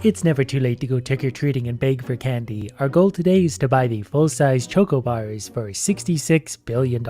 It's never too late to go trick-or-treating and beg for candy. Our goal today is to buy the full-size Choco Bars for $66 billion.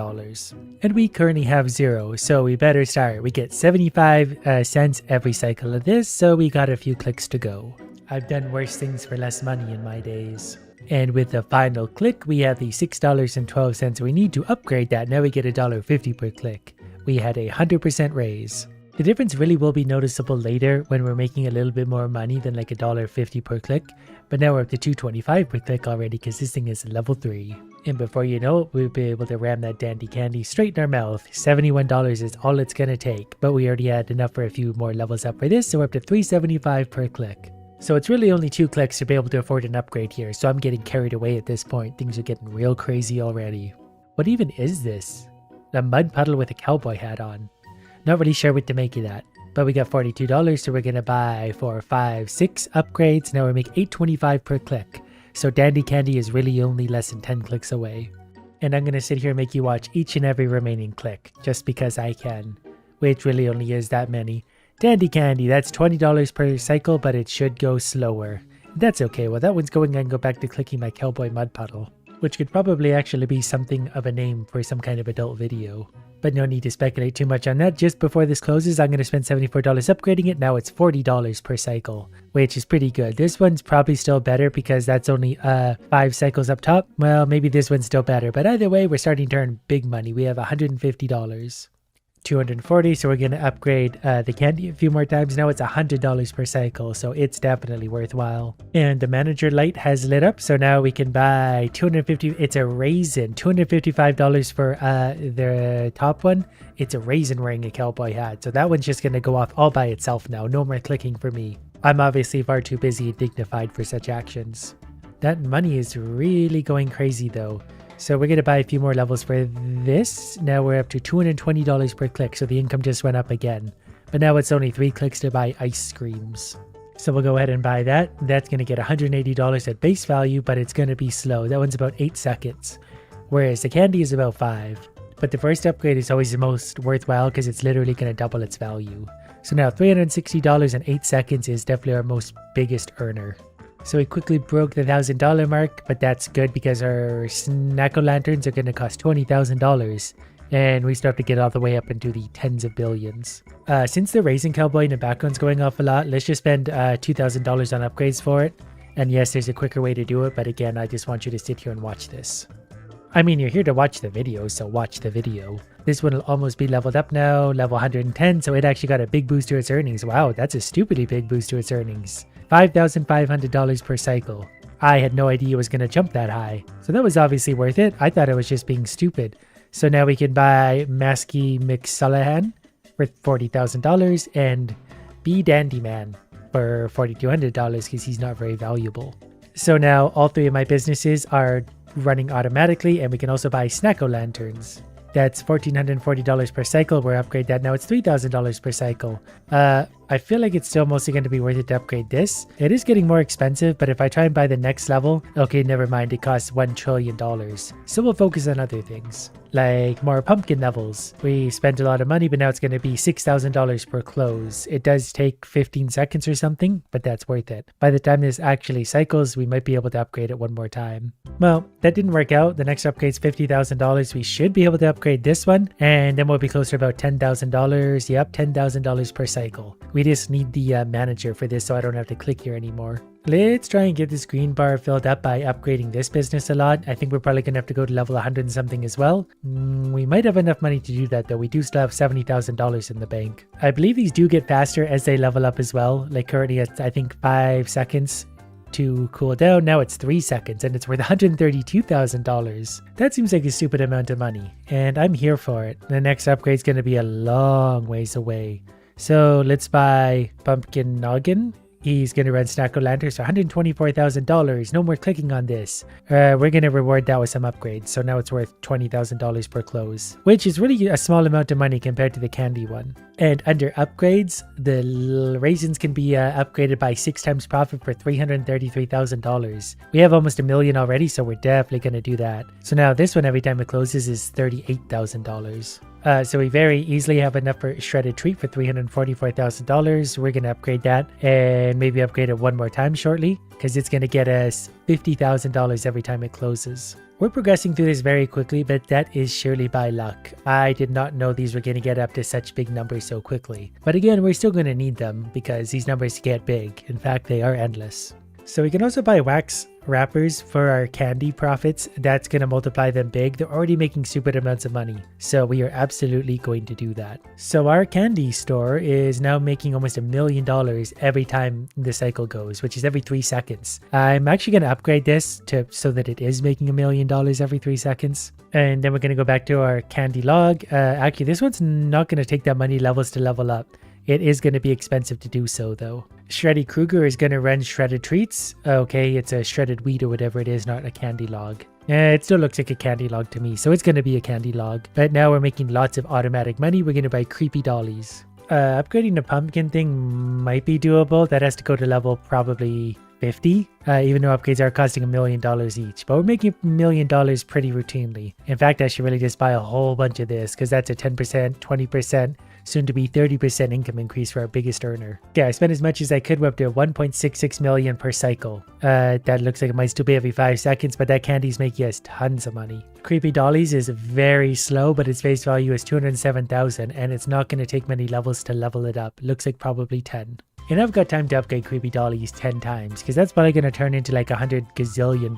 And we currently have 0, so we better start. We get 75 cents every cycle of this, so we got a few clicks to go. I've done worse things for less money in my days. And with the final click, we have the $6.12. We need to upgrade that. Now we get $1.50 per click. We had a 100% raise. The difference really will be noticeable later when we're making a little bit more money than like $1.50 per click, but now we're up to $2.25 per click already because this thing is level 3. And before you know it, we'll be able to ram that dandy candy straight in our mouth. $71 is all it's gonna take, but we already had enough for a few more levels up for this, so we're up to $3.75 per click. So it's really only 2 clicks to be able to afford an upgrade here, so I'm getting carried away at this point. Things are getting real crazy already. What even is this? A mud puddle with a cowboy hat on. Not really sure what to make of that, but we got $42, so we're gonna buy 4, 5, 6 upgrades. Now we make $8.25 per click, so dandy candy is really only less than 10 clicks away. And I'm gonna sit here and make you watch each and every remaining click, just because I can, which really only is that many. Dandy candy, that's $20 per cycle, but it should go slower. That's okay, well that one's going, I can go back to clicking my cowboy mud puddle, which could probably actually be something of a name for some kind of adult video. But no need to speculate too much on that. Just before this closes, I'm going to spend $74 upgrading it. Now it's $40 per cycle, which is pretty good. This one's probably still better because that's only 5 cycles up top. Well, maybe this one's still better, but either way, we're starting to earn big money. We have $150. 240, so we're going to upgrade the candy a few more times. Now it's $100 per cycle, so it's definitely worthwhile. And the manager light has lit up, so now we can buy 250. It's a raisin, $255 for the top one. It's a raisin wearing a cowboy hat, so that one's just going to go off all by itself now. No more clicking for me. I'm obviously far too busy and dignified for such actions. That money is really going crazy though. So we're going to buy a few more levels for this. Now we're up to $220 per click, so the income just went up again. But now it's only 3 clicks to buy ice creams. So we'll go ahead and buy that. That's going to get $180 at base value, but it's going to be slow. That one's about 8 seconds, whereas the candy is about 5. But the first upgrade is always the most worthwhile because it's literally going to double its value. So now $360 in 8 seconds is definitely our most biggest earner. So we quickly broke the $1,000 mark, but that's good because our snack-o-lanterns are going to cost $20,000. And we still have to get all the way up into the tens of billions. Since the raisin cowboy in the background's going off a lot, let's just spend $2,000 on upgrades for it. And yes, there's a quicker way to do it, but again, I just want you to sit here and watch this. I mean, you're here to watch the video, so watch the video. This one will almost be leveled up now, level 110, so it actually got a big boost to its earnings. Wow, that's a stupidly big boost to its earnings. $5,500 per cycle. I had no idea it was going to jump that high. So that was obviously worth it. I thought it was just being stupid. So now we can buy Masky McSullahan for $40,000 and B Dandy Man for $4,200 because he's not very valuable. So now all 3 of my businesses are running automatically, and we can also buy Snack-o-lanterns. That's $1,440 per cycle. We'll upgrade that. Now it's $3,000 per cycle. I feel like it's still mostly going to be worth it to upgrade this. It is getting more expensive, but if I try and buy the next level, okay, never mind. It costs $1 trillion. So we'll focus on other things, like more pumpkin levels. We spent a lot of money, but now it's going to be $6,000 per close. It does take 15 seconds or something, but that's worth it. By the time this actually cycles, we might be able to upgrade it one more time. Well, that didn't work out. The next upgrade's $50,000. We should be able to upgrade this one, and then we'll be closer to about $10,000. Yep, $10,000 per cycle. We just need the manager for this so I don't have to click here anymore. Let's try and get this green bar filled up by upgrading this business a lot. I think we're probably going to have to go to level 100 and something as well. We might have enough money to do that though. We do still have $70,000 in the bank. I believe these do get faster as they level up as well. Like currently it's I think 5 seconds to cool down. Now it's 3 seconds and it's worth $132,000. That seems like a stupid amount of money and I'm here for it. The next upgrade is going to be a long ways away. So let's buy Pumpkin Noggin. He's going to run Snack-o-lanterns for $124,000. No more clicking on this. We're going to reward that with some upgrades. So now it's worth $20,000 per close, which is really a small amount of money compared to the candy one. And under upgrades, the raisins can be upgraded by 6 times profit for $333,000. We have almost $1 million already, so we're definitely going to do that. So now this one, every time it closes, is $38,000. So we very easily have enough for shredded treat for $344,000. We're going to upgrade that and maybe upgrade it one more time shortly because it's going to get us $50,000 every time it closes. We're progressing through this very quickly, but that is surely by luck. I did not know these were going to get up to such big numbers so quickly. But again, we're still going to need them because these numbers get big. In fact, they are endless. So we can also buy wax wrappers for our candy profits. That's going to multiply them big. They're already making stupid amounts of money. So we are absolutely going to do that. So our candy store is now making almost $1 million every time the cycle goes, which is every 3 seconds. I'm actually going to upgrade this so that it is making $1 million every 3 seconds. And then we're going to go back to our candy log. Actually, this one's not going to take that many levels to level up. It is going to be expensive to do so though. Shreddy Kruger is going to run shredded treats. Okay, it's a shredded wheat or whatever it is, not a candy log. It still looks like a candy log to me, so it's going to be a candy log. But now we're making lots of automatic money. We're going to buy creepy dollies. Upgrading the pumpkin thing might be doable. That has to go to level probably 50, even though upgrades are costing $1 million each. But we're making $1 million pretty routinely. In fact, I should really just buy a whole bunch of this because that's a 10%, 20%, soon to be 30% income increase for our biggest earner. Okay, I spent as much as I could. We're up to 1.66 million per cycle. That looks like it might still be every 5 seconds, but that candy's making us tons of money. Creepy Dollies is very slow, but its face value is 207,000, and it's not going to take many levels to level it up. Looks like probably 10. And I've got time to upgrade Creepy Dollies 10 times, because that's probably going to turn into like $100 gazillion.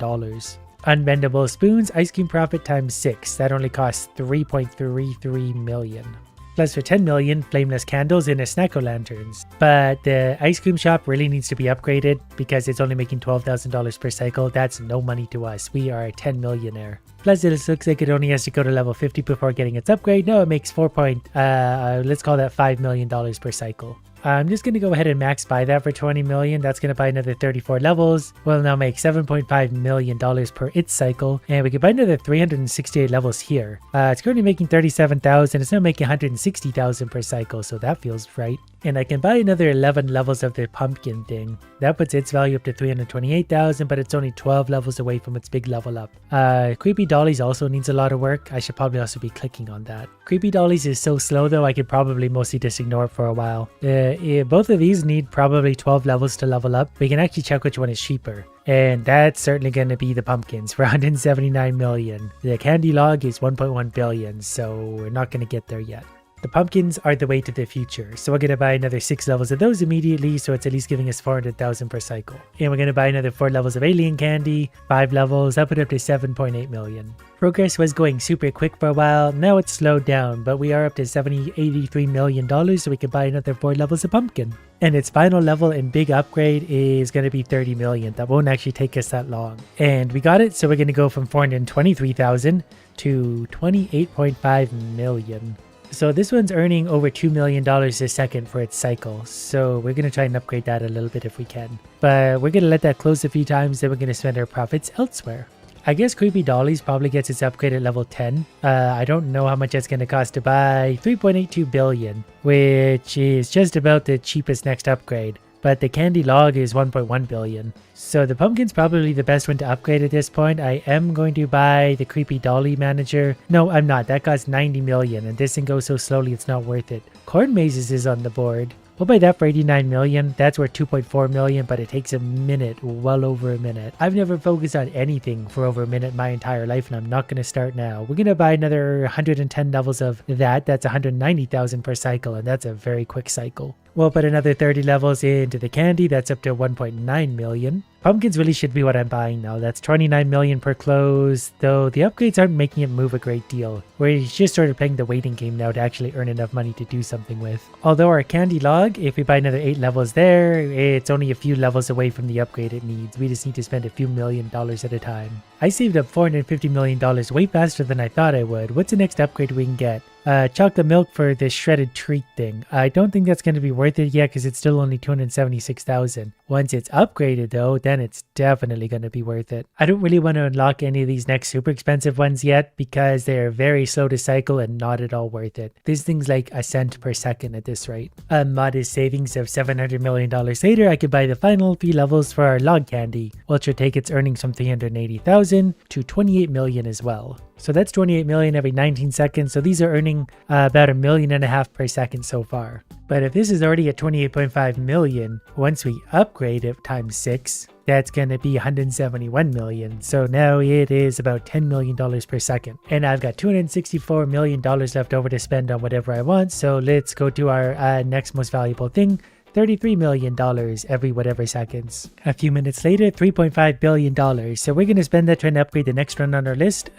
Unbendable spoons, ice cream profit times 6. That only costs 3.33 million. Plus for 10 million, flameless candles and a snacko-lanterns. But the ice cream shop really needs to be upgraded because it's only making $12,000 per cycle. That's no money to us. We are a 10 millionaire. Plus it looks like it only has to go to level 50 before getting its upgrade. No, it makes let's call that $5 million per cycle. I'm just going to go ahead and max buy that for 20 million. That's going to buy another 34 levels. We'll now make $7.5 million per its cycle. And we can buy another 368 levels here. It's currently making 37,000. It's now making 160,000 per cycle. So that feels right. And I can buy another 11 levels of the pumpkin thing. That puts its value up to 328,000, but it's only 12 levels away from its big level up. Creepy Dollies also needs a lot of work. I should probably also be clicking on that. Creepy Dollies is so slow though, I could probably mostly just ignore it for a while. Both of these need probably 12 levels to level up. We can actually check which one is cheaper. And that's certainly going to be the pumpkins for 179 million. The candy log is 1.1 billion, so we're not going to get there yet. The pumpkins are the way to the future, so we're going to buy another 6 levels of those immediately, so it's at least giving us 400,000 per cycle. And we're going to buy another 4 levels of alien candy, 5 levels, up it up to 7.8 million. Progress was going super quick for a while, now it's slowed down, but we are up to $83 million, so we can buy another 4 levels of pumpkin. And its final level and big upgrade is going to be 30 million. That won't actually take us that long. And we got it, so we're going to go from 423,000 to 28.5 million. So this one's earning over $2 million a second for its cycle. So we're going to try and upgrade that a little bit if we can. But we're going to let that close a few times, then we're going to spend our profits elsewhere. I guess Creepy Dollies probably gets its upgrade at level 10. I don't know how much it's going to cost to buy. 3.82 billion, which is just about the cheapest next upgrade. But the candy log is 1.1 billion. So the pumpkin's probably the best one to upgrade at this point. I am going to buy the Creepy Dolly Manager. No, I'm not. That costs 90 million, and this thing goes so slowly it's not worth it. Corn Mazes is on the board. We'll buy that for 89 million. That's worth 2.4 million, but it takes a minute, well over a minute. I've never focused on anything for over a minute my entire life, and I'm not going to start now. We're going to buy another 110 levels of that. That's 190,000 per cycle, and that's a very quick cycle. We'll put another 30 levels into the candy. That's up to 1.9 million. Pumpkins really should be what I'm buying now. That's 29 million per close, though the upgrades aren't making it move a great deal. We're just sort of playing the waiting game now to actually earn enough money to do something with. Although our candy log, if we buy another 8 levels there, it's only a few levels away from the upgrade it needs. We just need to spend a few $1 million at a time. I saved up $450 million way faster than I thought I would. What's the next upgrade we can get? Chocolate milk for the shredded treat thing. I don't think that's going to be worth it yet because it's still only 276,000. Once it's upgraded though, then it's definitely going to be worth it. I don't really want to unlock any of these next super expensive ones yet because they're very slow to cycle and not at all worth it. This thing's like a cent per second at this rate. A modest savings of $700 million later, I could buy the final 3 levels for our log candy, which will take its earnings from 380,000 to 28 million as well. So that's 28 million every 19 seconds. So these are earning about $1.5 million per second so far. But if this is already at 28.5 million, once we upgrade it times 6, that's going to be 171 million. So now it is about $10 million per second. And I've got $264 million left over to spend on whatever I want. So let's go to our next most valuable thing. $33 million every whatever seconds. A few minutes later, $3.5 billion. So we're going to spend that trying to upgrade the next one on our list,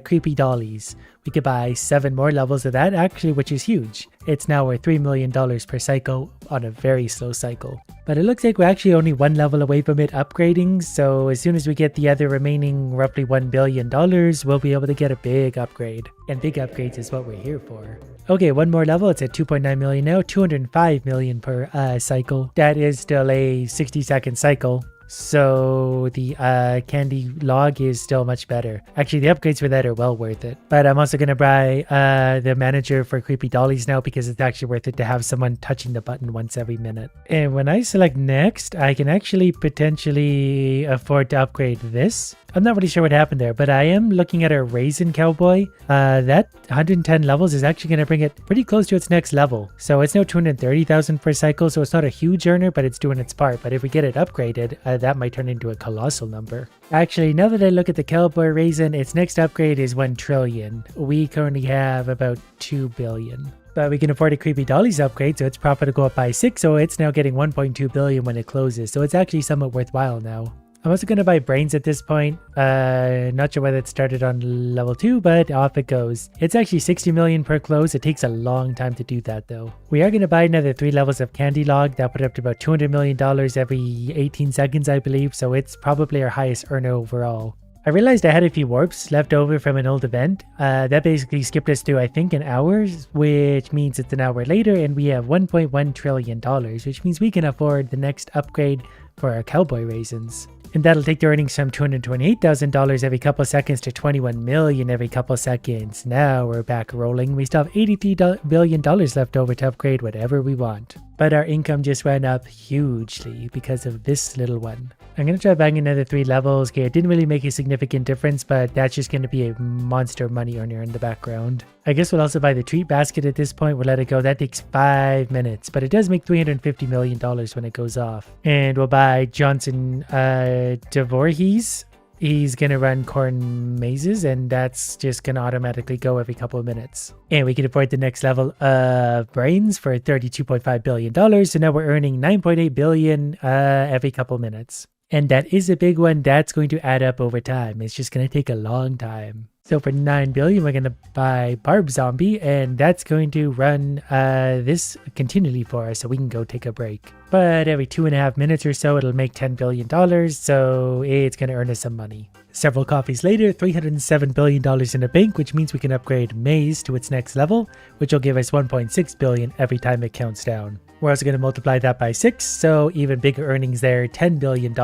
creepy dollies. We could buy 7 more levels of that actually, which is huge. It's now worth $3 million per cycle on a very slow cycle. But it looks like we're actually only 1 level away from it upgrading, so as soon as we get the other remaining roughly $1 billion, we'll be able to get a big upgrade. And big upgrades is what we're here for. Okay, 1 more level, it's at 2.9 million now, 205 million per cycle. That is still a 60-second cycle. So the candy log is still much better. Actually, the upgrades for that are well worth it. But I'm also going to buy the manager for creepy dollies now because it's actually worth it to have someone touching the button once every minute. And when I select next, I can actually potentially afford to upgrade this. I'm not really sure what happened there, but I am looking at our Raisin Cowboy. That 110 levels is actually going to bring it pretty close to its next level. So it's now 230,000 per cycle, so it's not a huge earner, but it's doing its part. But if we get it upgraded, that might turn into a colossal number. Actually, now that I look at the Cowboy Raisin, its next upgrade is 1 trillion. We currently have about 2 billion. But we can afford a creepy dollies upgrade, so its profit will go up by 6, so it's now getting 1.2 billion when it closes. So it's actually somewhat worthwhile now. I'm also going to buy brains at this point. Not sure whether it started on level 2, but off it goes. It's actually 60 million per close. It takes a long time to do that though. We are going to buy another 3 levels of candy log. That put it up to about $200 million every 18 seconds, I believe. So it's probably our highest earner overall. I realized I had a few warps left over from an old event. That basically skipped us to, I think, an hour, which means it's an hour later, and we have $1.1 trillion, which means we can afford the next upgrade for our cowboy raisins. And that'll take the earnings from $228,000 every couple seconds to $21 million every couple seconds. Now we're back rolling. We still have $83 billion left over to upgrade whatever we want. But our income just went up hugely because of this little one. I'm going to try buying another 3 levels. Okay, it didn't really make a significant difference, but that's just going to be a monster money earner in the background. I guess we'll also buy the treat basket at this point. We'll let it go. That takes 5 minutes, but it does make $350 million when it goes off. And we'll buy Johnson DeVorhees. He's going to run corn mazes, and that's just going to automatically go every couple of minutes. And we can afford the next level of brains for $32.5 billion. So now we're earning $9.8 billion every couple of minutes. And that is a big one. That's going to add up over time. It's just going to take a long time. So for $9 billion, we're going to buy Barb Zombie, and that's going to run this continually for us so we can go take a break. But every 2.5 minutes or so, it'll make $10 billion, so it's going to earn us some money. Several coffees later, $307 billion in the bank, which means we can upgrade Maze to its next level, which will give us $1.6 billion every time it counts down. We're also going to multiply that by 6, so even bigger earnings there, $10 billion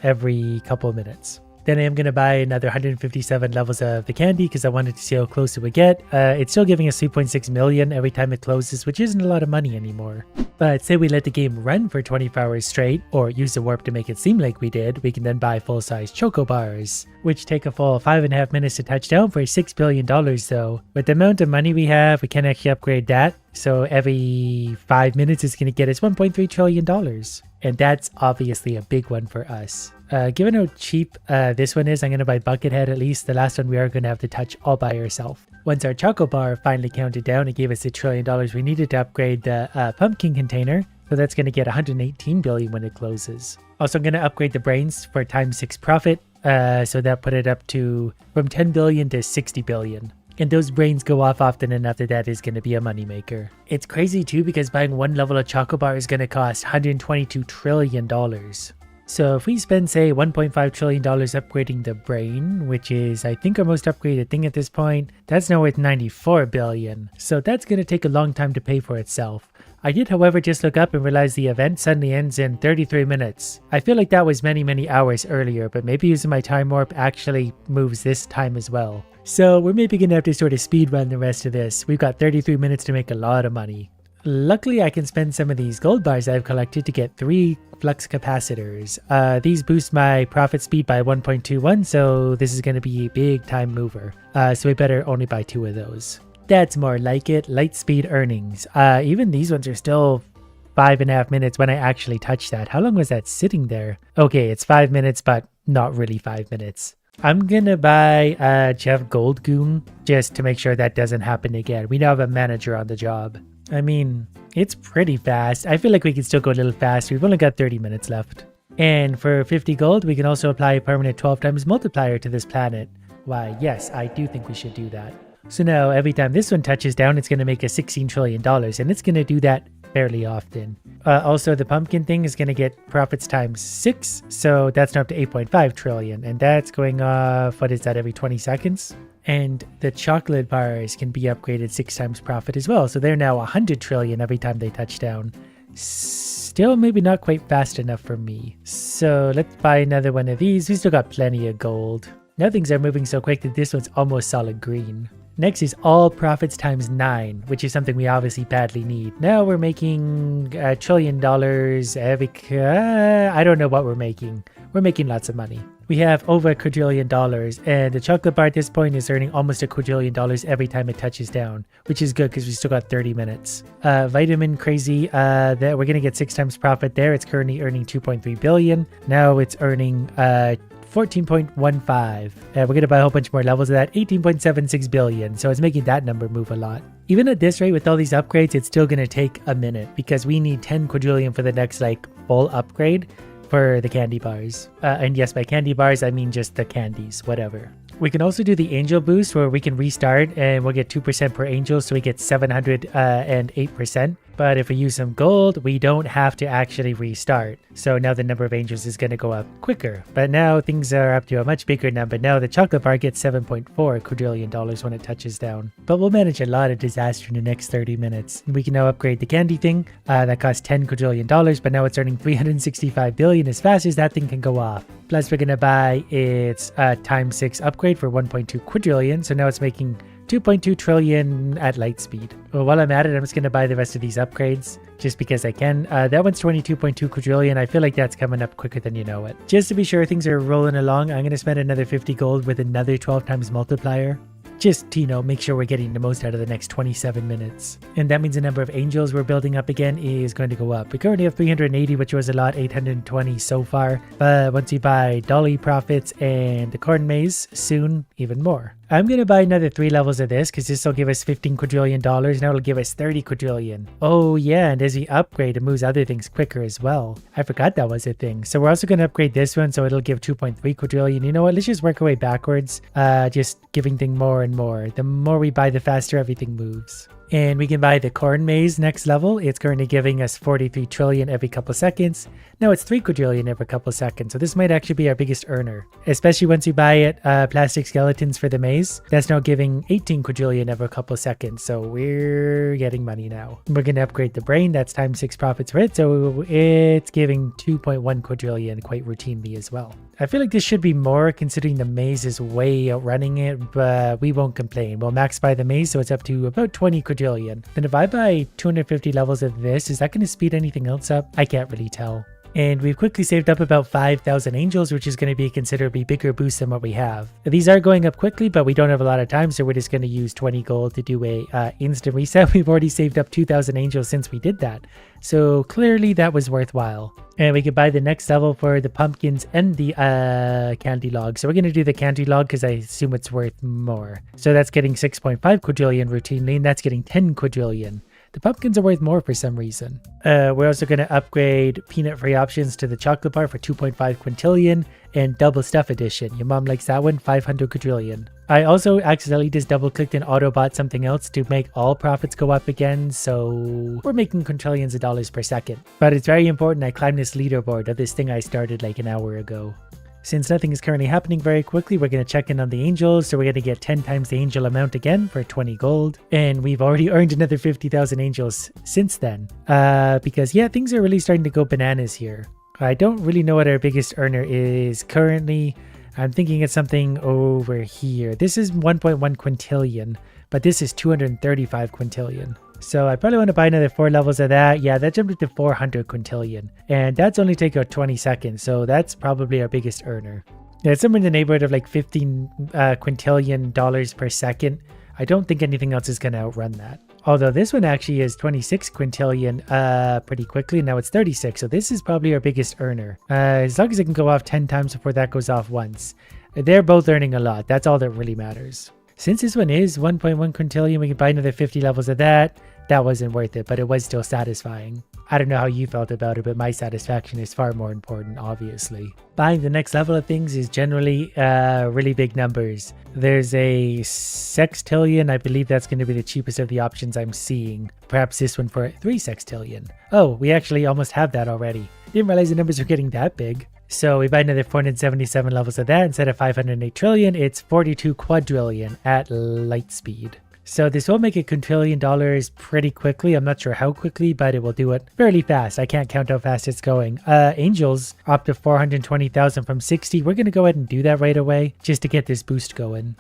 every couple of minutes. Then I am going to buy another 157 levels of the candy because I wanted to see how close it would get. It's still giving us 3.6 million every time it closes, which isn't a lot of money anymore. But say we let the game run for 24 hours straight, or use the warp to make it seem like we did, we can then buy full-size choco bars, which take a full 5.5 minutes to touch down for $6 billion though. With the amount of money we have, we can actually upgrade that. So every 5 minutes is going to get us $1.3 trillion. And that's obviously a big one for us. Given how cheap this one is, I'm going to buy Buckethead at least. The last one we are going to have to touch all by ourselves. Once our Choco Bar finally counted down, it gave us $1 trillion. We needed to upgrade the pumpkin container. So that's going to get $118 billion when it closes. Also, I'm going to upgrade the brains for times 6 profit. So that put it up to from 10 billion to 60 billion. And those brains go off often enough that that is going to be a moneymaker. It's crazy too because buying 1 level of Choco Bar is going to cost $122 trillion. So if we spend, say, $1.5 trillion upgrading the brain, which is, I think, our most upgraded thing at this point, that's now worth $94 billion. So that's going to take a long time to pay for itself. I did, however, just look up and realize the event suddenly ends in 33 minutes. I feel like that was many hours earlier, but maybe using my time warp actually moves this time as well. So we're maybe going to have to sort of speedrun the rest of this. We've got 33 minutes to make a lot of money. Luckily, I can spend some of these gold bars I've collected to get 3 flux capacitors. These boost my profit speed by 1.21, so this is going to be a big time mover. So we better only buy 2 of those. That's more like it. Light speed earnings. Even these ones are still 5.5 minutes when I actually touch that. How long was that sitting there? Okay, it's 5 minutes, but not really 5 minutes. I'm gonna buy Jeff Goldgoon just to make sure that doesn't happen again. We now have a manager on the job. I mean, it's pretty fast. I feel like we can still go a little faster. We've only got 30 minutes left. And for 50 gold, we can also apply a permanent 12 times multiplier to this planet. Why, yes, I do think we should do that. So now every time this one touches down, it's going to make us $16 trillion, and it's going to do that fairly often. Also, the pumpkin thing is going to get profits times 6, so that's now up to 8.5 trillion, and that's going off, what is that, every 20 seconds? And the chocolate bars can be upgraded 6 times profit as well, so they're now 100 trillion every time they touch down. Still maybe not quite fast enough for me. So let's buy another one of these. We still got plenty of gold. Now things are moving so quick that this one's almost solid green. Next is all profits times 9, which is something we obviously badly need. Now we're making $1 trillion every... I don't know what we're making. We're making lots of money. We have over $1 quadrillion, and the chocolate bar at this point is earning almost $1 quadrillion every time it touches down, which is good because we still got 30 minutes. Vitamin crazy, that we're going to get 6 times profit there. It's currently earning 2.3 billion. Now it's earning 14.15. We're going to buy a whole bunch more levels of that, 18.76 billion. So it's making that number move a lot. Even at this rate with all these upgrades, it's still going to take a minute because we need 10 quadrillion for the next like full upgrade for the candy bars. And yes, by candy bars, I mean just the candies, whatever. We can also do the angel boost where we can restart and we'll get 2% per angel. So we get 708%. But if we use some gold, we don't have to actually restart. So now the number of angels is going to go up quicker. But now things are up to a much bigger number. Now the chocolate bar gets $7.4 quadrillion when it touches down. But we'll manage a lot of disaster in the next 30 minutes. We can now upgrade the candy thing. That costs $10 quadrillion, but now it's earning 365 billion as fast as that thing can go off. Plus we're going to buy its times 6 upgrade for 1.2 quadrillion. So now it's making 2.2 trillion at light speed. Well, while I'm at it, I'm just going to buy the rest of these upgrades just because I can. That one's 22.2 quadrillion. I feel like that's coming up quicker than you know it. Just to be sure things are rolling along, I'm going to spend another 50 gold with another 12 times multiplier. Just to, make sure we're getting the most out of the next 27 minutes. And that means the number of angels we're building up again is going to go up. We currently have 380, which was a lot, 820 so far. But once you buy Dolly Profits and the Corn Maze, soon even more. I'm going to buy another 3 levels of this because this will give us $15 quadrillion. Now it'll give us 30 quadrillion. Oh yeah, and as we upgrade, it moves other things quicker as well. I forgot that was a thing. So we're also going to upgrade this one so it'll give 2.3 quadrillion. You know what? Let's just work our way backwards. Just giving things more and more. The more we buy, the faster everything moves. And we can buy the Corn Maze next level. It's currently giving us 43 trillion every couple seconds. Now it's 3 quadrillion every couple seconds. So this might actually be our biggest earner, especially once we buy it plastic skeletons for the maze. That's now giving 18 quadrillion every couple seconds. So we're getting money now. We're going to upgrade the brain. That's times 6 profits for it. So it's giving 2.1 quadrillion quite routinely as well. I feel like this should be more considering the maze is way outrunning it, but we won't complain. We'll max buy the maze so it's up to about 20 quadrillion. Then if I buy 250 levels of this, is that going to speed anything else up? I can't really tell. And we've quickly saved up about 5,000 angels, which is going to be a considerably bigger boost than what we have. These are going up quickly, but we don't have a lot of time, so we're just going to use 20 gold to do a instant reset. We've already saved up 2,000 angels since we did that. So clearly that was worthwhile. And we could buy the next level for the pumpkins and the candy log. So we're going to do the candy log because I assume it's worth more. So that's getting 6.5 quadrillion routinely, and that's getting 10 quadrillion. The pumpkins are worth more for some reason. We're also going to upgrade peanut-free options to the chocolate bar for 2.5 quintillion and double stuff edition. Your mom likes that one, 500 quadrillion. I also accidentally just double-clicked and auto-bought something else to make all profits go up again, so we're making quintillions of dollars per second. But it's very important I climb this leaderboard of this thing I started like an hour ago. Since nothing is currently happening very quickly, we're going to check in on the angels. So we're going to get 10 times the angel amount again for 20 gold. And we've already earned another 50,000 angels since then. Because yeah, things are really starting to go bananas here. I don't really know what our biggest earner is currently. I'm thinking it's something over here. This is 1.1 quintillion, but this is 235 quintillion. So I probably want to buy another 4 levels of that. Yeah, that jumped up to 400 quintillion. And that's only taking about 20 seconds. So that's probably our biggest earner. Yeah, it's somewhere in the neighborhood of like 15 quintillion dollars per second. I don't think anything else is going to outrun that. Although this one actually is 26 quintillion pretty quickly. Now it's 36. So this is probably our biggest earner. As long as it can go off 10 times before that goes off once. They're both earning a lot. That's all that really matters. Since this one is 1.1 quintillion, we can buy another 50 levels of that. That wasn't worth it, but it was still satisfying. I don't know how you felt about it, but my satisfaction is far more important, obviously. Buying the next level of things is generally really big numbers. There's a sextillion. I believe that's going to be the cheapest of the options I'm seeing. Perhaps this one for 3 sextillion. Oh, we actually almost have that already. Didn't realize the numbers were getting that big. So we buy another 477 levels of that. Instead of 508 trillion, it's 42 quadrillion at light speed. So this will make $1 quintillion pretty quickly. I'm not sure how quickly, but it will do it fairly fast. I can't count how fast it's going. Angels up to 420,000 from 60. We're going to go ahead and do that right away just to get this boost going.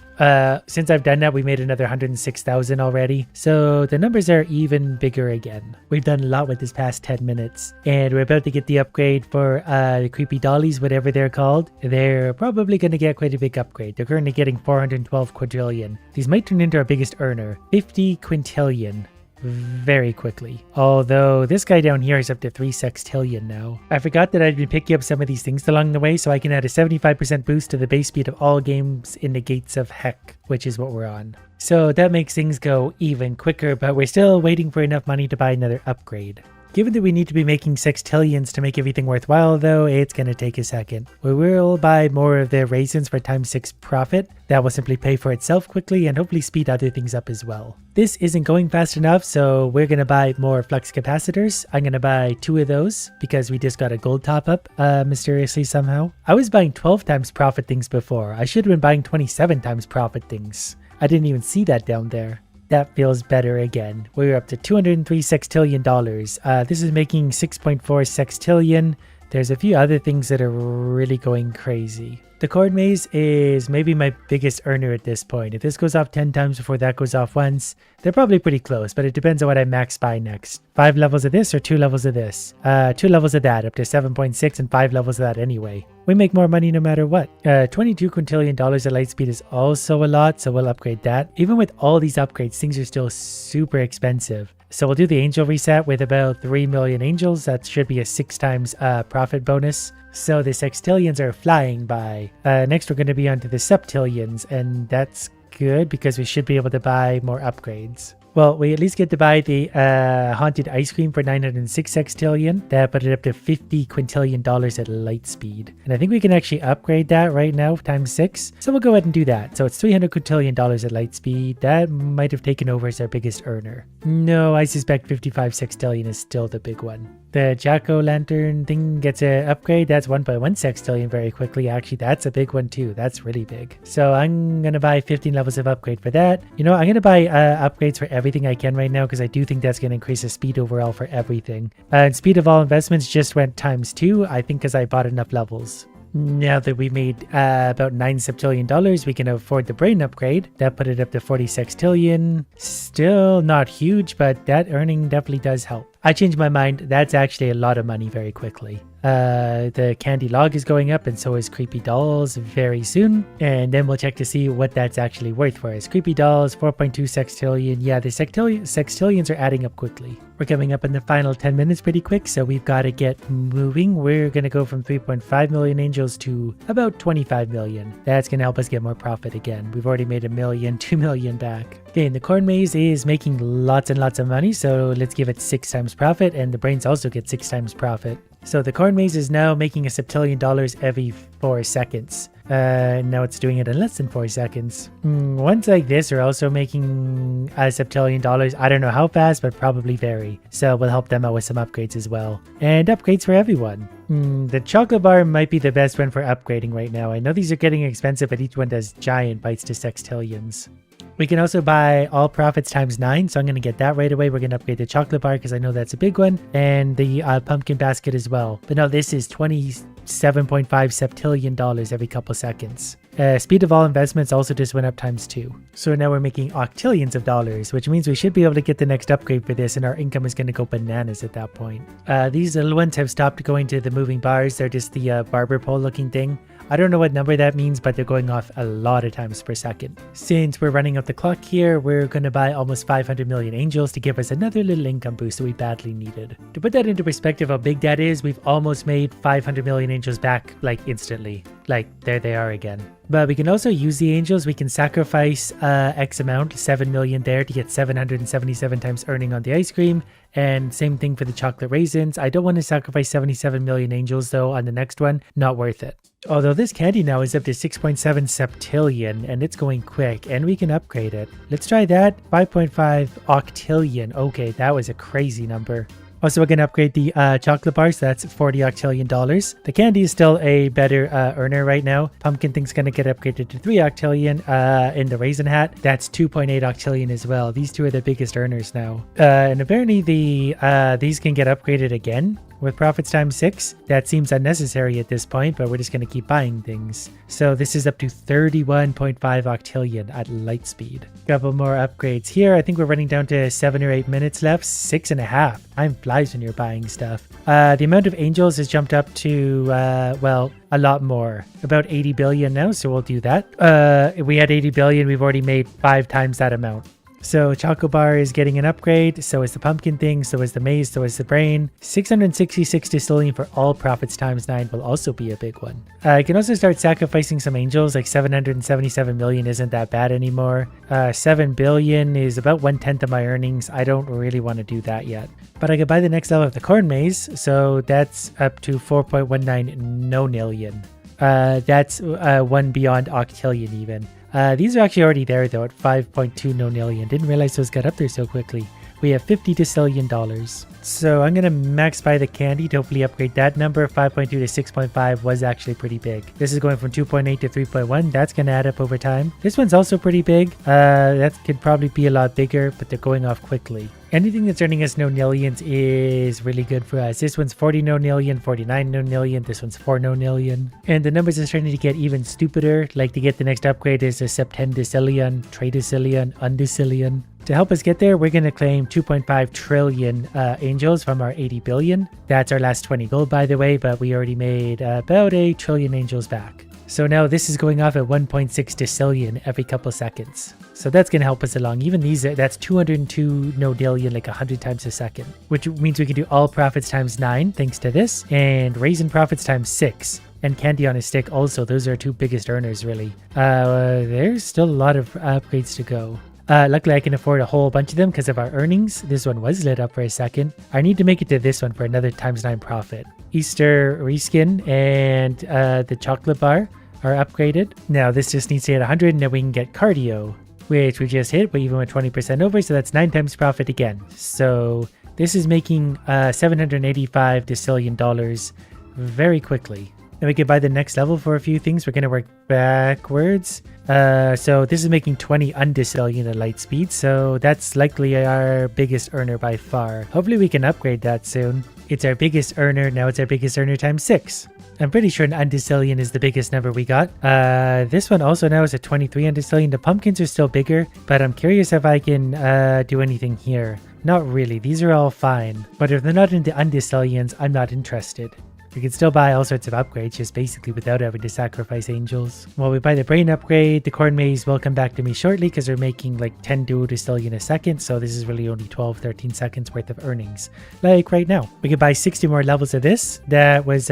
Since I've done that, we made another 106,000 already. So the numbers are even bigger again. We've done a lot with this past 10 minutes. And we're about to get the upgrade for the creepy dollies, whatever they're called. They're probably going to get quite a big upgrade. They're currently getting 412 quadrillion. These might turn into our biggest earner. 50 quintillion very quickly. Although this guy down here is up to 3 sextillion now. I forgot that I'd been picking up some of these things along the way, so I can add a 75% boost to the base speed of all games in the Gates of Heck, which is what we're on. So that makes things go even quicker, but we're still waiting for enough money to buy another upgrade. Given that we need to be making sextillions to make everything worthwhile though, it's going to take a second. We will buy more of the raisins for ×6 profit. That will simply pay for itself quickly and hopefully speed other things up as well. This isn't going fast enough, so we're going to buy more flux capacitors. I'm going to buy 2 of those because we just got a gold top up mysteriously somehow. I was buying 12 times profit things before. I should have been buying 27 times profit things. I didn't even see that down there. That feels better again. We're up to $203 sextillion. This is making 6.4 sextillion. There's a few other things that are really going crazy. The cord maze is maybe my biggest earner at this point. If this goes off 10 times before that goes off once, they're probably pretty close, but it depends on what I max buy next. 5 levels of this or 2 levels of this? 2 levels of that, up to 7.6 and 5 levels of that anyway. We make more money no matter what. $22 quintillion at light speed is also a lot, so we'll upgrade that. Even with all these upgrades, things are still super expensive. So we'll do the angel reset with about 3 million angels. That should be a 6 times profit bonus. So the sextillions are flying by. Next we're going to be on to the septillions, and that's good because we should be able to buy more upgrades. Well, we at least get to buy the haunted ice cream for 906 sextillion. That put it up to $50 quintillion at light speed. And I think we can actually upgrade that right now ×6. So we'll go ahead and do that. So it's $300 quintillion at light speed. That might have taken over as our biggest earner. No, I suspect 55 sextillion is still the big one. The jack-o'-lantern thing gets an upgrade. That's 1.1 sextillion very quickly. Actually, that's a big one too. That's really big. So I'm going to buy 15 levels of upgrade for that. You know, I'm going to buy upgrades for everything I can right now because I do think that's going to increase the speed overall for everything. And speed of all investments just went ×2, I think because I bought enough levels. Now that we made about $9 septillion, we can afford the brain upgrade. That put it up to 40 sextillion. Still not huge, but that earning definitely does help. I changed my mind. That's actually a lot of money very quickly. The candy log is going up and so is creepy dolls very soon. And then we'll check to see what that's actually worth for us. Creepy dolls, 4.2 sextillion. Yeah, the sextillions are adding up quickly. We're coming up in the final 10 minutes pretty quick, so we've got to get moving. We're going to go from 3.5 million angels to about 25 million. That's going to help us get more profit again. We've already made $1 million, 2 million back. Okay, and the corn maze is making lots and lots of money, so let's give it 6 times profit, and the brains also get 6 times profit. So the corn maze is now making $1 septillion every 4 seconds. Now it's doing it in less than 4 seconds. Ones like this are also making $1 septillion. I don't know how fast, but probably very. So we'll help them out with some upgrades as well. And upgrades for everyone. The chocolate bar might be the best one for upgrading right now. I know these are getting expensive, but each one does giant bites to sextillions. We can also buy all profits ×9, so I'm going to get that right away. We're going to upgrade the chocolate bar because I know that's a big one, and the pumpkin basket as well. But no, this is $27.5 septillion every couple seconds. Speed of all investments also just went up ×2. So now we're making octillions of dollars, which means we should be able to get the next upgrade for this, and our income is going to go bananas at that point. These little ones have stopped going to the moving bars. They're just the barber pole looking thing. I don't know what number that means, but they're going off a lot of times per second. Since we're running up the clock here, we're going to buy almost 500 million angels to give us another little income boost that we badly needed. To put that into perspective how big that is, we've almost made 500 million angels back like instantly. Like there they are again. But we can also use the angels. We can sacrifice X amount, 7 million there, to get 777 times earning on the ice cream. And same thing for the chocolate raisins. I don't want to sacrifice 77 million angels though on the next one. Not worth it. Although this candy now is up to 6.7 septillion and it's going quick and we can upgrade it. Let's try that. 5.5 octillion. Okay, that was a crazy number. Also, we're going to upgrade the chocolate bar, so that's 40 octillion dollars. The candy is still a better earner right now. Pumpkin thing's going to get upgraded to 3 octillion. In the raisin hat, that's 2.8 octillion as well. These two are the biggest earners now. And apparently these can get upgraded again with profits ×6. That seems unnecessary at this point, but we're just going to keep buying things. So this is up to 31.5 octillion at light speed. Couple more upgrades here. I think we're running down to 7 or 8 minutes left. 6.5. Time flies when you're buying stuff. The amount of angels has jumped up to, well, a lot more. About 80 billion now, so we'll do that. We had 80 billion. We've already made 5 times that amount. So Choco Bar is getting an upgrade, so is the pumpkin thing, so is the maze, so is the brain. 666 distillion for all profits ×9 will also be a big one. I can also start sacrificing some angels, like 777 million isn't that bad anymore. 7 billion is about 1/10 of my earnings. I don't really want to do that yet. But I could buy the next level of the corn maze, so that's up to 4.19 nonillion. That's one beyond octillion even. These are actually already there though at 5.2 nonillion. Didn't realize those got up there so quickly. We have 50 decillion dollars. So I'm going to max buy the candy to hopefully upgrade that number. 5.2 to 6.5 was actually pretty big. This is going from 2.8 to 3.1. That's going to add up over time. This one's also pretty big. That could probably be a lot bigger, but they're going off quickly. Anything that's earning us nonillions is really good for us. This one's 40 nonillion, 49 nonillion. This one's 4 nonillion. And the numbers are starting to get even stupider. Like to get the next upgrade is a septendecillion, tridecillion, undecillion. To help us get there, we're going to claim 2.5 trillion angels from our 80 billion. That's our last 20 gold, by the way, but we already made about 1 trillion angels back. So now this is going off at 1.6 decillion every couple seconds. So that's going to help us along. Even these, that's 202 nodillion, like 100 times a second, which means we can do all profits ×9 thanks to this, and raisin profits ×6. And candy on a stick also. Those are our 2 biggest earners, really. There's still a lot of upgrades to go. Luckily, I can afford a whole bunch of them because of our earnings. This one was lit up for a second. I need to make it to this one for another ×9 profit. Easter reskin and the chocolate bar are upgraded. Now, this just needs to hit 100 and then we can get cardio, which we just hit, but even with 20% over, so that's 9 times profit again. So this is making 785 decillion dollars very quickly. Then we can buy the next level for a few things. We're going to work backwards. So this is making 20 undecillion at light speed. So that's likely our biggest earner by far. Hopefully we can upgrade that soon. It's our biggest earner. Now it's our biggest earner ×6. I'm pretty sure an undecillion is the biggest number we got. This one also now is a 23 undecillion. The pumpkins are still bigger, but I'm curious if I can do anything here. Not really. These are all fine. But if they're not into undecillions, I'm not interested. We can still buy all sorts of upgrades, just basically without having to sacrifice angels. While we buy the brain upgrade, the corn maze will come back to me shortly because we're making like 10 duodecillion a second, so this is really only 12-13 seconds worth of earnings. Like right now. We could buy 60 more levels of this. That was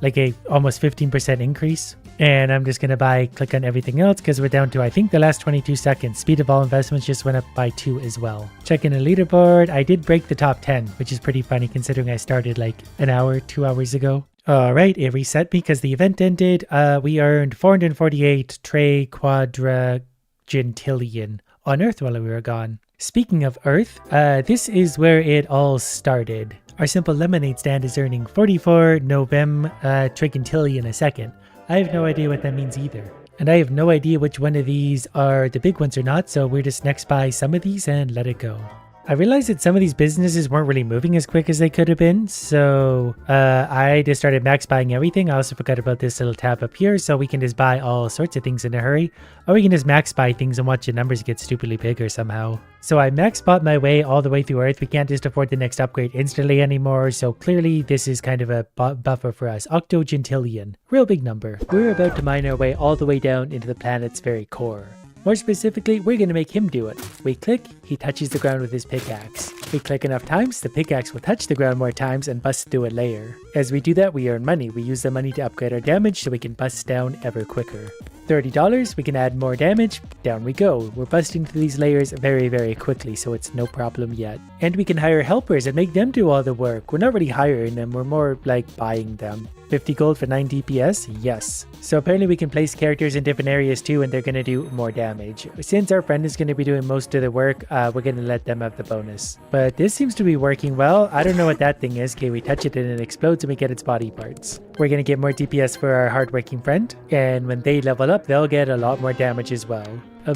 like a almost 15% increase. And I'm just going to click on everything else because we're down to, I think, the last 22 seconds. Speed of all investments just went up by 2 as well. Checking the leaderboard. I did break the top 10, which is pretty funny considering I started like an hour, 2 hours ago. All right, it reset me because the event ended. We earned 448 quadrigentillion on Earth while we were gone. Speaking of Earth, this is where it all started. Our simple lemonade stand is earning 44 trigintillion a second. I have no idea what that means either. And I have no idea which one of these are the big ones or not, so we're just next buy some of these and let it go. I realized that some of these businesses weren't really moving as quick as they could have been, so I just started max buying everything. I also forgot about this little tab up here, so we can just buy all sorts of things in a hurry, or we can just max buy things and watch the numbers get stupidly bigger somehow. So I max bought my way all the way through Earth. We can't just afford the next upgrade instantly anymore, so clearly this is kind of a buffer for us. Octogentillion, real big number. We're about to mine our way all the way down into the planet's very core. More specifically, we're going to make him do it. We click, he touches the ground with his pickaxe. We click enough times, the pickaxe will touch the ground more times and bust through a layer. As we do that, we earn money. We use the money to upgrade our damage so we can bust down ever quicker. $30, we can add more damage, down we go. We're busting through these layers very, very quickly, so it's no problem yet. And we can hire helpers and make them do all the work. We're not really hiring them, we're more like buying them. 50 gold for 9 DPS? Yes. So apparently we can place characters in different areas too, and they're going to do more damage. Since our friend is going to be doing most of the work, we're going to let them have the bonus. But this seems to be working well. I don't know what that thing is. Okay, we touch it and it explodes and we get its body parts. We're going to get more DPS for our hardworking friend, and when they level up, they'll get a lot more damage as well.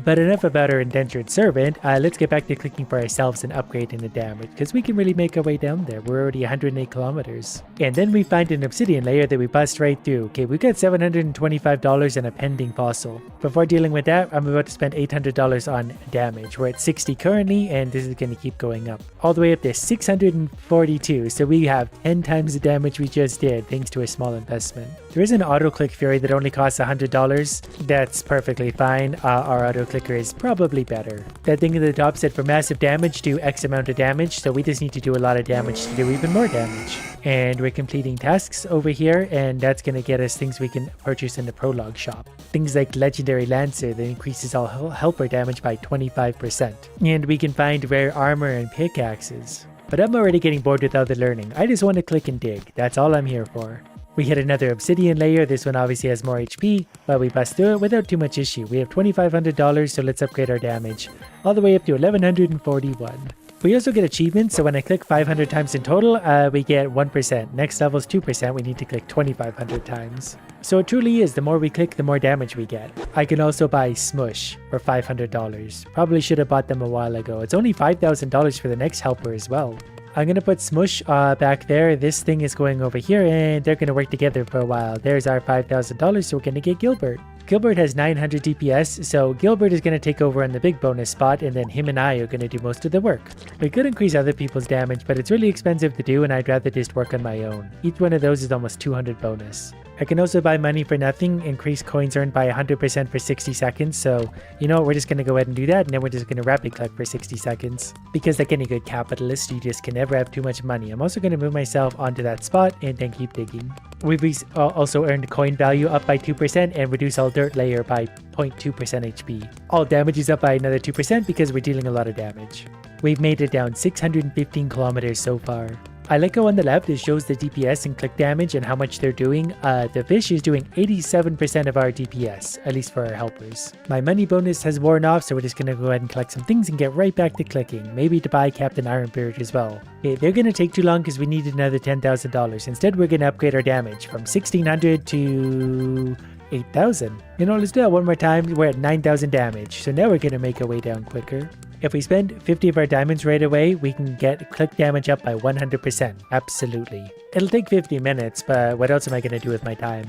But enough about our indentured servant, let's get back to clicking for ourselves and upgrading the damage, because we can really make our way down there. We're already 108 kilometers. And then we find an obsidian layer that we bust right through. Okay, we got $725 and a pending fossil. Before dealing with that, I'm about to spend $800 on damage. We're at 60 currently, and this is going to keep going up. All the way up to 642, so we have 10 times the damage we just did, thanks to a small investment. There is an auto-click fury that only costs $100. That's perfectly fine. Our auto-clicker is probably better. That thing at the top said for massive damage, do X amount of damage, so we just need to do a lot of damage to do even more damage. And we're completing tasks over here, and that's going to get us things we can purchase in the prologue shop. Things like Legendary Lancer that increases all helper damage by 25%. And we can find rare armor and pickaxes. But I'm already getting bored with all the learning. I just want to click and dig. That's all I'm here for. We hit another obsidian layer. This one obviously has more HP, but we bust through it without too much issue. We have $2,500, so let's upgrade our damage all the way up to 1141. We also get achievements, so when I click 500 times in total, we get 1%. Next level is 2%, we need to click 2,500 times. So it truly is, the more we click, the more damage we get. I can also buy Smush for $500. Probably should have bought them a while ago. It's only $5,000 for the next helper as well. I'm going to put Smush back there. This thing is going over here, and they're going to work together for a while. There's our $5,000, so we're going to get Gilbert. Gilbert has 900 DPS, so Gilbert is going to take over on the big bonus spot, and then him and I are going to do most of the work. We could increase other people's damage, but it's really expensive to do, and I'd rather just work on my own. Each one of those is almost 200 bonus. I can also buy money for nothing, increase coins earned by 100% for 60 seconds, so you know, we're just going to go ahead and do that, and then we're just going to rapid collect for 60 seconds. Because like any good capitalist, you just can never have too much money. I'm also going to move myself onto that spot and then keep digging. We've also earned coin value up by 2% and reduce all dirt layer by 0.2% HP. All damage is up by another 2% because we're dealing a lot of damage. We've made it down 615 kilometers so far. I like how on the left it shows the DPS and click damage and how much they're doing. The fish is doing 87% of our DPS, at least for our helpers. My money bonus has worn off, so we're just going to go ahead and collect some things and get right back to clicking. Maybe to buy Captain Ironbeard as well. Okay, they're going to take too long because we need another $10,000. Instead, we're going to upgrade our damage from 1,600 to 8,000. You know, let's do that one more time. We're at 9,000 damage, so now we're going to make our way down quicker. If we spend 50 of our diamonds right away, we can get click damage up by 100%. Absolutely. It'll take 50 minutes, but what else am I going to do with my time?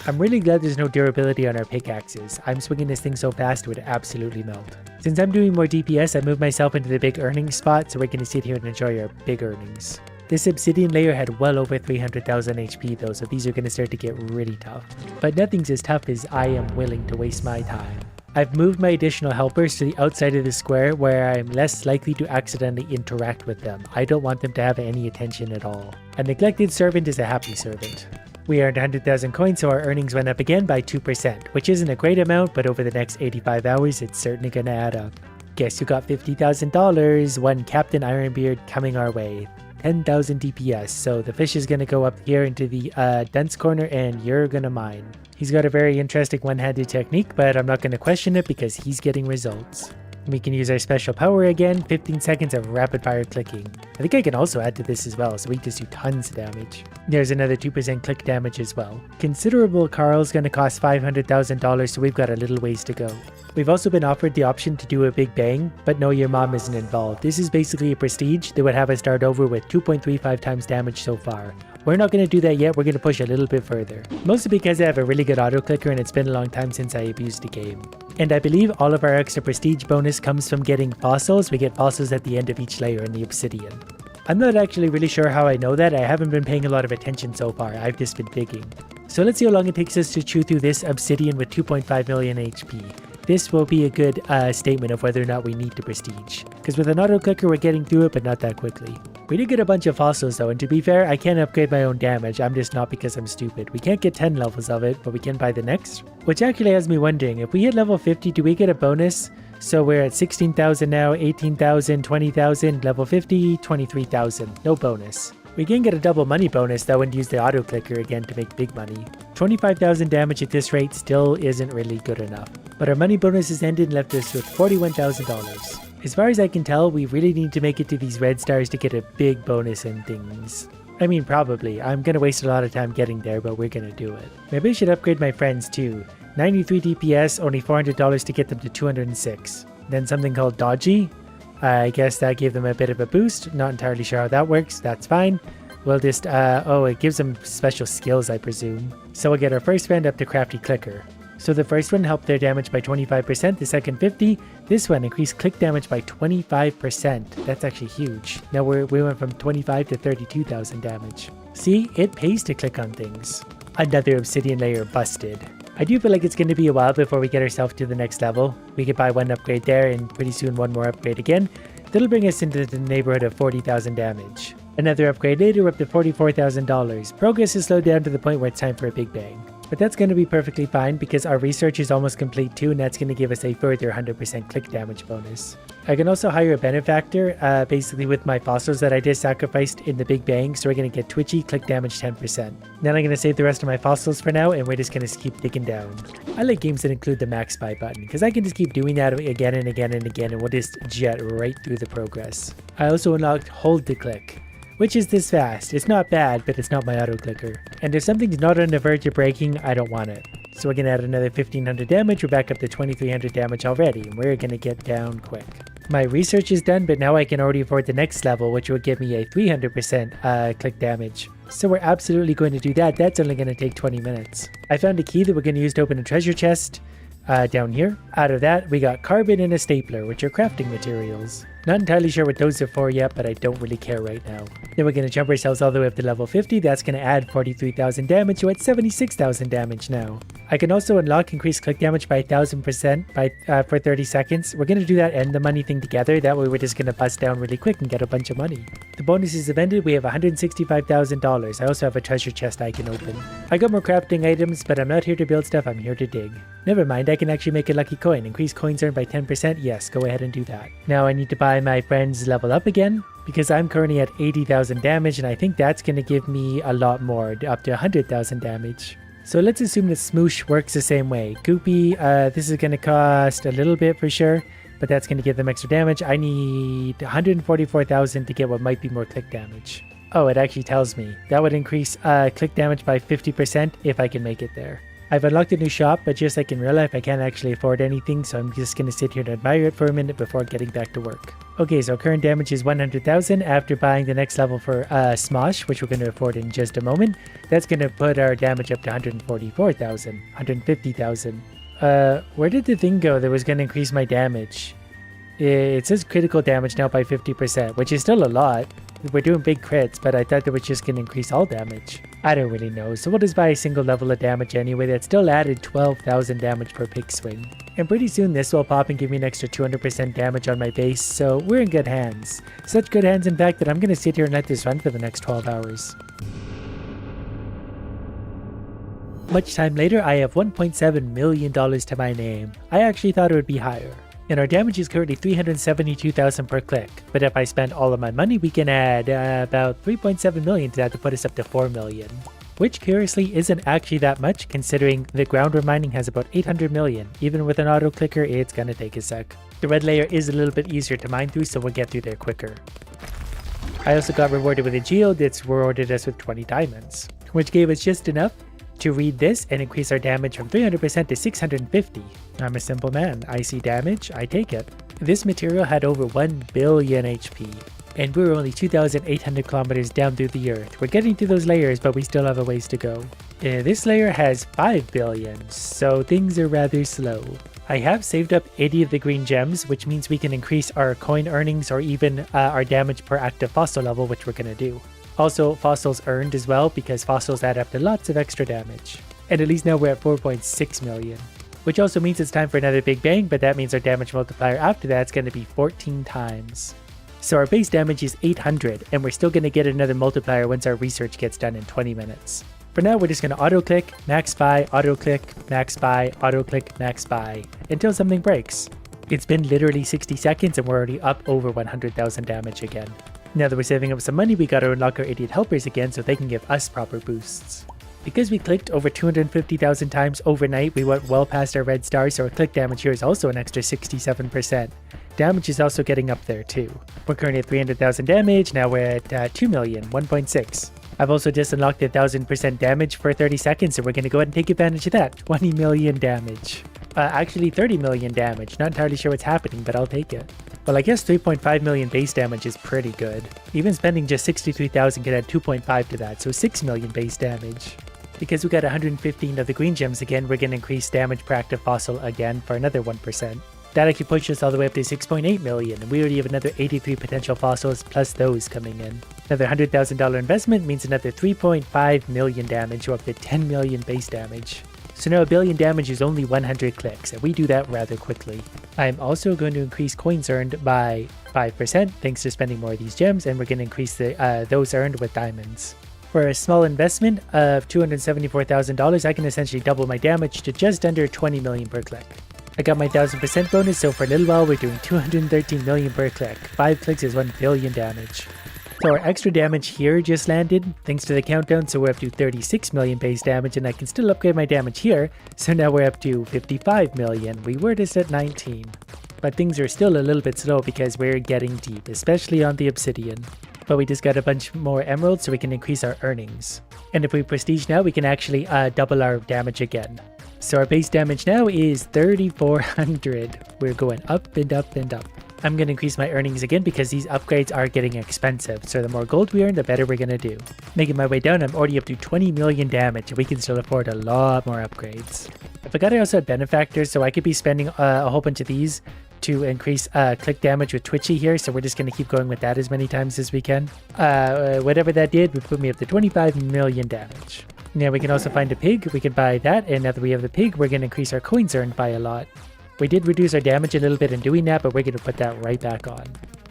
I'm really glad there's no durability on our pickaxes. I'm swinging this thing so fast it would absolutely melt. Since I'm doing more DPS, I moved myself into the big earnings spot, so we're going to sit here and enjoy our big earnings. This obsidian layer had well over 300,000 HP though, so these are going to start to get really tough. But nothing's as tough as I am willing to waste my time. I've moved my additional helpers to the outside of the square where I'm less likely to accidentally interact with them. I don't want them to have any attention at all. A neglected servant is a happy servant. We earned 100,000 coins, so our earnings went up again by 2%, which isn't a great amount, but over the next 85 hours, it's certainly gonna add up. Guess who got $50,000? One Captain Ironbeard coming our way. 10,000 DPS, so the fish is gonna go up here into the dense corner and you're gonna mine. He's got a very interesting one-handed technique, but I'm not gonna question it because he's getting results. We can use our special power again, 15 seconds of rapid fire clicking. I think I can also add to this as well, so we just do tons of damage. There's another 2% click damage as well. Considerable Carl's gonna cost $500,000, so we've got a little ways to go. We've also been offered the option to do a big bang, but no, your mom isn't involved. This is basically a prestige that would have us start over with 2.35 times damage so far. We're not going to do that yet, we're going to push a little bit further. Mostly because I have a really good auto clicker and it's been a long time since I abused the game. And I believe all of our extra prestige bonus comes from getting fossils. We get fossils at the end of each layer in the obsidian. I'm not actually really sure how I know that. I haven't been paying a lot of attention so far. I've just been digging. So let's see how long it takes us to chew through this obsidian with 2.5 million HP. This will be a good statement of whether or not we need the prestige. Because with an auto clicker we're getting through it, but not that quickly. We did get a bunch of fossils though, and to be fair, I can upgrade my own damage. I'm just not because I'm stupid. We can't get 10 levels of it, but we can buy the next. Which actually has me wondering, if we hit level 50, do we get a bonus? So we're at 16,000 now, 18,000, 20,000, level 50, 23,000. No bonus. We can get a double money bonus though and use the auto clicker again to make big money. 25,000 damage at this rate still isn't really good enough. But our money bonus has ended and left us with $41,000. As far as I can tell, we really need to make it to these red stars to get a big bonus and things. I mean, probably. I'm gonna waste a lot of time getting there, but we're gonna do it. Maybe I should upgrade my friends too. 93 DPS, only $400 to get them to 206. Then something called Dodgy. I guess that gave them a bit of a boost. Not entirely sure how that works. That's fine. We'll just, oh, it gives them special skills, I presume. So we'll get our first friend up to Crafty Clicker. So the first one helped their damage by 25%, the second 50%. This one increased click damage by 25%. That's actually huge. Now we went from 25 to 32,000 damage. See, it pays to click on things. Another obsidian layer busted. I do feel like it's going to be a while before we get ourselves to the next level. We could buy one upgrade there and pretty soon one more upgrade again. That'll bring us into the neighborhood of 40,000 damage. Another upgrade later, we're up to $44,000. Progress is slowed down to the point where it's time for a big bang. But that's going to be perfectly fine because our research is almost complete too, and that's going to give us a further 100% click damage bonus. I can also hire a benefactor, basically with my fossils that I just sacrificed in the Big Bang, so we're going to get twitchy, click damage 10%. Then I'm going to save the rest of my fossils for now, and we're just going to keep digging down. I like games that include the max buy button, because I can just keep doing that again and again and again, and we'll just jet right through the progress. I also unlocked Hold to Click, which is this fast. It's not bad, but it's not my auto clicker. And if something's not on the verge of breaking, I don't want it. So we're gonna add another 1500 damage. We're back up to 2300 damage already, and we're gonna get down quick. My research is done, but now I can already afford the next level, which will give me a 300% click damage. So we're absolutely going to do that. That's only gonna take 20 minutes. I found a key that we're gonna use to open a treasure chest down here. Out of that, we got carbon and a stapler, which are crafting materials. Not entirely sure what those are for yet, but I don't really care right now. Then we're going to jump ourselves all the way up to level 50. That's going to add 43,000 damage. We're at 76,000 damage now. I can also unlock increased click damage by 1,000% for 30 seconds. We're going to do that and the money thing together. That way we're just going to bust down really quick and get a bunch of money. The bonuses have ended. We have $165,000. I also have a treasure chest I can open. I got more crafting items, but I'm not here to build stuff. I'm here to dig. Never mind, I can actually make a lucky coin. Increase coins earned by 10%. Yes, go ahead and do that. Now I need to buy my friends level up again, because I'm currently at 80,000 damage, and I think that's going to give me a lot more, up to 100,000 damage. So let's assume that Smoosh works the same way. Goopy, this is going to cost a little bit for sure, but that's going to give them extra damage. I need 144,000 to get what might be more click damage. Oh, it actually tells me. That would increase click damage by 50% if I can make it there. I've unlocked a new shop, but just like in real life, I can't actually afford anything, so I'm just going to sit here and admire it for a minute before getting back to work. Okay, so current damage is 100,000 after buying the next level for Smosh, which we're going to afford in just a moment. That's going to put our damage up to 144,000, 150,000. Where did the thing go that was going to increase my damage? It says critical damage now by 50%, which is still a lot. We're doing big crits, but I thought that was just going to increase all damage. I don't really know, so we'll just buy a single level of damage anyway. That still added 12,000 damage per pick swing. And pretty soon this will pop and give me an extra 200% damage on my base, so we're in good hands. Such good hands in fact that I'm going to sit here and let this run for the next 12 hours. Much time later, I have $1.7 million to my name. I actually thought it would be higher. And our damage is currently 372,000 per click. But if I spend all of my money, we can add about 3.7 million to that to put us up to 4 million. which curiously isn't actually that much considering the ground we're mining has about 800 million. Even with an auto clicker, it's gonna take a sec. The red layer is a little bit easier to mine through, so we'll get through there quicker. I also got rewarded with a geode that's rewarded us with 20 diamonds, which gave us just enough to read this and increase our damage from 300% to 650. I'm a simple man. I see damage, I take it. This material had over 1 billion HP, and we're only 2,800 kilometers down through the earth. We're getting through those layers, but we still have a ways to go. This layer has 5 billion, so things are rather slow. I have saved up 80 of the green gems, which means we can increase our coin earnings or even our damage per active fossil level, which we're going to do. Also, fossils earned as well, because fossils add up to lots of extra damage. And at least now we're at 4.6 million. Which also means it's time for another big bang, but that means our damage multiplier after that's going to be 14 times. So our base damage is 800, and we're still going to get another multiplier once our research gets done in 20 minutes. For now, we're just going to auto-click, max buy, auto-click, max buy, auto-click, max buy, until something breaks. It's been literally 60 seconds and we're already up over 100,000 damage again. Now that we're saving up some money, we gotta unlock our idiot helpers again so they can give us proper boosts. Because we clicked over 250,000 times overnight, we went well past our red stars, so our click damage here is also an extra 67%. Damage is also getting up there too. We're currently at 300,000 damage, now we're at 2 million, 1.6. I've also just unlocked 1,000% damage for 30 seconds, so we're going to go ahead and take advantage of that. 20 million damage. Actually 30 million damage. Not entirely sure what's happening, but I'll take it. Well, I guess 3.5 million base damage is pretty good. Even spending just 63,000 can add 2.5 to that, so 6 million base damage. Because we got 115 of the green gems again, we're going to increase damage per active fossil again for another 1%. That actually pushes us all the way up to 6.8 million, and we already have another 83 potential fossils plus those coming in. Another $100,000 investment means another 3.5 million damage, or up to 10 million base damage. So now a billion damage is only 100 clicks, and we do that rather quickly. I'm also going to increase coins earned by 5% thanks to spending more of these gems, and we're going to increase those earned with diamonds. For a small investment of $274,000, I can essentially double my damage to just under 20 million per click. I got my 1000% bonus, so for a little while we're doing 213 million per click. 5 clicks is 1 billion damage. So our extra damage here just landed, thanks to the countdown, so we're up to 36 million base damage, and I can still upgrade my damage here, so now we're up to 55 million. We were just at 19. But things are still a little bit slow because we're getting deep, especially on the obsidian. But we just got a bunch more emeralds so we can increase our earnings. And if we prestige now, we can actually double our damage again. So our base damage now is 3,400. We're going up and up and up. I'm going to increase my earnings again because these upgrades are getting expensive. So the more gold we earn, the better we're going to do. Making my way down, I'm already up to 20 million damage, and we can still afford a lot more upgrades. I forgot I also had benefactors, so I could be spending a whole bunch of these to increase click damage with Twitchy here, so we're just going to keep going with that as many times as we can. Whatever that did would put me up to 25 million damage. Now we can also find a pig, we can buy that, and now that we have the pig, we're going to increase our coins earned by a lot. We did reduce our damage a little bit in doing that, but we're going to put that right back on.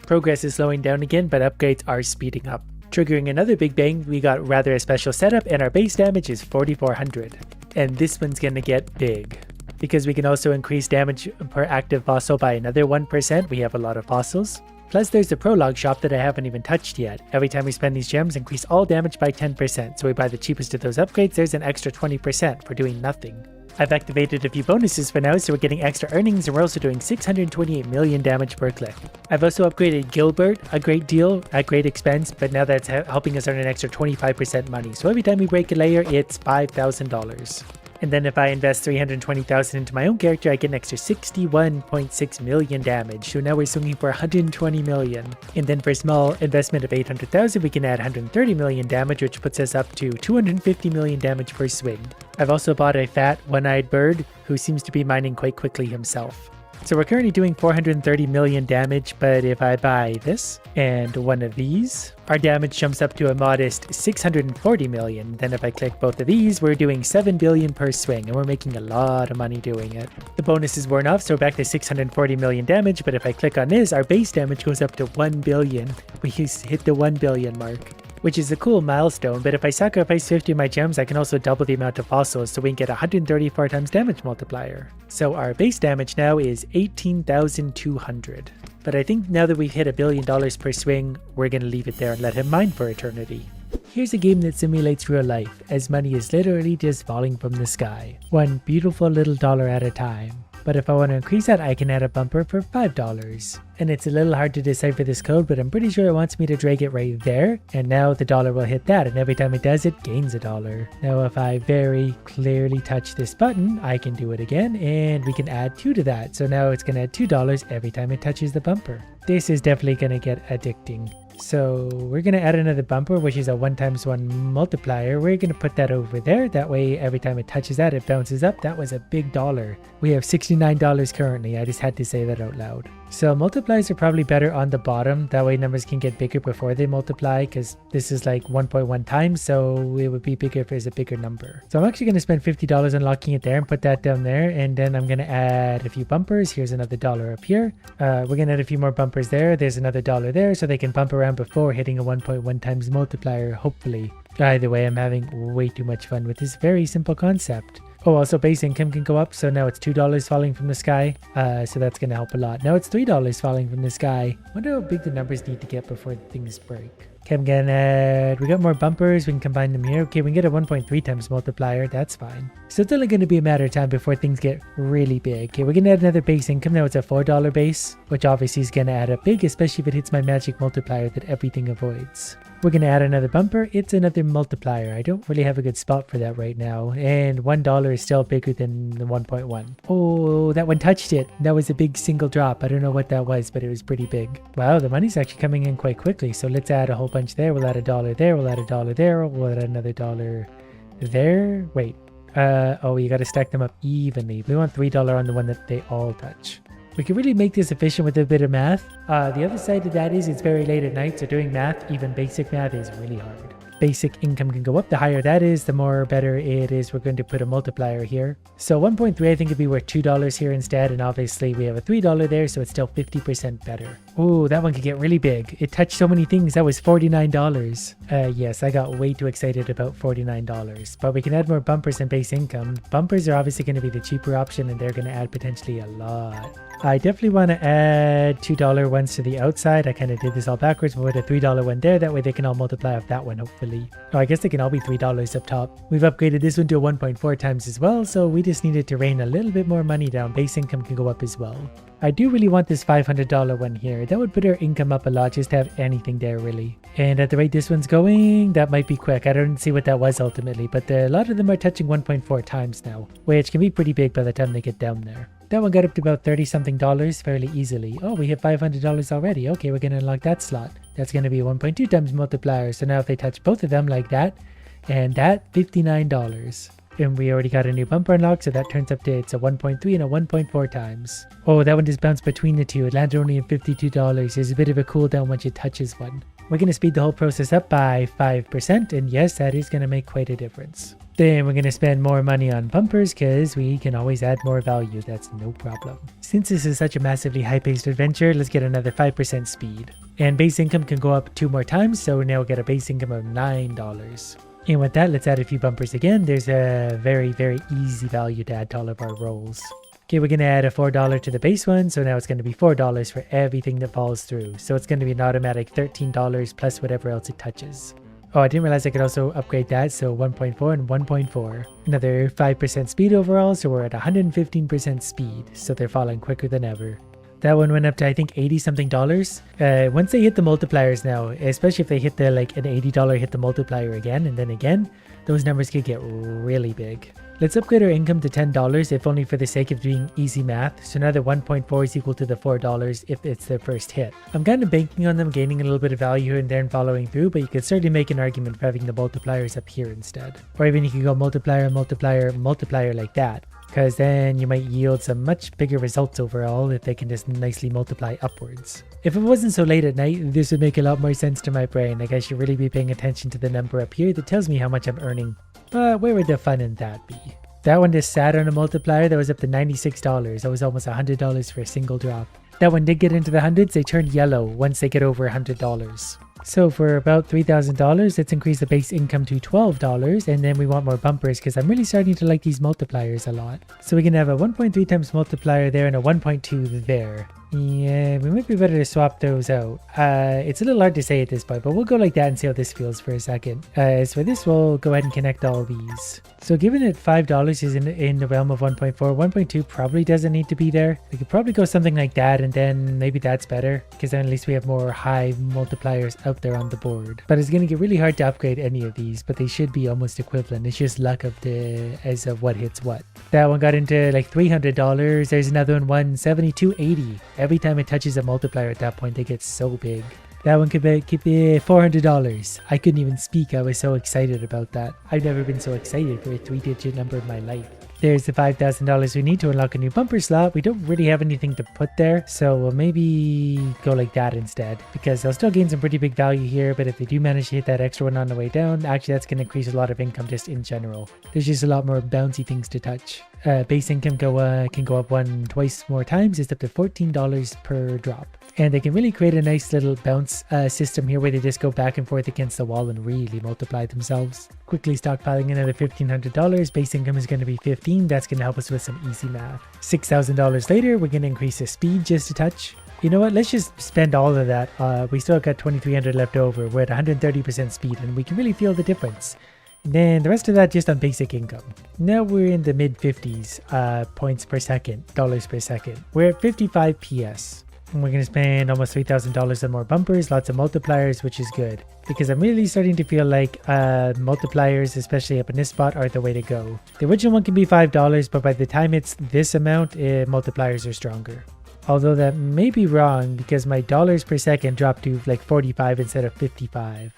Progress is slowing down again, but upgrades are speeding up. Triggering another big bang, we got rather a special setup, and our base damage is 4,400. And this one's going to get big. Because we can also increase damage per active fossil by another 1%, we have a lot of fossils. Plus there's the prologue shop that I haven't even touched yet. Every time we spend these gems, increase all damage by 10%, so we buy the cheapest of those upgrades, there's an extra 20% for doing nothing. I've activated a few bonuses for now, so we're getting extra earnings, and we're also doing 628 million damage per click. I've also upgraded Gilbert a great deal at great expense, but now that's helping us earn an extra 25% money, so every time we break a layer, it's $5,000. And then if I invest 320,000 into my own character, I get an extra 61.6 million damage. So now we're swinging for 120 million. And then for a small investment of 800,000, we can add 130 million damage, which puts us up to 250 million damage per swing. I've also bought a fat, one-eyed bird who seems to be mining quite quickly himself. So we're currently doing 430 million damage, but if I buy this and one of these, our damage jumps up to a modest 640 million. Then if I click both of these, we're doing 7 billion per swing, and we're making a lot of money doing it. The bonus is worn off, so we're back to 640 million damage, but if I click on this, our base damage goes up to 1 billion. We hit the 1 billion mark, which is a cool milestone, but if I sacrifice 50 of my gems, I can also double the amount of fossils, so we can get 134 times damage multiplier. So our base damage now is 18,200. But I think now that we've hit $1 billion per swing, we're going to leave it there and let him mine for eternity. Here's a game that simulates real life, as money is literally just falling from the sky, one beautiful little dollar at a time. But if I want to increase that, I can add a bumper for $5. And it's a little hard to decipher this code, but I'm pretty sure it wants me to drag it right there. And now the dollar will hit that, and every time it does, it gains a dollar. Now if I very clearly touch this button, I can do it again, and we can add 2 to that. So now it's going to add $2 every time it touches the bumper. This is definitely going to get addicting. So we're going to add another bumper, which is a 1 times 1 multiplier. We're going to put that over there. That way, every time it touches that, it bounces up. That was a big dollar. We have $69 currently. I just had to say that out loud. So multipliers are probably better on the bottom. That way numbers can get bigger before they multiply, because this is like 1.1 times. So it would be bigger if it's a bigger number. So I'm actually going to spend $50 unlocking it there and put that down there. And then I'm going to add a few bumpers. Here's another dollar up here. We're going to add a few more bumpers there. There's another dollar there, so they can bump around before hitting a 1.1 times multiplier, hopefully. Either way, I'm having way too much fun with this very simple concept. Oh, also base income can go up, so now it's $2 falling from the sky, so that's going to help a lot. Now it's $3 falling from the sky. Wonder how big the numbers need to get before things break. Okay, I'm gonna add, we got more bumpers, we can combine them here. Okay, we can get a 1.3 times multiplier, that's fine. So it's only going to be a matter of time before things get really big. Okay, we're going to add another base income. Now it's a $4 base, which obviously is going to add up big, especially if it hits my magic multiplier that everything avoids. We're going to add another bumper. It's another multiplier. I don't really have a good spot for that right now. And $1 is still bigger than the 1.1. Oh, that one touched it. That was a big single drop. I don't know what that was, but it was pretty big. Wow, the money's actually coming in quite quickly. So let's add a whole bunch there. We'll add a dollar there. We'll add a dollar there. We'll add another dollar there. Wait. Oh, you got to stack them up evenly. We want $3 on the one that they all touch. We can really make this efficient with a bit of math. The other side of that is it's very late at night, so doing math, even basic math, is really hard. Basic income can go up. The higher that is, the more better it is. We're going to put a multiplier here. So 1.3 I think would be worth $2 here instead, and obviously we have a $3 there, so it's still 50% better. Oh, that one could get really big. It touched so many things. That was $49. Yes, I got way too excited about $49. But we can add more bumpers and base income. Bumpers are obviously going to be the cheaper option, and they're going to add potentially a lot. I definitely want to add $2 ones to the outside. I kind of did this all backwards. We'll put a $3 one there. That way they can all multiply off that one, hopefully. Oh, I guess they can all be $3 up top. We've upgraded this one to 1.4 times as well, so we just needed to rain a little bit more money down. Base income can go up as well. I do really want this $500 one here. That would put our income up a lot just to have anything there, really. And at the rate this one's going, that might be quick. I don't see what that was ultimately, but a lot of them are touching 1.4 times now, which can be pretty big by the time they get down there. That one got up to about $30-something fairly easily. Oh, we hit $500 already. Okay, we're going to unlock that slot. That's going to be a 1.2 times multiplier. So now if they touch both of them like that, and that, $59. And we already got a new bumper unlocked, so that turns up to, it's a 1.3 and a 1.4 times. Oh, that one just bounced between the two. It landed only at $52. There's a bit of a cooldown once it touches one. We're going to speed the whole process up by 5%, and yes, that is going to make quite a difference. Then we're going to spend more money on bumpers because we can always add more value. That's no problem. Since this is such a massively high-paced adventure, let's get another 5% speed. And base income can go up 2 more times, so now we'll get a base income of $9. And with that, let's add a few bumpers again. There's a very, very easy value to add to all of our rolls. Okay, we're going to add a $4 to the base one, so now it's going to be $4 for everything that falls through. So it's going to be an automatic $13 plus whatever else it touches. Oh, I didn't realize I could also upgrade that, so 1.4 and 1.4. Another 5% speed overall, so we're at 115% speed, so they're falling quicker than ever. That one went up to, I think, $80-something. Once they hit the multipliers now, especially if they hit the, like, an $80 hit the multiplier again, and then again, those numbers could get really big. Let's upgrade our income to $10, if only for the sake of doing easy math. So now the 1.4 is equal to the $4 if it's their first hit. I'm kind of banking on them gaining a little bit of value here and there and following through, but you could certainly make an argument for having the multipliers up here instead. Or even you could go multiplier, multiplier, multiplier like that, because then you might yield some much bigger results overall if they can just nicely multiply upwards. If it wasn't so late at night, this would make a lot more sense to my brain. Like I should really be paying attention to the number up here that tells me how much I'm earning. But where would the fun in that be? That one just sat on a multiplier that was up to $96. That was almost $100 for a single drop. That one did get into the hundreds. They turned yellow once they get over $100. So for about $3,000, let's increase the base income to $12, and then we want more bumpers because I'm really starting to like these multipliers a lot. So we can have a 1.3 times multiplier there and a 1.2 there. Yeah, we might be better to swap those out. It's a little hard to say at this point, but we'll go like that and see how this feels for a second. So for this, we'll go ahead and connect all these. So given that $5 is in the realm of 1.4, 1.2 probably doesn't need to be there. We could probably go something like that, and then maybe that's better, because then at least we have more high multipliers out there on the board. But it's going to get really hard to upgrade any of these, but they should be almost equivalent. It's just luck of as of what hits what. That one got into like $300. There's another one, $172.80. Every time it touches a multiplier at that point, they get so big. That one could be $400. I couldn't even speak. I was so excited about that. I've never been so excited for a 3-digit number in my life. There's the $5,000 we need to unlock a new bumper slot. We don't really have anything to put there, so we'll maybe go like that instead, because they'll still gain some pretty big value here, but if they do manage to hit that extra one on the way down, actually that's going to increase a lot of income just in general. There's just a lot more bouncy things to touch. Base income can go up twice more times. It's up to $14 per drop. And they can really create a nice little bounce system here where they just go back and forth against the wall and really multiply themselves. Quickly stockpiling another $1,500. Base income is going to be 15. That's going to help us with some easy math. $6,000 later, we're going to increase the speed just a touch. You know what? Let's just spend all of that. We still got 2,300 left over. We're at 130% speed, and we can really feel the difference. And then the rest of that just on basic income. Now we're in the mid 50s points per second, dollars per second. We're at 55 PS. And we're going to spend almost $3,000 on more bumpers, lots of multipliers, which is good. Because I'm really starting to feel like multipliers, especially up in this spot, are the way to go. The original one can be $5, but by the time it's this amount, multipliers are stronger. Although that may be wrong because my dollars per second dropped to like 45 instead of 55.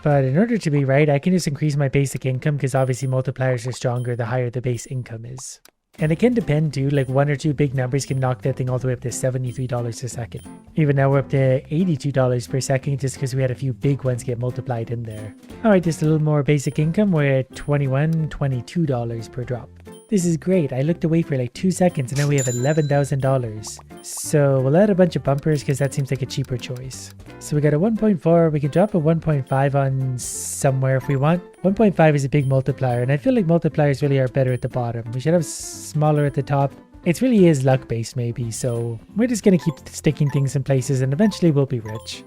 But in order to be right, I can just increase my basic income because obviously multipliers are stronger the higher the base income is. And it can depend too, like 1 or 2 big numbers can knock that thing all the way up to $73 a second. Even now we're up to $82 per second just because we had a few big ones get multiplied in there. Alright, just a little more basic income. We're at $22 per drop. This is great. I looked away for like 2 seconds and now we have $11,000. So we'll add a bunch of bumpers because that seems like a cheaper choice. So we got a 1.4. We can drop a 1.5 on somewhere if we want. 1.5 is a big multiplier, and I feel like multipliers really are better at the bottom. We should have smaller at the top. It really is luck based maybe, so we're just going to keep sticking things in places and eventually we'll be rich.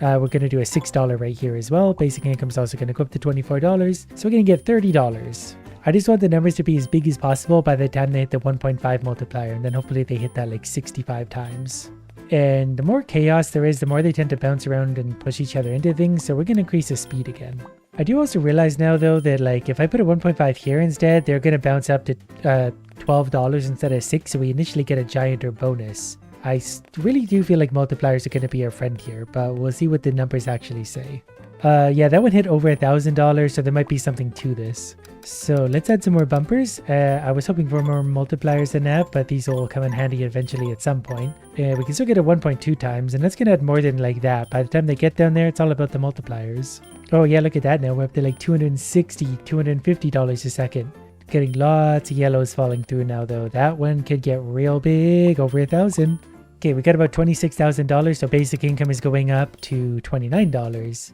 We're going to do a $6 right here as well. Basic income is also going to go up to $24, so we're going to get $30. I just want the numbers to be as big as possible by the time they hit the 1.5 multiplier, and then hopefully they hit that like 65 times. And the more chaos there is, the more they tend to bounce around and push each other into things, so we're going to increase the speed again. I do also realize now though that like if I put a 1.5 here instead, they're going to bounce up to $12 instead of 6, so we initially get a gianter bonus. I really do feel like multipliers are going to be our friend here, but we'll see what the numbers actually say. Yeah, that one hit over $1,000, so there might be something to this. So let's add some more bumpers. I was hoping for more multipliers than that, but these will come in handy eventually at some point. We can still get a 1.2 times, and that's going to add more than like that. By the time they get down there, it's all about the multipliers. Oh yeah, look at that now. We're up to like $260, $250 a second. Getting lots of yellows falling through now though. That one could get real big, over 1,000. Okay, we got about $26,000, so basic income is going up to $29.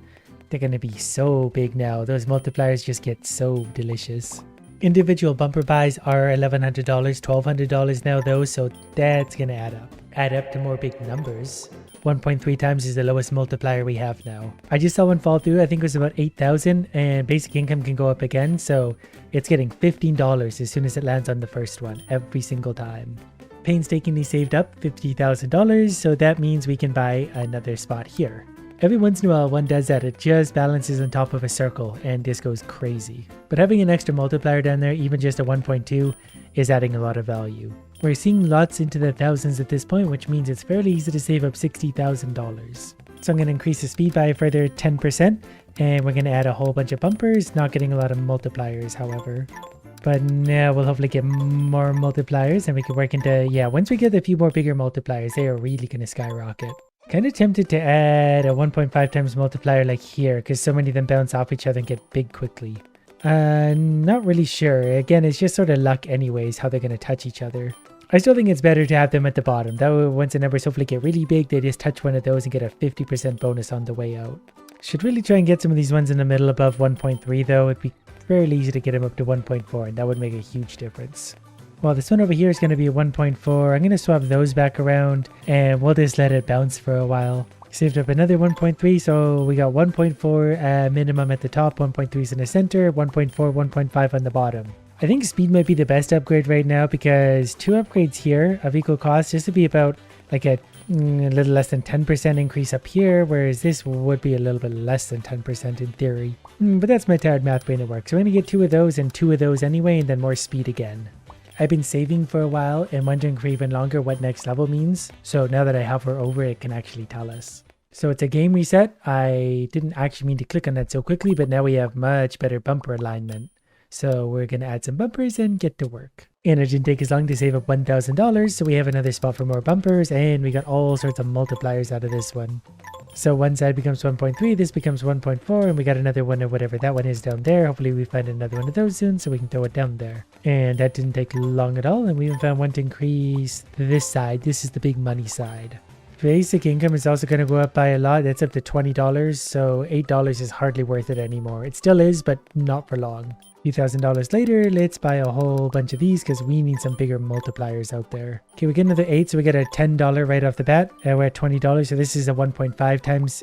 They're going to be so big now. Those multipliers just get so delicious. Individual bumper buys are $1,100, $1,200 now though, so that's going to add up. Add up to more big numbers. 1.3 times is the lowest multiplier we have now. I just saw one fall through. I think it was about 8,000, and basic income can go up again, so it's getting $15 as soon as it lands on the first one every single time. Painstakingly saved up $50,000, so that means we can buy another spot here. Every once in a while one does that, it just balances on top of a circle and this goes crazy. But having an extra multiplier down there, even just a 1.2, is adding a lot of value. We're seeing lots into the thousands at this point, which means it's fairly easy to save up $60,000. So I'm going to increase the speed by a further 10%, and we're going to add a whole bunch of bumpers, not getting a lot of multipliers however. But now we'll hopefully get more multipliers and we can work into, yeah, once we get a few more bigger multipliers, they are really going to skyrocket. Kind of tempted to add a 1.5 times multiplier like here, because so many of them bounce off each other and get big quickly. Not really sure. Again, it's just sort of luck anyways, how they're going to touch each other. I still think it's better to have them at the bottom. That way, once the numbers hopefully get really big, they just touch one of those and get a 50% bonus on the way out. Should really try and get some of these ones in the middle above 1.3 though. It'd be fairly easy to get them up to 1.4 and that would make a huge difference. Well, this one over here is going to be a 1.4. I'm going to swap those back around and we'll just let it bounce for a while. Saved up another 1.3, so we got 1.4 minimum at the top, 1.3s in the center, 1.4, 1.5 on the bottom. I think speed might be the best upgrade right now because 2 upgrades here of equal cost just to be about like a little less than 10% increase up here, whereas this would be a little bit less than 10% in theory. But that's my tired math brain at work. So I'm going to get 2 of those and 2 of those anyway, and then more speed again. I've been saving for a while and wondering for even longer what next level means. So now that I hover over it, can actually tell us. So it's a game reset. I didn't actually mean to click on that so quickly, but now we have much better bumper alignment. So we're going to add some bumpers and get to work. And it didn't take as long to save up $1,000, so we have another spot for more bumpers, and we got all sorts of multipliers out of this one. So one side becomes 1.3, this becomes 1.4, and we got another one of whatever that one is down there. Hopefully we find another one of those soon so we can throw it down there. And that didn't take long at all, and we even found one to increase this side. This is the big money side. Basic income is also going to go up by a lot. That's up to $20, so $8 is hardly worth it anymore. It still is, but not for long. $2,000 later, let's buy a whole bunch of these because we need some bigger multipliers out there. Okay, we get another 8, so we get a $10 right off the bat. We're at $20, so this is a 1.5 times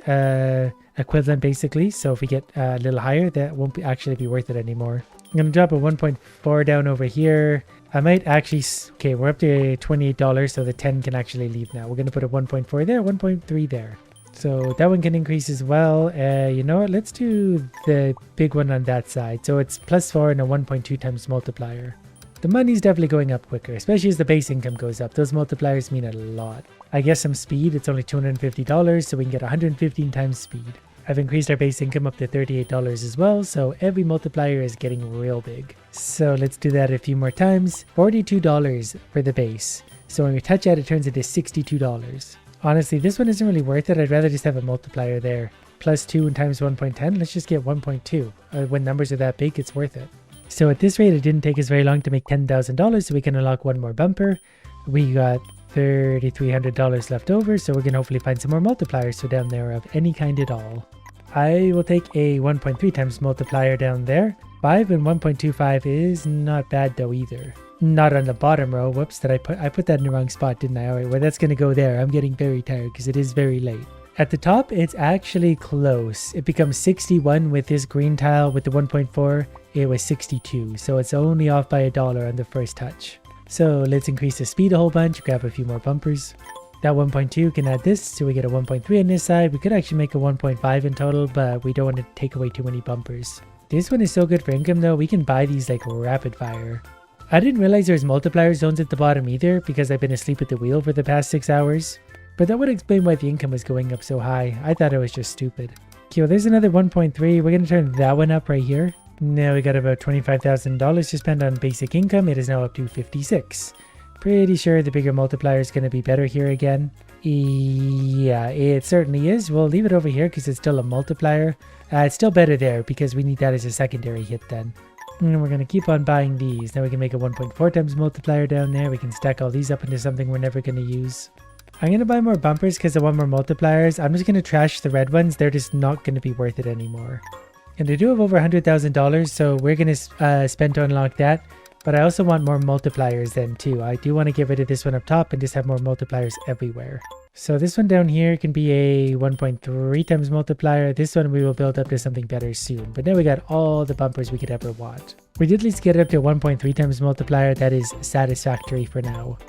equivalent basically. So if we get a little higher, that won't actually be worth it anymore. I'm going to drop a 1.4 down over here. I might actually, okay, we're up to $28, so the 10 can actually leave now. We're going to put a 1.4 there, 1.3 there. So that one can increase as well. You know what? Let's do the big one on that side. So it's +4 and a 1.2 times multiplier. The money's definitely going up quicker, especially as the base income goes up. Those multipliers mean a lot. I guess some speed. It's only $250, so we can get 115 times speed. I've increased our base income up to $38 as well, so every multiplier is getting real big. So let's do that a few more times. $42 for the base. So when we touch that, it turns into $62. Honestly, this one isn't really worth it. I'd rather just have a multiplier there. +2 times 1.10. Let's just get 1.2. When numbers are that big, it's worth it. So at this rate, it didn't take us very long to make $10,000, so we can unlock one more bumper. We got $3,300 left over, so we're going to hopefully find some more multipliers so down there of any kind at all. I will take a 1.3 times multiplier down there. 5 and 1.25 is not bad though either. Not on the bottom row. Whoops, I put that in the wrong spot, didn't I? Alright, well that's going to go there. I'm getting very tired because it is very late. At the top, it's actually close. It becomes 61 with this green tile. With the 1.4, it was 62. So it's only off by $1 on the first touch. So let's increase the speed a whole bunch, grab a few more bumpers. That 1.2 can add this, so we get a 1.3 on this side. We could actually make a 1.5 in total, but we don't want to take away too many bumpers. This one is so good for income though, we can buy these like rapid fire. I didn't realize there's multiplier zones at the bottom either because I've been asleep at the wheel for the past 6 hours. But that would explain why the income was going up so high. I thought it was just stupid. Okay, well there's another 1.3. We're going to turn that one up right here. Now we got about $25,000 to spend on basic income. It is now up to 56. Pretty sure the bigger multiplier is going to be better here again. Yeah, it certainly is. We'll leave it over here because it's still a multiplier. It's still better there because we need that as a secondary hit then. And we're going to keep on buying these. Now we can make a 1.4 times multiplier down there. We can stack all these up into something we're never going to use. I'm going to buy more bumpers because I want more multipliers. I'm just going to trash the red ones. They're just not going to be worth it anymore. And I do have over $100,000, so we're going to spend to unlock that. But I also want more multipliers then too. I do want to get rid of this one up top and just have more multipliers everywhere. So this one down here can be a 1.3 times multiplier. This one we will build up to something better soon. But now we got all the bumpers we could ever want. We did at least get it up to 1.3 times multiplier. That is satisfactory for now.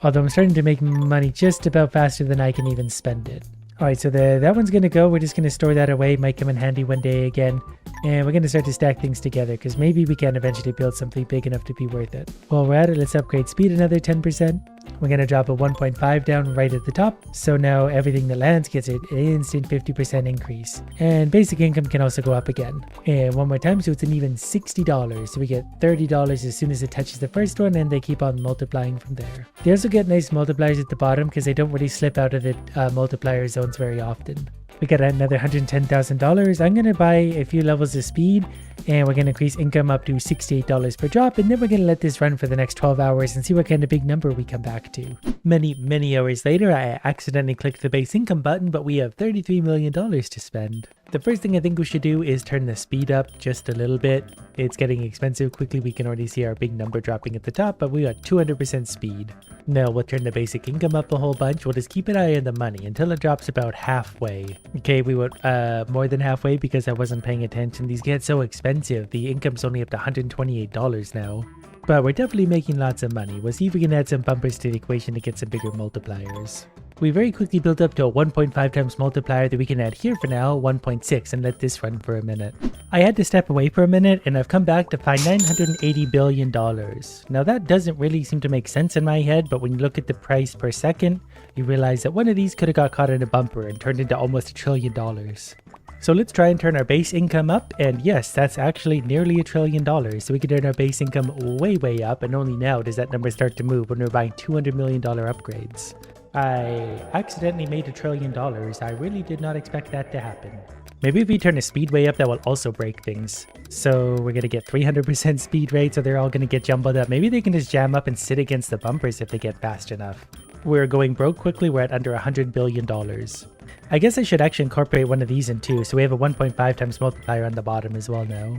Although I'm starting to make money just about faster than I can even spend it. Alright, so that one's going to go. We're just going to store that away. Might come in handy one day again. And we're going to start to stack things together because maybe we can eventually build something big enough to be worth it. While we're at it, let's upgrade speed another 10%. We're going to drop a 1.5 down right at the top. So now everything that lands gets an instant 50% increase. And basic income can also go up again. And one more time, so it's an even $60. So we get $30 as soon as it touches the first one, and they keep on multiplying from there. They also get nice multipliers at the bottom because they don't really slip out of the multiplier zones very often. We got another $110,000. I'm going to buy a few levels of speed, and we're going to increase income up to $68 per drop, and then we're going to let this run for the next 12 hours and see what kind of big number we come back to. Many hours later, I accidentally clicked the base income button, but we have $33 million to spend. The first thing I think we should do is turn the speed up just a little bit. It's getting expensive quickly. We can already see our big number dropping at the top, but we got 200% speed. Now we'll turn the basic income up a whole bunch. We'll just keep an eye on the money until it drops about halfway. Okay, we went more than halfway because I wasn't paying attention. These get so expensive. The income's only up to $128 now. But we're definitely making lots of money. We'll see if we can add some bumpers to the equation to get some bigger multipliers. We very quickly built up to a 1.5 times multiplier that we can add here for now, 1.6, and let this run for a minute. I had to step away for a minute and I've come back to find $980 billion. Now that doesn't really seem to make sense in my head, but when you look at the price per second, you realize that one of these could have got caught in a bumper and turned into almost $1 trillion. So let's try and turn our base income up, and yes, that's actually nearly $1 trillion. So we can turn our base income way up, and only now does that number start to move when we're buying $200 million upgrades. I accidentally made $1 trillion. I really did not expect that to happen. Maybe if we turn the speed way up, that will also break things. So we're going to get 300% speed rate, so they're all going to get jumbled up. Maybe they can just jam up and sit against the bumpers if they get fast enough. We're going broke quickly. We're at under $100 billion. I guess I should actually incorporate one of these in too, so we have a 1.5 times multiplier on the bottom as well now.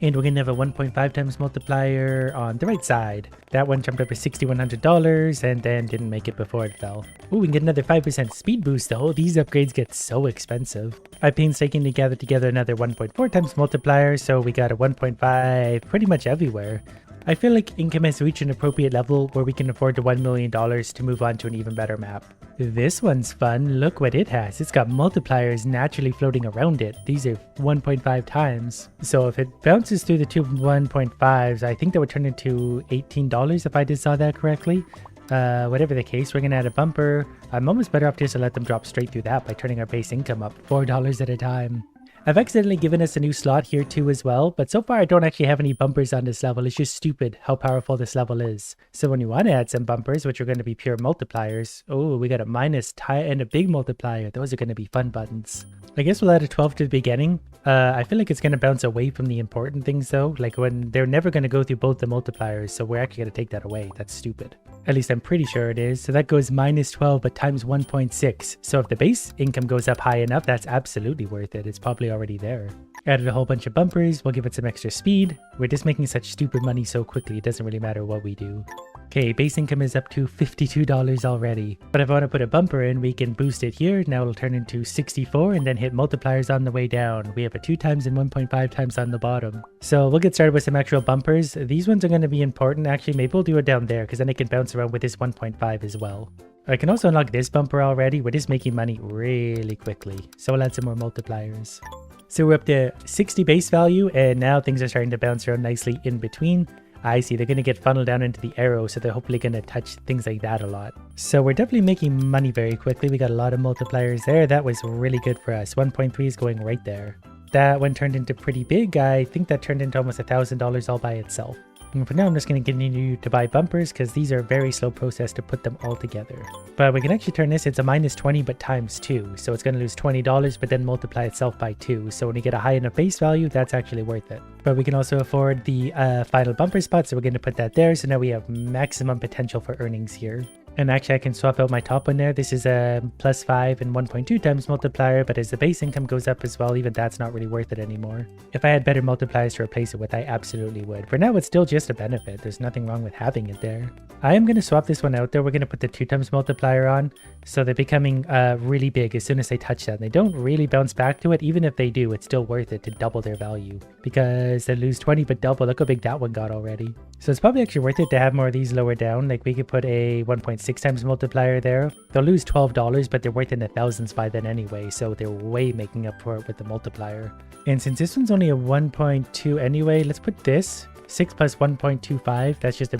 And we're going to have a 1.5 times multiplier on the right side. That one jumped up to $6,100 and then didn't make it before it fell. Ooh, we can get another 5% speed boost though. These upgrades get so expensive. I painstakingly gathered together another 1.4 times multiplier, so we got a 1.5 pretty much everywhere. I feel like income has reached an appropriate level where we can afford the $1 million to move on to an even better map. This one's fun. Look what it has. It's got multipliers naturally floating around it. These are 1.5 times. So if it bounces through the two 1.5s, I think that would turn into $18 if I just saw that correctly. Whatever the case, we're going to add a bumper. I'm almost better off just to let them drop straight through that by turning our base income up $4 at a time. I've accidentally given us a new slot here too as well, but so far I don't actually have any bumpers on this level. It's just stupid how powerful this level is. So when you want to add some bumpers, which are going to be pure multipliers, oh, we got a minus and a big multiplier. Those are going to be fun buttons. I guess we'll add a 12 to the beginning. I feel like it's going to bounce away from the important things though, like when they're never going to go through both the multipliers, so we're actually going to take that away. That's stupid. At least I'm pretty sure it is. So that goes minus 12 but times 1.6. So if the base income goes up high enough, that's absolutely worth it. It's probably already there. Added a whole bunch of bumpers. We'll give it some extra speed. We're just making such stupid money so quickly, it doesn't really matter what we do. Okay, base income is up to $52 already. But if I want to put a bumper in, we can boost it here. Now it'll turn into 64 and then hit multipliers on the way down. We have a 2 times and 1.5 times on the bottom. So we'll get started with some actual bumpers. These ones are going to be important. Actually, maybe we'll do it down there because then it can bounce around with this 1.5 as well. I can also unlock this bumper already. We're just making money really quickly. So we'll add some more multipliers. So we're up to 60 base value and now things are starting to bounce around nicely in between. I see, they're going to get funneled down into the arrow, so they're hopefully going to touch things like that a lot. So we're definitely making money very quickly. We got a lot of multipliers there. That was really good for us. 1.3 is going right there. That one turned into pretty big. I think that turned into almost $1,000 all by itself. And for now, I'm just going to continue to buy bumpers because these are a very slow process to put them all together. But we can actually turn this, it's a minus 20 but times 2. So it's going to lose $20 but then multiply itself by 2. So when you get a high enough base value, that's actually worth it. But we can also afford the final bumper spot, so we're going to put that there. So now we have maximum potential for earnings here. And actually I can swap out my top one there. This is a plus 5 and 1.2 times multiplier, but as the base income goes up as well, even that's not really worth it anymore. If I had better multipliers to replace it with, I absolutely would. For now, it's still just a benefit. There's nothing wrong with having it there. I am going to swap this one out though. We're going to put the 2 times multiplier on. So they're becoming really big as soon as they touch that. And they don't really bounce back to it. Even if they do, it's still worth it to double their value. Because they lose 20 but double. Look how big that one got already. So it's probably actually worth it to have more of these lower down. Like we could put a 1.6 times multiplier there. They'll lose $12, but they're worth in the thousands by then anyway. So they're way making up for it with the multiplier. And since this one's only a 1.2 anyway, let's put this 6 plus 1.25. That's just a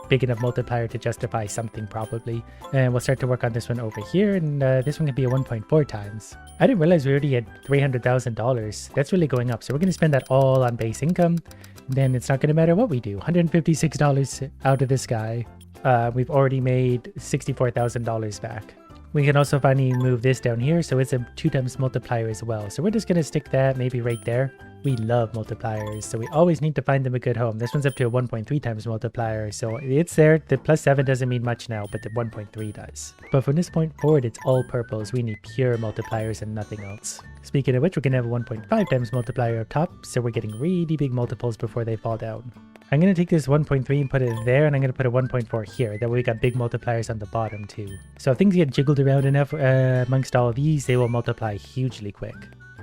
big enough multiplier to justify something probably. And we'll start to work on this one over here, and this one can be a 1.4 times. I didn't realize we already had $300,000. That's really going up, so we're going to spend that all on base income. Then it's not going to matter what we do. $156 out of this guy. We've already made $64,000 back. We can also finally move this down here, so it's a 2 times multiplier as well. So we're just going to stick that maybe right there. We love multipliers, so we always need to find them a good home. This one's up to a 1.3 times multiplier, so it's there. The +7 doesn't mean much now, but the 1.3 does. But from this point forward, it's all purples. We need pure multipliers and nothing else. Speaking of which, we're going to have a 1.5 times multiplier up top, so we're getting really big multiples before they fall down. I'm going to take this 1.3 and put it there, and I'm going to put a 1.4 here. That way we got big multipliers on the bottom too. So if things get jiggled around enough amongst all of these, they will multiply hugely quick.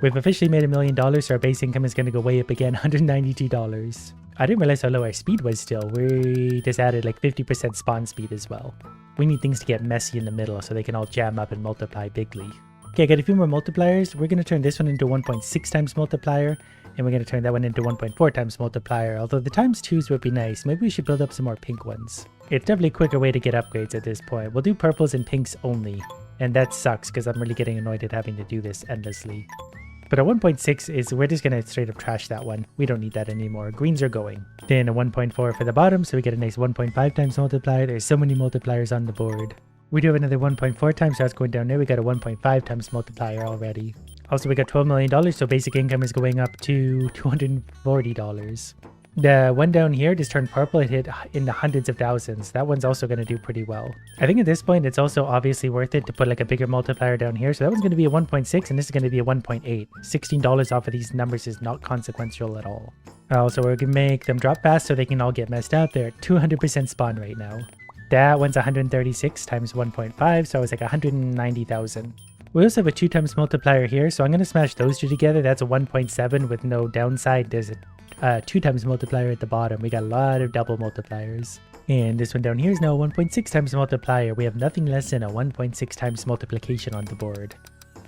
We've officially made $1 million, so our base income is going to go way up again, $192. I didn't realize how low our speed was still. We just added like 50% spawn speed as well. We need things to get messy in the middle so they can all jam up and multiply bigly. Okay, I got a few more multipliers. We're going to turn this one into 1.6 times multiplier, and we're going to turn that one into 1.4 times multiplier, although the times 2s would be nice. Maybe we should build up some more pink ones. It's definitely a quicker way to get upgrades at this point. We'll do purples and pinks only, and that sucks because I'm really getting annoyed at having to do this endlessly. But a 1.6 is, we're just going to straight up trash that one. We don't need that anymore. Greens are going. Then a 1.4 for the bottom, so we get a nice 1.5 times multiplier. There's so many multipliers on the board. We do have another 1.4 times, so that's going down there. We got a 1.5 times multiplier already. Also, we got $12 million, so basic income is going up to $240. The one down here just turned purple. It hit in the hundreds of thousands. That one's also going to do pretty well. I think at this point, it's also obviously worth it to put like a bigger multiplier down here. So that one's going to be a 1.6 and this is going to be a 1.8. $16 off of these numbers is not consequential at all. Also, we're going to make them drop fast so they can all get messed up. They're at 200% spawn right now. That one's 136 times 1.5, so it's like 190,000. We also have a 2 times multiplier here, so I'm going to smash those two together. That's a 1.7 with no downside. There's a 2 times multiplier at the bottom. We got a lot of double multipliers. And this one down here is now a 1.6 times multiplier. We have nothing less than a 1.6 times multiplication on the board.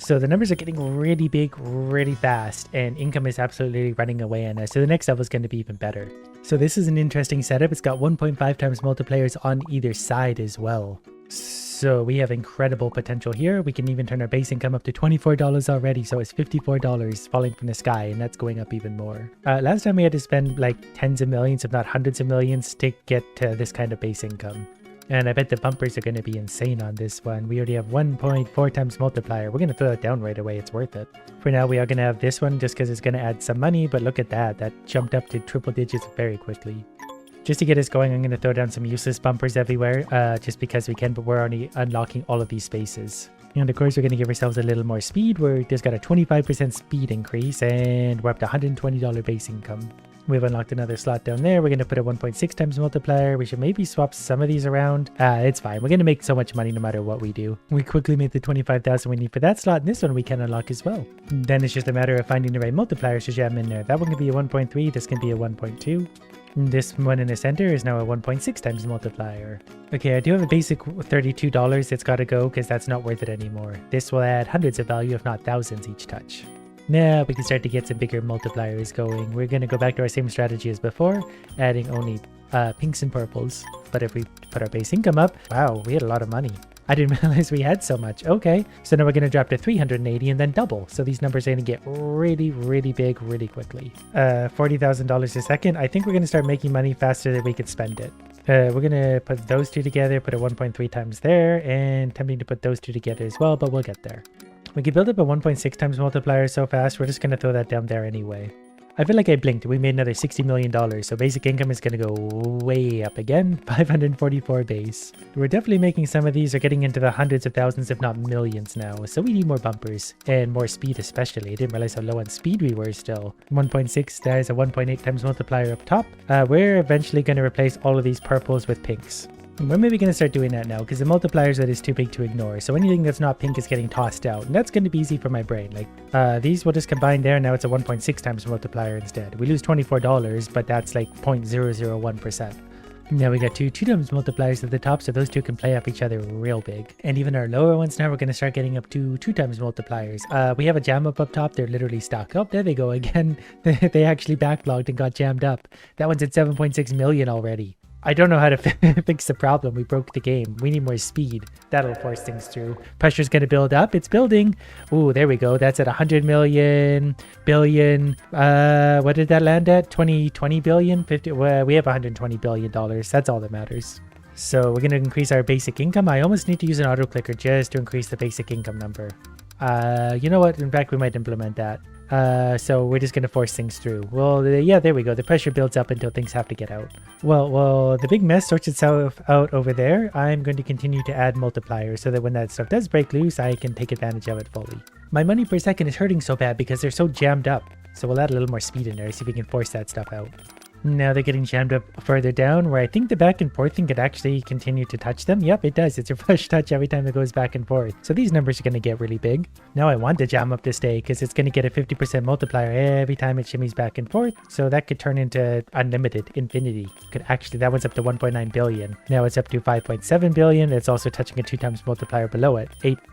So the numbers are getting really big, really fast, and income is absolutely running away on us. So the next level is going to be even better. So this is an interesting setup. It's got 1.5 times multipliers on either side as well. So we have incredible potential here. We can even turn our base income up to $24 already. So it's $54 falling from the sky, and that's going up even more. Last time we had to spend like tens of millions, if not hundreds of millions, to get to this kind of base income. And I bet the bumpers are going to be insane on this one. We already have 1.4 times multiplier. We're going to throw that down right away. It's worth it. For now, we are going to have this one just because it's going to add some money. But look at that. That jumped up to triple digits very quickly. Just to get us going, I'm going to throw down some useless bumpers everywhere. Just because we can, but we're only unlocking all of these spaces. And of course, we're going to give ourselves a little more speed. We're just got a 25% speed increase. And we're up to $120 base income. We've unlocked another slot down there. We're going to put a 1.6 times multiplier. We should maybe swap some of these around. It's fine. We're going to make so much money no matter what we do. We quickly made the 25,000 we need for that slot, and this one we can unlock as well. Then it's just a matter of finding the right multipliers to jam in there. That one can be a 1.3. This can be a 1.2. This one in the center is now a 1.6 times multiplier. Okay, I do have a basic $32 that's got to go because that's not worth it anymore. This will add hundreds of value, if not thousands each touch. Now we can start to get some bigger multipliers going. We're going to go back to our same strategy as before, adding only pinks and purples. But if we put our base income up, wow, we had a lot of money. I didn't realize we had so much. Okay, so now we're going to drop to 380 and then double. So these numbers are going to get really, really big really quickly. $40,000 a second. I think we're going to start making money faster than we could spend it. We're going to put those two together, put a 1.3 times there, and tempting to put those two together as well, but we'll get there. We can build up a 1.6 times multiplier so fast, we're just going to throw that down there anyway. I feel like I blinked. We made another $60 million, so basic income is going to go way up again, 544 base. We're definitely making some of these are getting into the hundreds of thousands, if not millions now, so we need more bumpers, and more speed especially. I didn't realize how low on speed we were still. 1.6, there's a 1.8 times multiplier up top. We're eventually going to replace all of these purples with pinks. We're maybe going to start doing that now because the multipliers are just too big to ignore. So anything that's not pink is getting tossed out. And that's going to be easy for my brain. Like these will just combine there. Now it's a 1.6 times multiplier instead. We lose $24, but that's like 0.001%. Now we got two times multipliers at the top, so those two can play off each other real big. And even our lower ones now, we're going to start getting up to 2 times multipliers. We have a jam up top. They're literally stuck. Oh, there they go again. They actually backlogged and got jammed up. That one's at 7.6 million already. I don't know how to fix the problem. We broke the game. We need more speed. That'll force things through. Pressure's going to build up. It's building. Ooh, there we go. That's at 100 million, billion. What did that land at? 20 billion? 50? Well, we have $120 billion. That's all that matters. So we're going to increase our basic income. I almost need to use an auto clicker just to increase the basic income number. You know what? In fact, we might implement that. So we're just going to force things through. Well, yeah, there we go. The pressure builds up until things have to get out. Well, the big mess sorts itself out over there. I'm going to continue to add multipliers so that when that stuff does break loose, I can take advantage of it fully. My money per second is hurting so bad because they're so jammed up. So we'll add a little more speed in there, see if we can force that stuff out. Now they're getting jammed up further down where I think the back and forth thing could actually continue to touch them. Yep, it does. It's a flush touch every time it goes back and forth. So these numbers are going to get really big. Now I want the jam up to stay because it's going to get a 50% multiplier every time it shimmies back and forth. So that could turn into unlimited infinity. Could actually, that one's up to 1.9 billion. Now it's up to 5.7 billion. It's also touching a 2 times multiplier below it.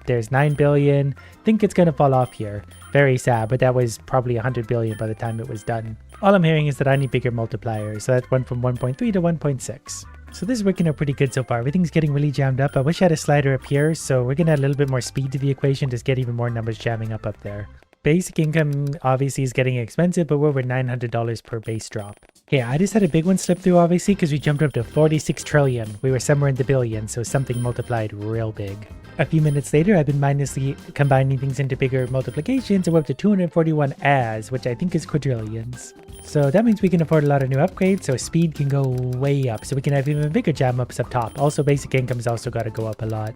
There's 9 billion. Think it's going to fall off here. Very sad, but that was probably 100 billion by the time it was done. All I'm hearing is that I need bigger multipliers, so that went from 1.3 to 1.6. So this is working out pretty good so far. Everything's getting really jammed up. I wish I had a slider up here, so we're going to add a little bit more speed to the equation to get even more numbers jamming up there. Basic income obviously is getting expensive, but we're over $900 per base drop. Yeah, I just had a big one slip through obviously because we jumped up to 46 trillion. We were somewhere in the billion, so something multiplied real big. A few minutes later, I've been mindlessly combining things into bigger multiplications, and we're up to 241 as, which I think is quadrillions. So that means we can afford a lot of new upgrades, so speed can go way up, so we can have even bigger jam ups up top. Also, basic income's also got to go up a lot.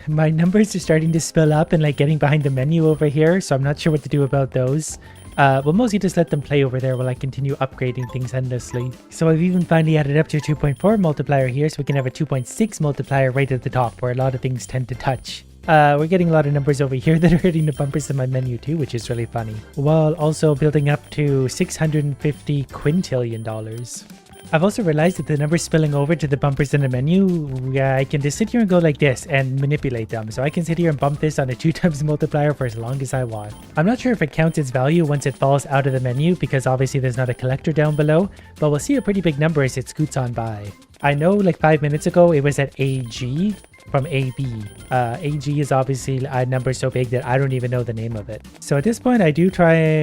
My numbers are starting to spill up and like getting behind the menu over here, so I'm not sure what to do about those. We'll mostly just let them play over there while I continue upgrading things endlessly. So I've even finally added up to a 2.4 multiplier here, so we can have a 2.6 multiplier right at the top where a lot of things tend to touch. We're getting a lot of numbers over here that are hitting the bumpers in my menu too, which is really funny. While also building up to $650 quintillion. I've also realized that the numbers spilling over to the bumpers in the menu, I can just sit here and go like this and manipulate them. So I can sit here and bump this on a 2 times multiplier for as long as I want. I'm not sure if it counts its value once it falls out of the menu because obviously there's not a collector down below, but we'll see a pretty big number as it scoots on by. I know like 5 minutes ago it was at AG from AB. AG is obviously a number so big that I don't even know the name of it. So at this point I do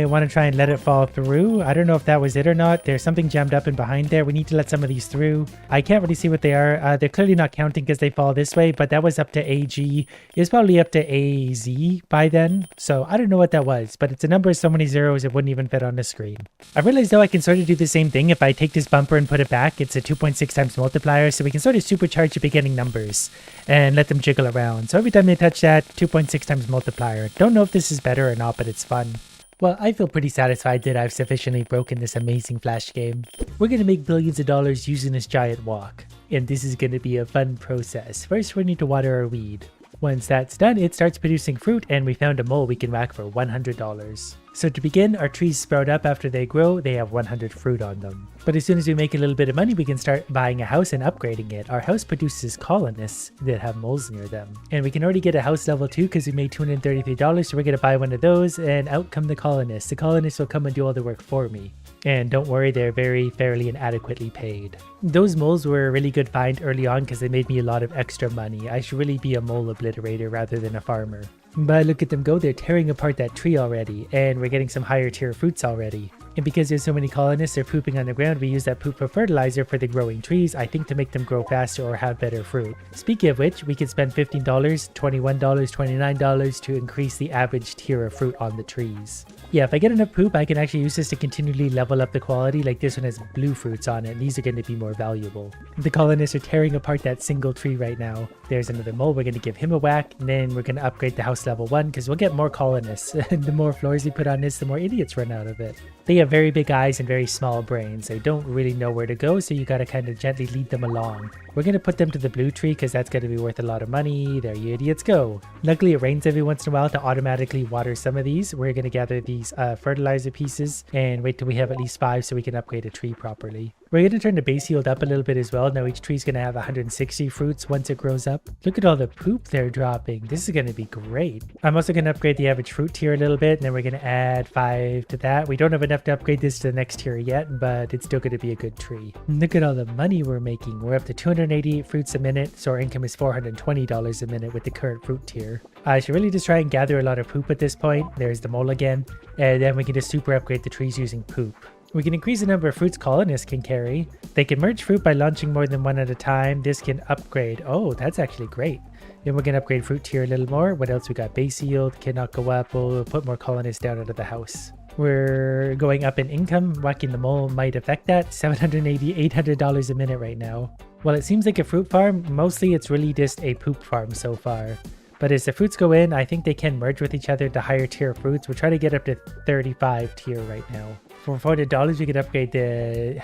want to try and let it fall through. I don't know if that was it or not. There's something jammed up in behind there. We need to let some of these through. I can't really see what they are. They're clearly not counting because they fall this way, but that was up to AG. It's probably up to AZ by then. So I don't know what that was, but it's a number of so many zeros it wouldn't even fit on the screen. I realized though I can sort of do the same thing if I take this bumper and put it back. It's a 2.6 times multiplier, so we can sort of supercharge the beginning numbers and let them jiggle around. So every time they touch that, 2.6 times multiplier. Don't know if this is better or not, but it's fun. Well, I feel pretty satisfied that I've sufficiently broken this amazing Flash game. We're going to make billions of dollars using this giant walk. And this is going to be a fun process. First, we need to water our weed. Once that's done, it starts producing fruit, and we found a mole we can whack for $100. So to begin, our trees sprout up after they grow. They have 100 fruit on them. But as soon as we make a little bit of money, we can start buying a house and upgrading it. Our house produces colonists that have moles near them. And we can already get a house level 2 because we made $233, so we're going to buy one of those, and out come the colonists. The colonists will come and do all the work for me. And don't worry, they're very fairly and adequately paid. Those moles were a really good find early on because they made me a lot of extra money. I should really be a mole obliterator rather than a farmer. But look at them go, they're tearing apart that tree already, and we're getting some higher tier fruits already. And because there's so many colonists, they're pooping on the ground, we use that poop for fertilizer for the growing trees, I think to make them grow faster or have better fruit. Speaking of which, we could spend $15, $21, $29 to increase the average tier of fruit on the trees. Yeah, if I get enough poop, I can actually use this to continually level up the quality. Like this one has blue fruits on it, and these are going to be more valuable. The colonists are tearing apart that single tree right now. There's another mole, we're going to give him a whack, and then we're going to upgrade the house level 1 because we'll get more colonists. And the more floors we put on this, the more idiots run out of it. They have very big eyes and very small brains. They don't really know where to go, so you got to kind of gently lead them along. We're going to put them to the blue tree because that's going to be worth a lot of money. There you idiots go. Luckily, it rains every once in a while to automatically water some of these. We're going to gather these fertilizer pieces and wait till we have at least 5 so we can upgrade a tree properly. We're going to turn the base yield up a little bit as well. Now each tree is going to have 160 fruits once it grows up. Look at all the poop they're dropping. This is going to be great. I'm also going to upgrade the average fruit tier a little bit, and then we're going to add 5 to that. We don't have enough to upgrade this to the next tier yet, but it's still going to be a good tree. Look at all the money we're making. We're up to 288 fruits a minute, so our income is $420 a minute with the current fruit tier. I should really just try and gather a lot of poop at this point. There's the mole again, and then we can just super upgrade the trees using poop. We can increase the number of fruits colonists can carry. They can merge fruit by launching more than one at a time. This can upgrade. Oh, that's actually great. Then we're going to upgrade fruit tier a little more. What else we got? Base yield cannot go up. We'll put more colonists down out of the house. We're going up in income. Whacking the mole might affect that. $780, $800 a minute right now. Well, it seems like a fruit farm. Mostly it's really just a poop farm so far. But as the fruits go in, I think they can merge with each other to higher tier fruits. We're trying to get up to 35 tier right now. For $400, we could upgrade the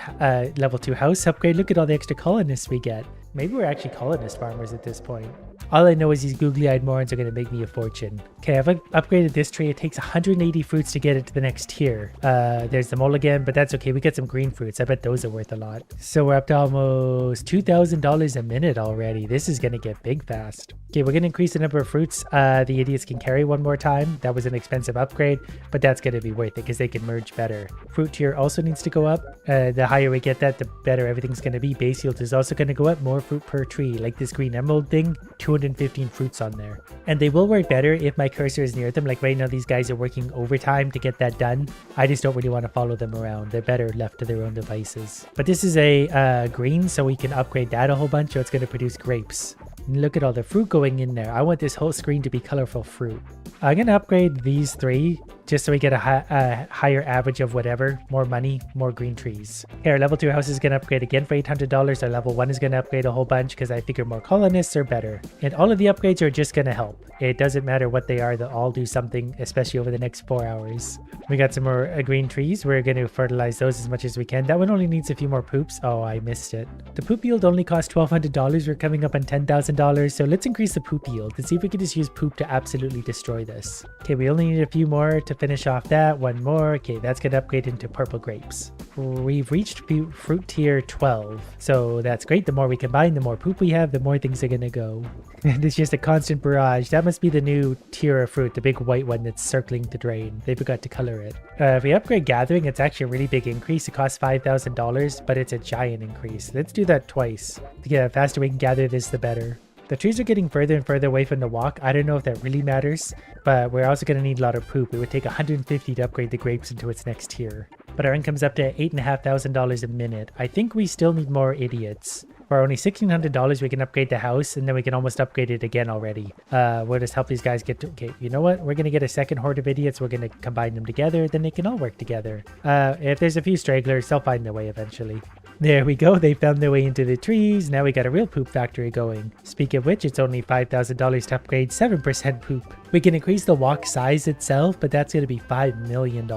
level 2 house upgrade. Look at all the extra colonists we get. Maybe we're actually colonist farmers at this point. All I know is these googly-eyed morons are going to make me a fortune. Okay, I've upgraded this tree. It takes 180 fruits to get it to the next tier. There's the mole again, but that's okay. We get some green fruits. I bet those are worth a lot. So we're up to almost $2,000 a minute already. This is going to get big fast. Okay, we're going to increase the number of fruits the idiots can carry one more time. That was an expensive upgrade, but that's going to be worth it because they can merge better. Fruit tier also needs to go up. The higher we get that, the better everything's going to be. Base yield is also going to go up. More fruit per tree, like this green emerald thing. 215 fruits on there. And they will work better if my cursor is near them. Like right now, these guys are working overtime to get that done. I just don't really want to follow them around. They're better left to their own devices. But this is a green, so we can upgrade that a whole bunch, so it's going to produce grapes. Look at all the fruit going in there. I want this whole screen to be colorful fruit. I'm going to upgrade these 3 just so we get a higher average of whatever. More money, more green trees. Okay, our level 2 house is going to upgrade again for $800. Our level 1 is going to upgrade a whole bunch because I figure more colonists are better. And all of the upgrades are just going to help. It doesn't matter what they are. They'll all do something, especially over the next 4 hours. We got some more green trees. We're going to fertilize those as much as we can. That one only needs a few more poops. Oh, I missed it. The poop yield only costs $1,200. We're coming up on $10,000. So let's increase the poop yield and see if we can just use poop to absolutely destroy this. Okay, we only need a few more to finish off that. One more. Okay, that's going to upgrade into purple grapes. We've reached fruit tier 12. So that's great. The more we combine, the more poop we have, the more things are going to go. And it's just a constant barrage. That must be the new tier of fruit, the big white one that's circling the drain. They forgot to color it. If we upgrade gathering, it's actually a really big increase. It costs $5,000, but it's a giant increase. Let's do that twice. The faster we can gather this, the better. The trees are getting further and further away from the walk. I don't know if that really matters, but we're also going to need a lot of poop. It would take 150 to upgrade the grapes into its next tier. But our income's up to $8,500 a minute. I think we still need more idiots. For only $1,600, we can upgrade the house, and then we can almost upgrade it again already. We'll just help these guys get to... Okay, you know what? We're going to get a second horde of idiots. We're going to combine them together. Then they can all work together. If there's a few stragglers, they'll find their way eventually. There we go. They found their way into the trees. Now we got a real poop factory going. Speaking of which, it's only $5,000 to upgrade 7% poop. We can increase the walk size itself, but that's going to be $5 million.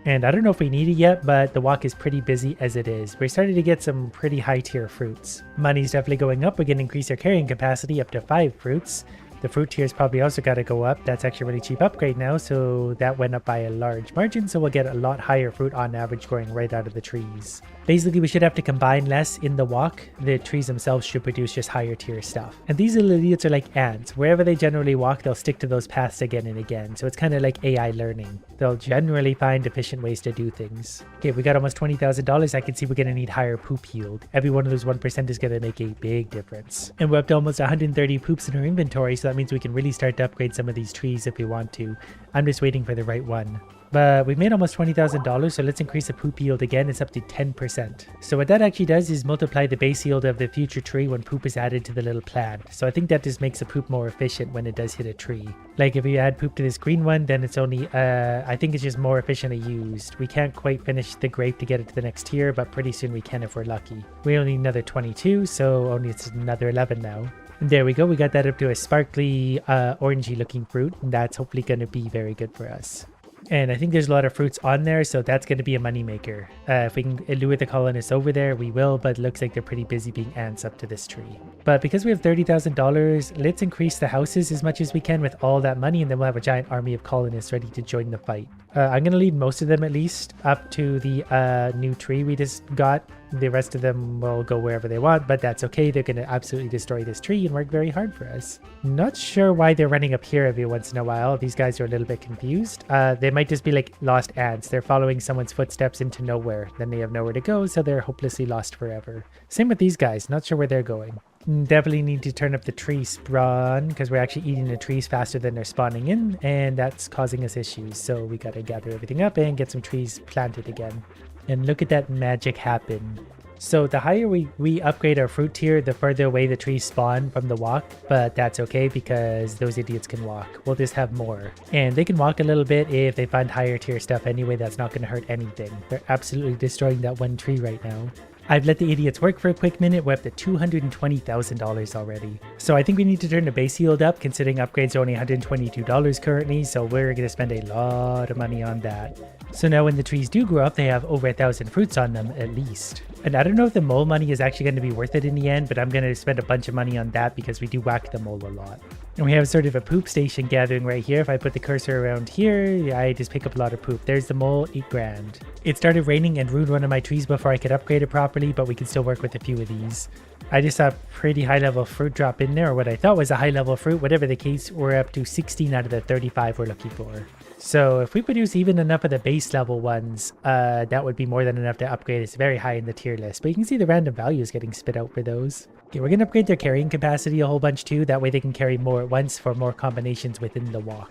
And I don't know if we need it yet, but the walk is pretty busy as it is. We're starting to get some pretty high tier fruits. Money's definitely going up. We can increase our carrying capacity up to 5 fruits. The fruit tier's probably also got to go up. That's actually a really cheap upgrade now, so that went up by a large margin, so we'll get a lot higher fruit on average growing right out of the trees. Basically, we should have to combine less in the walk. The trees themselves should produce just higher tier stuff. And these little idiots are like ants. Wherever they generally walk, they'll stick to those paths again and again. So it's kind of like AI learning. They'll generally find efficient ways to do things. Okay, we got almost $20,000. I can see we're going to need higher poop yield. Every one of those 1% is going to make a big difference. And we're up to almost 130 poops in our inventory, so that means we can really start to upgrade some of these trees if we want to. I'm just waiting for the right one. But we've made almost $20,000, so let's increase the poop yield again. It's up to 10%. So what that actually does is multiply the base yield of the future tree when poop is added to the little plant. So I think that just makes the poop more efficient when it does hit a tree. Like if you add poop to this green one, then it's only, I think it's just more efficiently used. We can't quite finish the grape to get it to the next tier, but pretty soon we can if we're lucky. We only need another 22, so only it's another 11 now. And there we go. We got that up to a sparkly, orangey looking fruit. And that's hopefully going to be very good for us. And I think there's a lot of fruits on there, so that's going to be a moneymaker. If we can lure the colonists over there, we will, but it looks like they're pretty busy being ants up to this tree. But because we have $30,000, let's increase the houses as much as we can with all that money, and then we'll have a giant army of colonists ready to join the fight. I'm going to lead most of them at least up to the new tree we just got. The rest of them will go wherever they want, but that's okay. They're going to absolutely destroy this tree and work very hard for us. Not sure why they're running up here every once in a while. These guys are a little bit confused. They might just be like lost ants. They're following someone's footsteps into nowhere. Then they have nowhere to go, so they're hopelessly lost forever. Same with these guys. Not sure where they're going. Definitely need to turn up the tree spawn because we're actually eating the trees faster than they're spawning in, and that's causing us issues. So we got to gather everything up and get some trees planted again. And look at that magic happen. So the higher we upgrade our fruit tier, the further away the trees spawn from the walk, but that's okay because those idiots can walk. We'll just have more. And they can walk a little bit if they find higher tier stuff anyway. That's not going to hurt anything. They're absolutely destroying that one tree right now. I've let the idiots work for a quick minute. We're up to $220,000 already. So I think we need to turn the base yield up, considering upgrades are only $122 currently, so we're going to spend a lot of money on that. So now when the trees do grow up, they have over 1,000 fruits on them at least. And I don't know if the mole money is actually going to be worth it in the end, but I'm going to spend a bunch of money on that because we do whack the mole a lot. And we have sort of a poop station gathering right here. If I put the cursor around here, I just pick up a lot of poop. There's the mole, 8 grand. It started raining and ruined one of my trees before I could upgrade it properly, but we can still work with a few of these. I just saw a pretty high level fruit drop in there, or what I thought was a high level fruit. Whatever the case, we're up to 16 out of the 35 we're looking for. So if we produce even enough of the base level ones, that would be more than enough to upgrade. It's very high in the tier list, but you can see the random values getting spit out for those. Okay, we're going to upgrade their carrying capacity a whole bunch too. That way they can carry more at once for more combinations within the walk.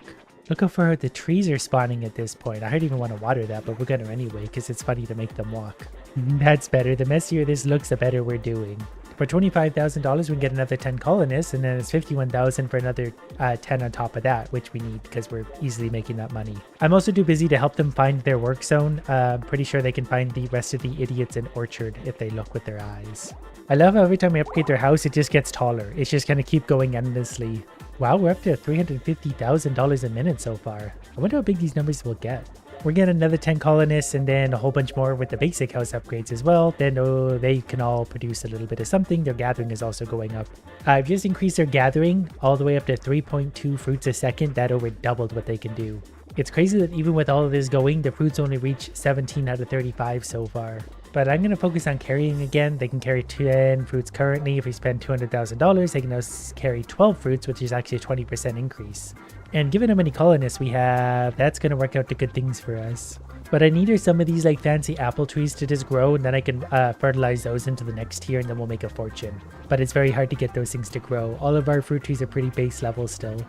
Look how far the trees are spawning at this point. I hardly even want to water that, but we're going to anyway because it's funny to make them walk. That's better. The messier this looks, the better we're doing. For $25,000, we can get another 10 colonists, and then it's $51,000 for another 10 on top of that, which we need because we're easily making that money. I'm also too busy to help them find their work zone. I'm pretty sure they can find the rest of the idiots in Orchard if they look with their eyes. I love how every time we upgrade their house, it just gets taller. It's just going to keep going endlessly. Wow, we're up to $350,000 a minute so far. I wonder how big these numbers will get. We're getting another 10 colonists and then a whole bunch more with the basic house upgrades as well. Then they can all produce a little bit of something. Their gathering is also going up. I've just increased their gathering all the way up to 3.2 fruits a second. That over doubled what they can do. It's crazy that even with all of this going, the fruits only reach 17 out of 35 so far. But I'm going to focus on carrying again. They can carry 10 fruits currently. If we spend $200,000, they can now carry 12 fruits, which is actually a 20% increase. And given how many colonists we have, that's going to work out to good things for us. But I need some of these like fancy apple trees to just grow, and then I can fertilize those into the next tier, and then we'll make a fortune. But it's very hard to get those things to grow. All of our fruit trees are pretty base level still.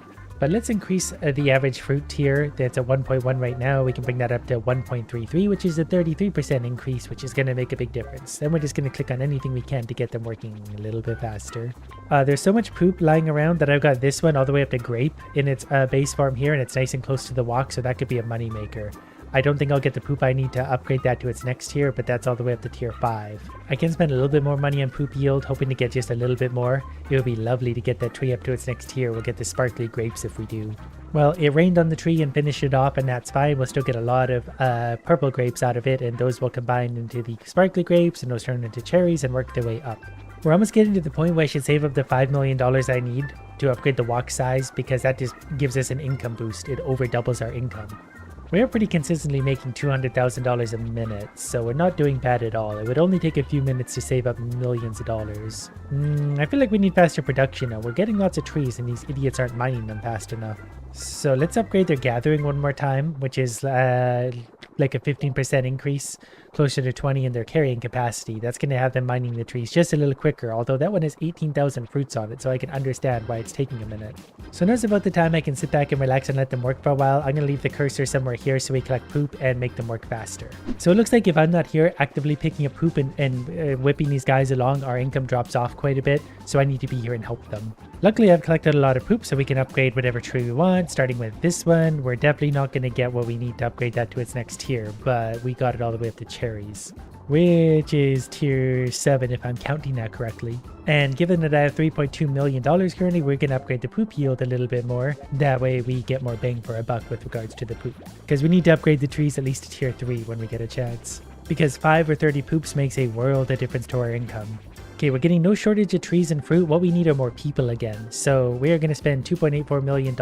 But let's increase the average fruit tier. That's at 1.1 right now. We can bring that up to 1.33, which is a 33% increase, which is going to make a big difference. Then we're just going to click on anything we can to get them working a little bit faster. There's so much poop lying around that I've got this one all the way up to grape in its base form here, and it's nice and close to the walk, so that could be a money maker. I don't think I'll get the poop I need to upgrade that to its next tier, but that's all the way up to tier 5. I can spend a little bit more money on poop yield, hoping to get just a little bit more. It would be lovely to get that tree up to its next tier. We'll get the sparkly grapes if we do. Well, it rained on the tree and finished it off, and that's fine. We'll still get a lot of purple grapes out of it, and those will combine into the sparkly grapes, and those turn into cherries and work their way up. We're almost getting to the point where I should save up the $5 million I need to upgrade the walk size, because that just gives us an income boost. It over doubles our income. We are pretty consistently making $200,000 a minute, so we're not doing bad at all. It would only take a few minutes to save up millions of dollars. I feel like we need faster production now. We're getting lots of trees and these idiots aren't mining them fast enough. So let's upgrade their gathering one more time, which is like a 15% increase, closer to 20 in their carrying capacity. That's going to have them mining the trees just a little quicker, although that one has 18,000 fruits on it, so I can understand why it's taking a minute. So now's about the time I can sit back and relax and let them work for a while. I'm going to leave the cursor somewhere here so we collect poop and make them work faster. So it looks like if I'm not here actively picking up poop and whipping these guys along, our income drops off quite a bit, so I need to be here and help them. Luckily, I've collected a lot of poop, so we can upgrade whatever tree we want, starting with this one. We're definitely not going to get what we need to upgrade that to its next tier, but we got it all the way up to cherries, which is tier 7 if I'm counting that correctly. And given that I have $3.2 million currently, we're going to upgrade the poop yield a little bit more. That way we get more bang for our buck with regards to the poop. Because we need to upgrade the trees at least to tier 3 when we get a chance. Because 5 or 30 poops makes a world of difference to our income. Okay, we're getting no shortage of trees and fruit. What we need are more people again. So we are going to spend $2.84 million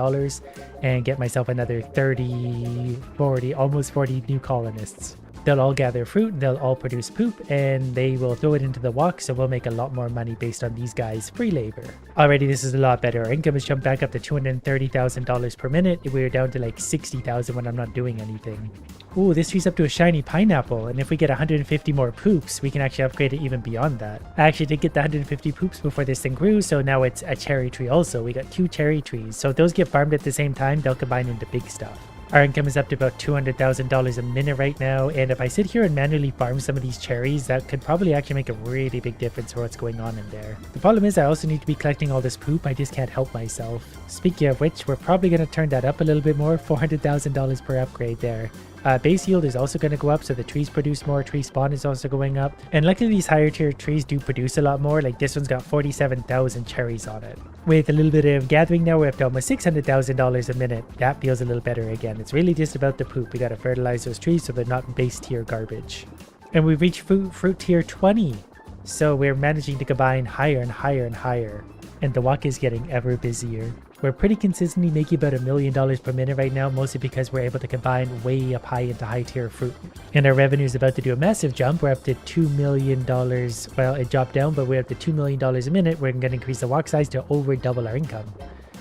and get myself another 30, 40, almost 40 new colonists. They'll all gather fruit, they'll all produce poop, and they will throw it into the walk, so we'll make a lot more money based on these guys' free labor. Already, this is a lot better. Our income has jumped back up to $230,000 per minute. We're down to like $60,000 when I'm not doing anything. Ooh, this tree's up to a shiny pineapple, and if we get 150 more poops, we can actually upgrade it even beyond that. I actually did get the 150 poops before this thing grew, so now it's a cherry tree also. We got 2 cherry trees, so if those get farmed at the same time, they'll combine into big stuff. Our income is up to about $200,000 a minute right now, and if I sit here and manually farm some of these cherries, that could probably actually make a really big difference for what's going on in there. The problem is I also need to be collecting all this poop, I just can't help myself. Speaking of which, we're probably going to turn that up a little bit more, $400,000 per upgrade there. Base yield is also going to go up, so the trees produce more, tree spawn is also going up. And luckily these higher tier trees do produce a lot more, like this one's got 47,000 cherries on it. With a little bit of gathering now, we're up to almost $600,000 a minute. That feels a little better again. It's really just about the poop. We got to fertilize those trees so they're not base tier garbage. And we've reached fruit tier 20. So we're managing to combine higher and higher and higher. And the walk is getting ever busier. We're pretty consistently making about $1 million per minute right now, mostly because we're able to combine way up high into high tier fruit. And our revenue is about to do a massive jump. We're up to $2 million. Well, it dropped down, but we're up to $2 million a minute. We're going to increase the walk size to over double our income.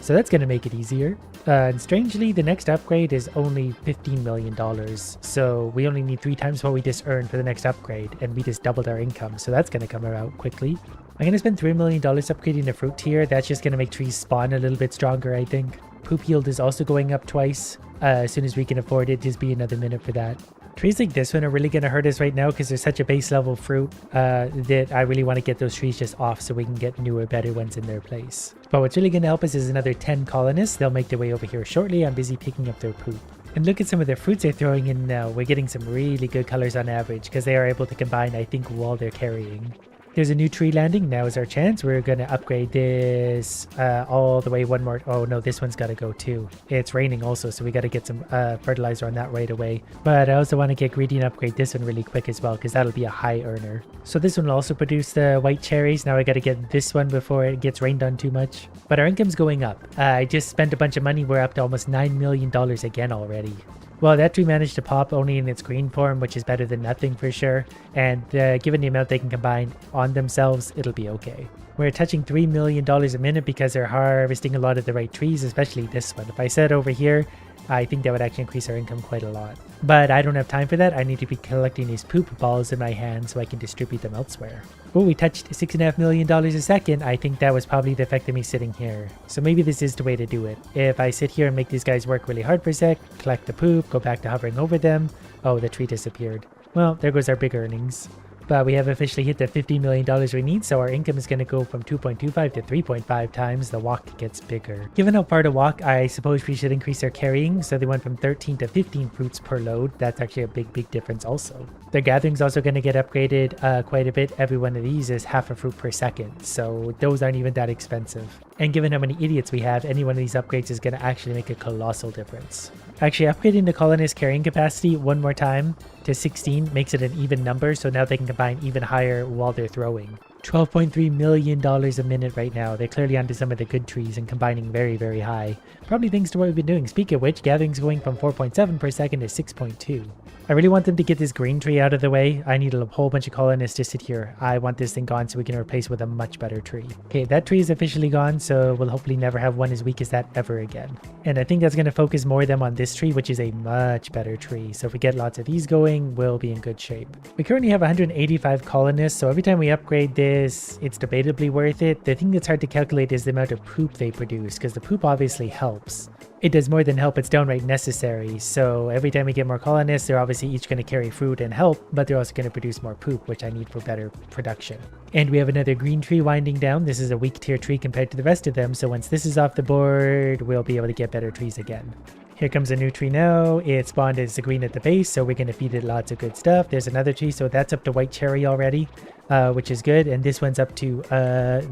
So that's going to make it easier. And strangely, the next upgrade is only $15 million. So we only need 3 times what we just earned for the next upgrade, and we just doubled our income. So that's going to come around quickly. I'm going to spend $3 million upgrading the fruit tier. That's just going to make trees spawn a little bit stronger, I think. Poop yield is also going up twice. As soon as we can afford it, just be another minute for that. Trees like this one are really going to hurt us right now because they're such a base level fruit that I really want to get those trees just off so we can get newer, better ones in their place. But what's really going to help us is another 10 colonists. They'll make their way over here shortly. I'm busy picking up their poop. And look at some of the fruits they're throwing in now. We're getting some really good colors on average because they are able to combine, I think, while they're carrying. There's a new tree landing. Now is our chance. We're going to upgrade this all the way one more. Oh no, this one's got to go too. It's raining also, so we got to get some fertilizer on that right away. But I also want to get greedy and upgrade this one really quick as well, because that'll be a high earner. So this one will also produce the white cherries. Now I got to get this one before it gets rained on too much. But our income's going up. I just spent a bunch of money. We're up to almost $9 million again already. Well, that tree managed to pop only in its green form, which is better than nothing for sure. And given the amount they can combine on themselves, it'll be okay. We're touching $3 million a minute because they're harvesting a lot of the right trees, especially this one. If I set over here, I think that would actually increase our income quite a lot. But I don't have time for that. I need to be collecting these poop balls in my hand so I can distribute them elsewhere. Oh, we touched $6.5 million a second. I think that was probably the effect of me sitting here. So maybe this is the way to do it. If I sit here and make these guys work really hard for a sec, collect the poop, go back to hovering over them. Oh, the tree disappeared. Well, there goes our big earnings. But we have officially hit the $50 million we need, so our income is going to go from 2.25 to 3.5 times. The walk gets bigger. Given how far to walk, I suppose we should increase our carrying, so they went from 13 to 15 fruits per load. That's actually a big difference also. Their gathering's also going to get upgraded quite a bit. Every one of these is half a fruit per second, so those aren't even that expensive. And given how many idiots we have, any one of these upgrades is going to actually make a colossal difference. Actually, upgrading the colonist carrying capacity one more time to 16 makes it an even number, so now they can combine even higher while they're throwing. $12.3 million a minute right now. They're clearly onto some of the good trees and combining very high. Probably thanks to what we've been doing. Speaking of which, gathering's going from 4.7 per second to 6.2. I really want them to get this green tree out of the way. I need a whole bunch of colonists to sit here. I want this thing gone so we can replace with a much better tree. Okay, that tree is officially gone, so we'll hopefully never have one as weak as that ever again. And I think that's going to focus more of them on this tree, which is a much better tree. So if we get lots of these going, we'll be in good shape. We currently have 185 colonists, so every time we upgrade this, it's debatably worth it. The thing that's hard to calculate is the amount of poop they produce, because the poop obviously helps. It does more than help, it's downright necessary. So every time we get more colonists, they're obviously each going to carry fruit and help, but they're also going to produce more poop, which I need for better production. And we have another green tree winding down. This is a weak tier tree compared to the rest of them, so once this is off the board, we'll be able to get better trees again. Here comes a new tree now. It spawned as a green at the base, so we're going to feed it lots of good stuff. There's another tree, so that's up to white cherry already, which is good. And this one's up to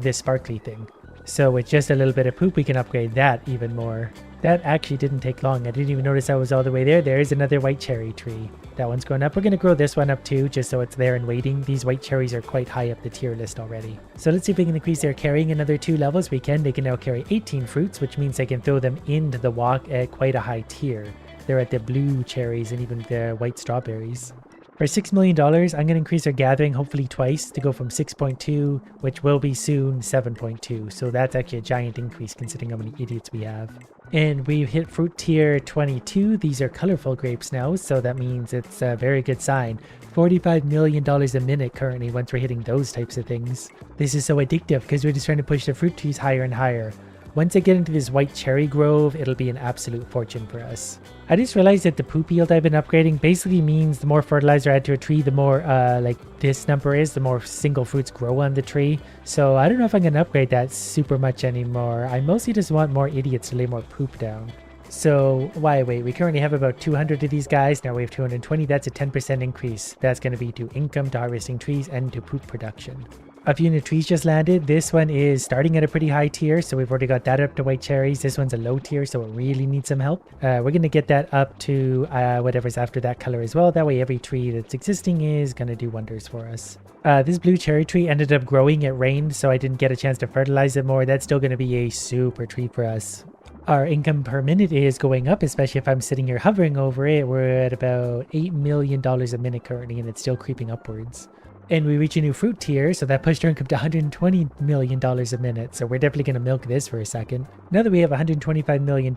this sparkly thing. So with just a little bit of poop, we can upgrade that even more. That actually didn't take long. I didn't even notice I was all the way there. There is another white cherry tree. That one's going up. We're going to grow this one up too, just so it's there and waiting. These white cherries are quite high up the tier list already. So let's see if we can increase their carrying another 2 levels. We can. They can now carry 18 fruits, which means they can throw them into the walk at quite a high tier. They're at the blue cherries and even the white strawberries. For $6 million, I'm going to increase our gathering hopefully twice to go from 6.2, which will be soon 7.2. So that's actually a giant increase considering how many idiots we have. And we've hit fruit tier 22. These are colorful grapes now, so that means it's a very good sign. $45 million a minute currently once we're hitting those types of things. This is so addictive because we're just trying to push the fruit trees higher and higher. Once I get into this white cherry grove, it'll be an absolute fortune for us. I just realized that the poop yield I've been upgrading basically means the more fertilizer I add to a tree, the more like this number is, the more single fruits grow on the tree. So I don't know if I'm going to upgrade that super much anymore. I mostly just want more idiots to lay more poop down. So why wait, we currently have about 200 of these guys, now we have 220, that's a 10% increase. That's going to be to income, to harvesting trees, and to poop production. A few new trees just landed. This one is starting at a pretty high tier, so we've already got that up to white cherries. This one's a low tier, so it really needs some help. We're going to get that up to whatever's after that color as well. That way every tree that's existing is going to do wonders for us. This blue cherry tree ended up growing, it rained, so I didn't get a chance to fertilize it more. That's still going to be a super tree for us. Our income per minute is going up, especially if I'm sitting here hovering over it. We're at about $8 million a minute currently, and it's still creeping upwards. And we reach a new fruit tier, so that pushed our income to $120 million a minute. So we're definitely going to milk this for a second. Now that we have $125 million,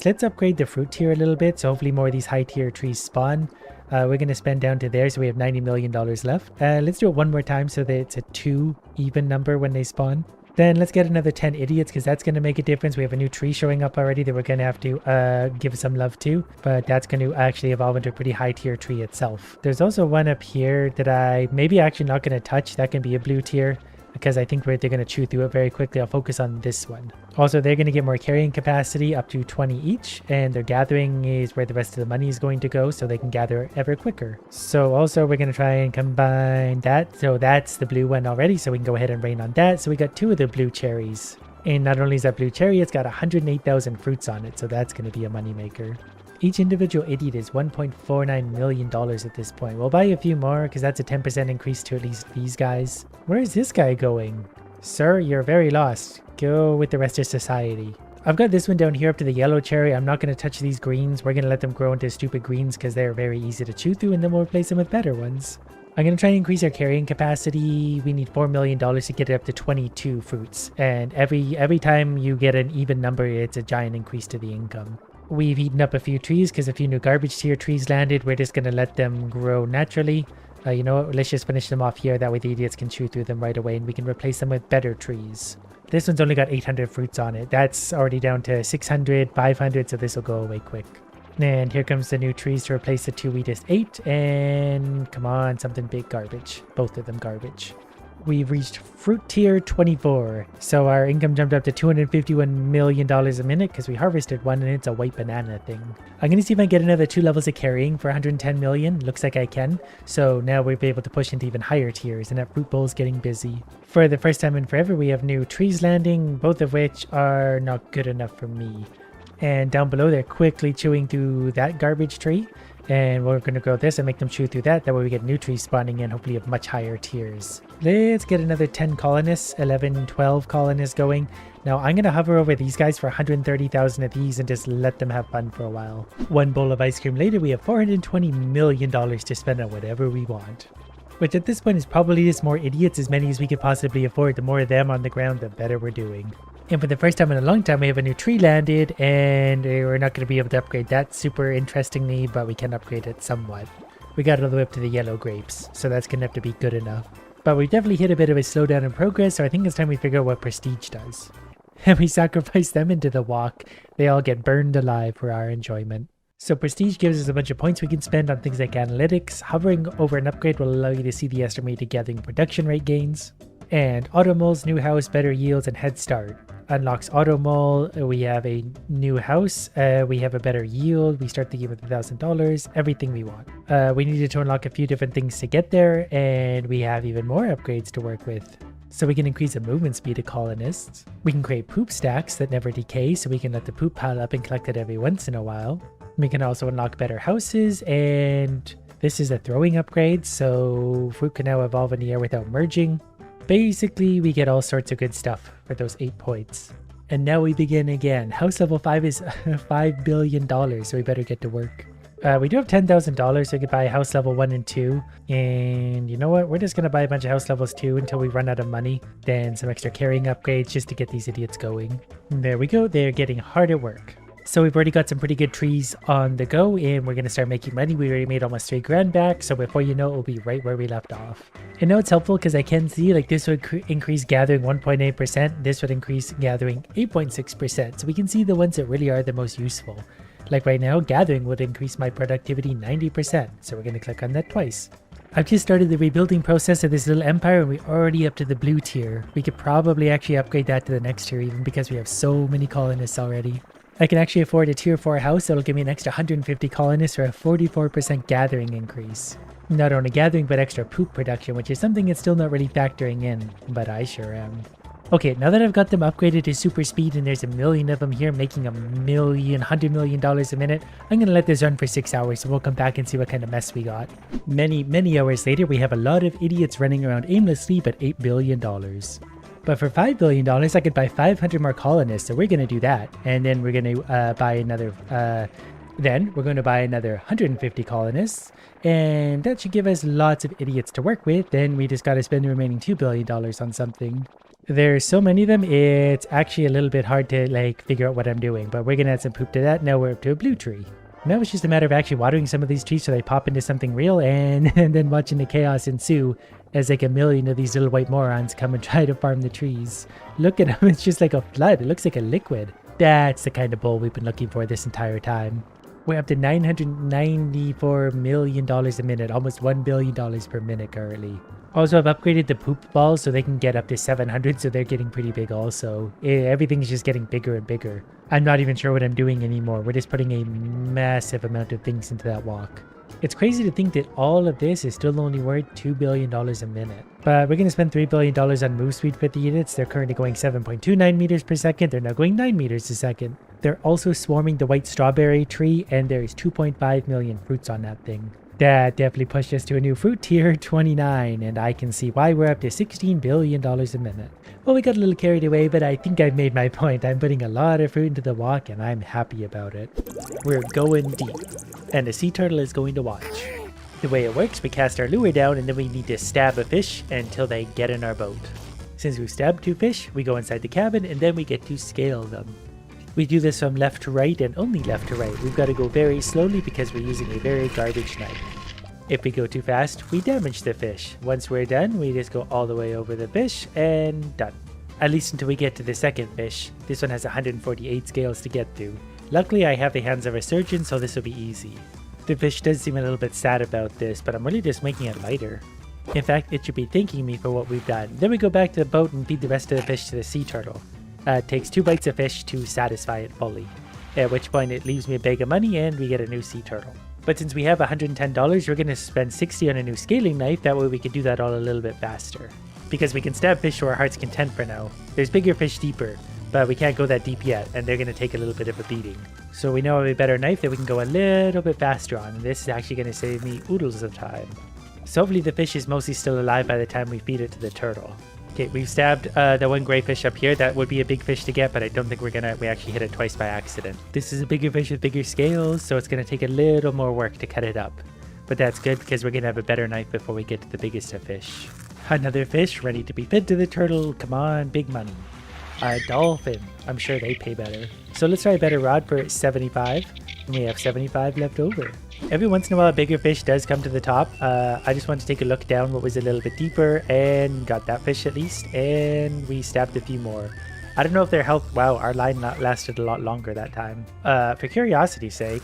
let's upgrade the fruit tier a little bit. So hopefully more of these high tier trees spawn. We're going to spend down to there, so we have $90 million left. Let's do it one more time so that it's a 2 even number when they spawn. Then let's get another 10 idiots, because that's going to make a difference. We have a new tree showing up already that we're going to have to give some love to, but that's going to actually evolve into a pretty high tier tree itself. There's also one up here that I maybe actually not going to touch. That can be a blue tier, because I think they're going to chew through it very quickly. I'll focus on this one. Also, they're going to get more carrying capacity, up to 20 each, and their gathering is where the rest of the money is going to go, so they can gather ever quicker. So also, we're going to try and combine that. So that's the blue one already, so we can go ahead and rain on that. So we got 2 of the blue cherries. And not only is that blue cherry, it's got 108,000 fruits on it, so that's going to be a moneymaker. Each individual idiot is $1.49 million at this point. We'll buy a few more, because that's a 10% increase to at least these guys. Where is this guy going? Sir, you're very lost. Go with the rest of society. I've got this one down here up to the yellow cherry. I'm not going to touch these greens. We're going to let them grow into stupid greens because they're very easy to chew through, and then we'll replace them with better ones. I'm going to try and increase our carrying capacity. We need $4 million to get it up to 22 fruits. And every time you get an even number, it's a giant increase to the income. We've eaten up a few trees because a few new garbage tier trees landed. We're just going to let them grow naturally. You know what? Let's just finish them off here. That way the idiots can chew through them right away, and we can replace them with better trees. This one's only got 800 fruits on it. That's already down to 600, 500, so this will go away quick. And here comes the new trees to replace the 2 we just ate. And come on, something big garbage. Both of them garbage. We've reached fruit tier 24. So our income jumped up to $251 million a minute because we harvested one, and it's a white banana thing. I'm going to see if I get another 2 levels of carrying for 110 million. Looks like I can. So now we'll be able to push into even higher tiers, and that fruit bowl is getting busy. For the first time in forever, we have new trees landing, both of which are not good enough for me. And down below, they're quickly chewing through that garbage tree. And we're going to grow this and make them chew through that. That way we get new trees spawning in, hopefully of much higher tiers. Let's get another 10 colonists, 11, 12 colonists going. Now I'm going to hover over these guys for 130,000 of these and just let them have fun for a while. One bowl of ice cream later, we have $420 million to spend on whatever we want. Which at this point is probably just more idiots, as many as we could possibly afford. The more of them on the ground, the better we're doing. And for the first time in a long time, we have a new tree landed, and we're not going to be able to upgrade that super interestingly, but we can upgrade it somewhat. We got all the way up to the yellow grapes, so that's going to have to be good enough. But we've definitely hit a bit of a slowdown in progress, so I think it's time we figure out what prestige does. And we sacrifice them into the walk. They all get burned alive for our enjoyment. So prestige gives us a bunch of points we can spend on things like analytics. Hovering over an upgrade will allow you to see the estimated gathering production rate gains. And auto-moles, new house, better yields, and head start. Unlocks auto-mole, we have a new house, we have a better yield, we start the game with $1,000, everything we want. We needed to unlock a few different things to get there, and we have even more upgrades to work with. So we can increase the movement speed of colonists. We can create poop stacks that never decay, so we can let the poop pile up and collect it every once in a while. We can also unlock better houses, and this is a throwing upgrade, so fruit can now evolve in the air without merging. Basically, we get all sorts of good stuff for those 8 points. And now we begin again. House level 5 is $5 billion, so we better get to work. We do have $10,000, so we could buy house level 1 and 2. And you know what? We're just going to buy a bunch of house levels 2 until we run out of money. Then some extra carrying upgrades just to get these idiots going. And there we go. They're getting hard at work. So we've already got some pretty good trees on the go and we're going to start making money. We already made almost 3 grand back. So before you know it, we'll be right where we left off. And now it's helpful because I can see like this would increase gathering 1.8%. This would increase gathering 8.6%. So we can see the ones that really are the most useful. Like right now, gathering would increase my productivity 90%. So we're going to click on that twice. I've just started the rebuilding process of this little empire and we're already up to the blue tier. We could probably actually upgrade that to the next tier even because we have so many colonists already. I can actually afford a tier 4 house that'll give me an extra 150 colonists for a 44% gathering increase. Not only gathering but extra poop production, which is something that's still not really factoring in, but I sure am. Okay, now that I've got them upgraded to super speed and there's a million of them here making $100 million a minute, I'm going to let this run for 6 hours so we'll come back and see what kind of mess we got. Many hours later, we have a lot of idiots running around aimlessly but $8 billion. But for $5 billion, I could buy 500 more colonists, so we're going to do that. And then we're going to buy another... Then we're going to buy another 150 colonists, and that should give us lots of idiots to work with. Then we just got to spend the remaining $2 billion on something. There's so many of them, it's actually a little bit hard to like figure out what I'm doing, but we're going to add some poop to that. Now we're up to a blue tree. Now it's just a matter of actually watering some of these trees so they pop into something real and then watching the chaos ensue as like a million of these little white morons come and try to farm the trees. Look at them, it's just like a flood. It looks like a liquid. That's the kind of bowl we've been looking for this entire time. We're up to $994 million a minute, almost $1 billion per minute currently. Also, I've upgraded the poop balls so they can get up to 700, so they're getting pretty big also. Everything's just getting bigger and bigger. I'm not even sure what I'm doing anymore. We're just putting a massive amount of things into that walk. It's crazy to think that all of this is still only worth $2 billion a minute. But we're going to spend $3 billion on move speed for the units. They're currently going 7.29 meters per second. They're now going 9 meters a second. They're also swarming the white strawberry tree, and there's 2.5 million fruits on that thing. That definitely pushed us to a new fruit tier, 29, and I can see why we're up to $16 billion a minute. Well, we got a little carried away, but I think I've made my point. I'm putting a lot of fruit into the walk, and I'm happy about it. We're going deep, and the sea turtle is going to watch. The way it works, we cast our lure down, and then we need to stab a fish until they get in our boat. Since we've stabbed 2 fish, we go inside the cabin, and then we get to scale them. We do this from left to right and only left to right. We've got to go very slowly because we're using a very garbage knife. If we go too fast, we damage the fish. Once we're done, we just go all the way over the fish and done. At least until we get to the second fish. This one has 148 scales to get through. Luckily, I have the hands of a surgeon, so this will be easy. The fish does seem a little bit sad about this, but I'm really just making it lighter. In fact, it should be thanking me for what we've done. Then we go back to the boat and feed the rest of the fish to the sea turtle. It takes 2 bites of fish to satisfy it fully, at which point it leaves me a bag of money and we get a new sea turtle. But since we have $110, we're going to spend 60 on a new scaling knife. That way we can do that all a little bit faster. Because we can stab fish to our heart's content for now. There's bigger fish deeper, but we can't go that deep yet, and they're going to take a little bit of a beating. So we now have a better knife that we can go a little bit faster on, and this is actually going to save me oodles of time. So hopefully the fish is mostly still alive by the time we feed it to the turtle. Okay, we've stabbed the one gray fish up here. That would be a big fish to get, but I don't think we actually hit it twice by accident. This is a bigger fish with bigger scales, so it's going to take a little more work to cut it up. But that's good because we're going to have a better knife before we get to the biggest of fish. Another fish ready to be fed to the turtle. Come on, big money. A dolphin. I'm sure they pay better. So let's try a better rod for 75. And we have 75 left over. Every once in a while, a bigger fish does come to the top. I just wanted to take a look down what was a little bit deeper and got that fish at least. And we stabbed a few more. I don't know if their health... Wow, our line lasted a lot longer that time. For curiosity's sake.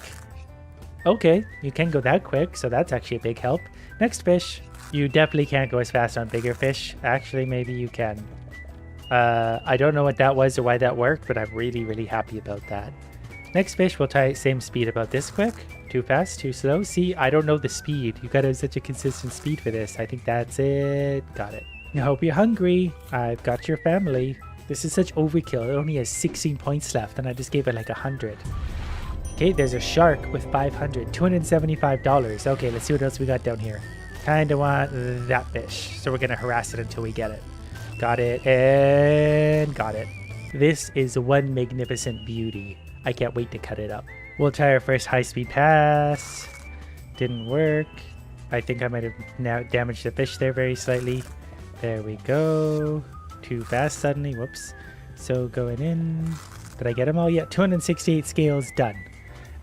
Okay, you can go that quick, so that's actually a big help. Next fish. You definitely can't go as fast on bigger fish. Actually, maybe you can. I don't know what that was or why that worked, but I'm really happy about that. Next fish, we'll try same speed about this quick. Too fast, too slow. See, I don't know the speed. You gotta have such a consistent speed for this. I think that's it. Got it. I hope you're hungry. I've got your family. This is such overkill. It only has 16 points left, and I just gave it like 100. Okay, there's a shark with 500. $275. Okay, let's see what else we got down here. Kinda want that fish. So we're gonna harass it until we get it. Got it, and got it. This is one magnificent beauty. I can't wait to cut it up. We'll try our first high-speed pass. Didn't work. I think I might have now damaged the fish there very slightly. There we go. Too fast suddenly. Whoops. So going in. Did I get them all yet? 268 scales, done.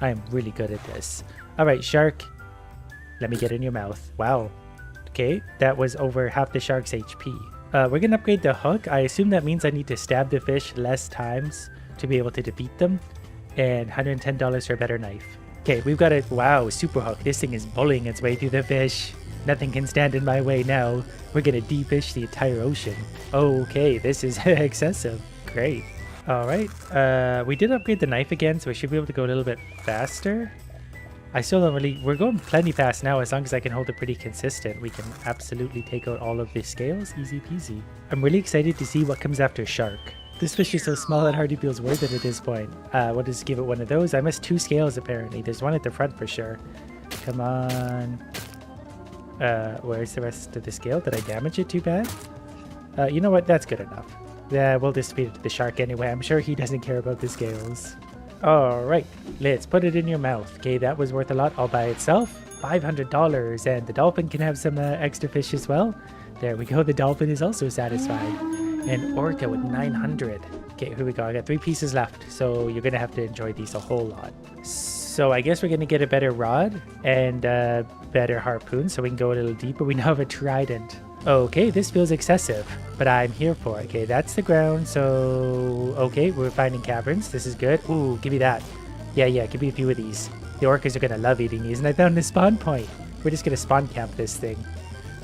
I am really good at this. All right, shark. Let me get in your mouth. Wow. Okay, that was over half the shark's HP. We're gonna upgrade the hook. I assume that means I need to stab the fish less times to be able to defeat them. And $110 for a better knife. Okay, we've got it. Wow, super hook. This thing is bullying its way through the fish. Nothing can stand in my way now. We're gonna defish the entire ocean. Okay, this is excessive. Great. All right, we did upgrade the knife again, so we should be able to go a little bit faster. I still don't really... We're going plenty fast now. As long as I can hold it pretty consistent, we can absolutely take out all of the scales. Easy peasy. I'm really excited to see what comes after shark. This fish is so small it hardly feels worth it at this point. We'll just give it one of those. I missed 2 scales apparently. There's one at the front for sure. Come on. Where's the rest of the scale? Did I damage it too bad? You know what? That's good enough. Yeah, we'll just feed it to the shark anyway. I'm sure he doesn't care about the scales. Alright, let's put it in your mouth. Okay, that was worth a lot all by itself. $500, and the dolphin can have some extra fish as well. There we go, the dolphin is also satisfied. And orca with 900. Okay, here we go. I got 3 pieces left, so you're gonna have to enjoy these a whole lot. So I guess we're gonna get a better rod and better harpoon, so we can go a little deeper. We now have a trident. Okay, this feels excessive, but I'm here for it. Okay, that's the ground, so... Okay, we're finding caverns. This is good. Ooh, give me that. Yeah, give me a few of these. The orcas are gonna love eating these, and I found a spawn point. We're just gonna spawn camp this thing.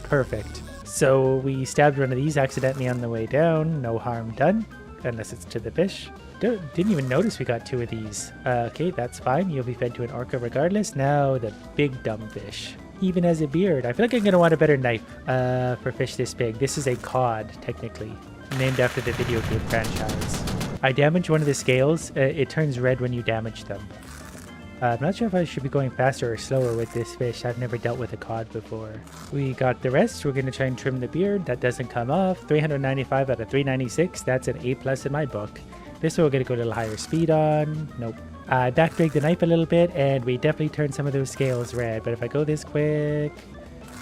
Perfect. So we stabbed one of these accidentally on the way down. No harm done, unless it's to the fish. Didn't even notice we got 2 of these. Okay, that's fine. You'll be fed to an orca regardless. Now the big dumb fish. Even has a beard. I feel like I'm going to want a better knife for fish this big. This is a cod, technically, named after the video game franchise. I damaged one of the scales. It turns red when you damage them. I'm not sure if I should be going faster or slower with this fish. I've never dealt with a cod before. We got the rest. We're going to try and trim the beard. That doesn't come off. 395 out of 396. That's an A+ in my book. This one we're going to go a little higher speed on. Nope. I backbreak the knife a little bit, and we definitely turned some of those scales red. But if I go this quick...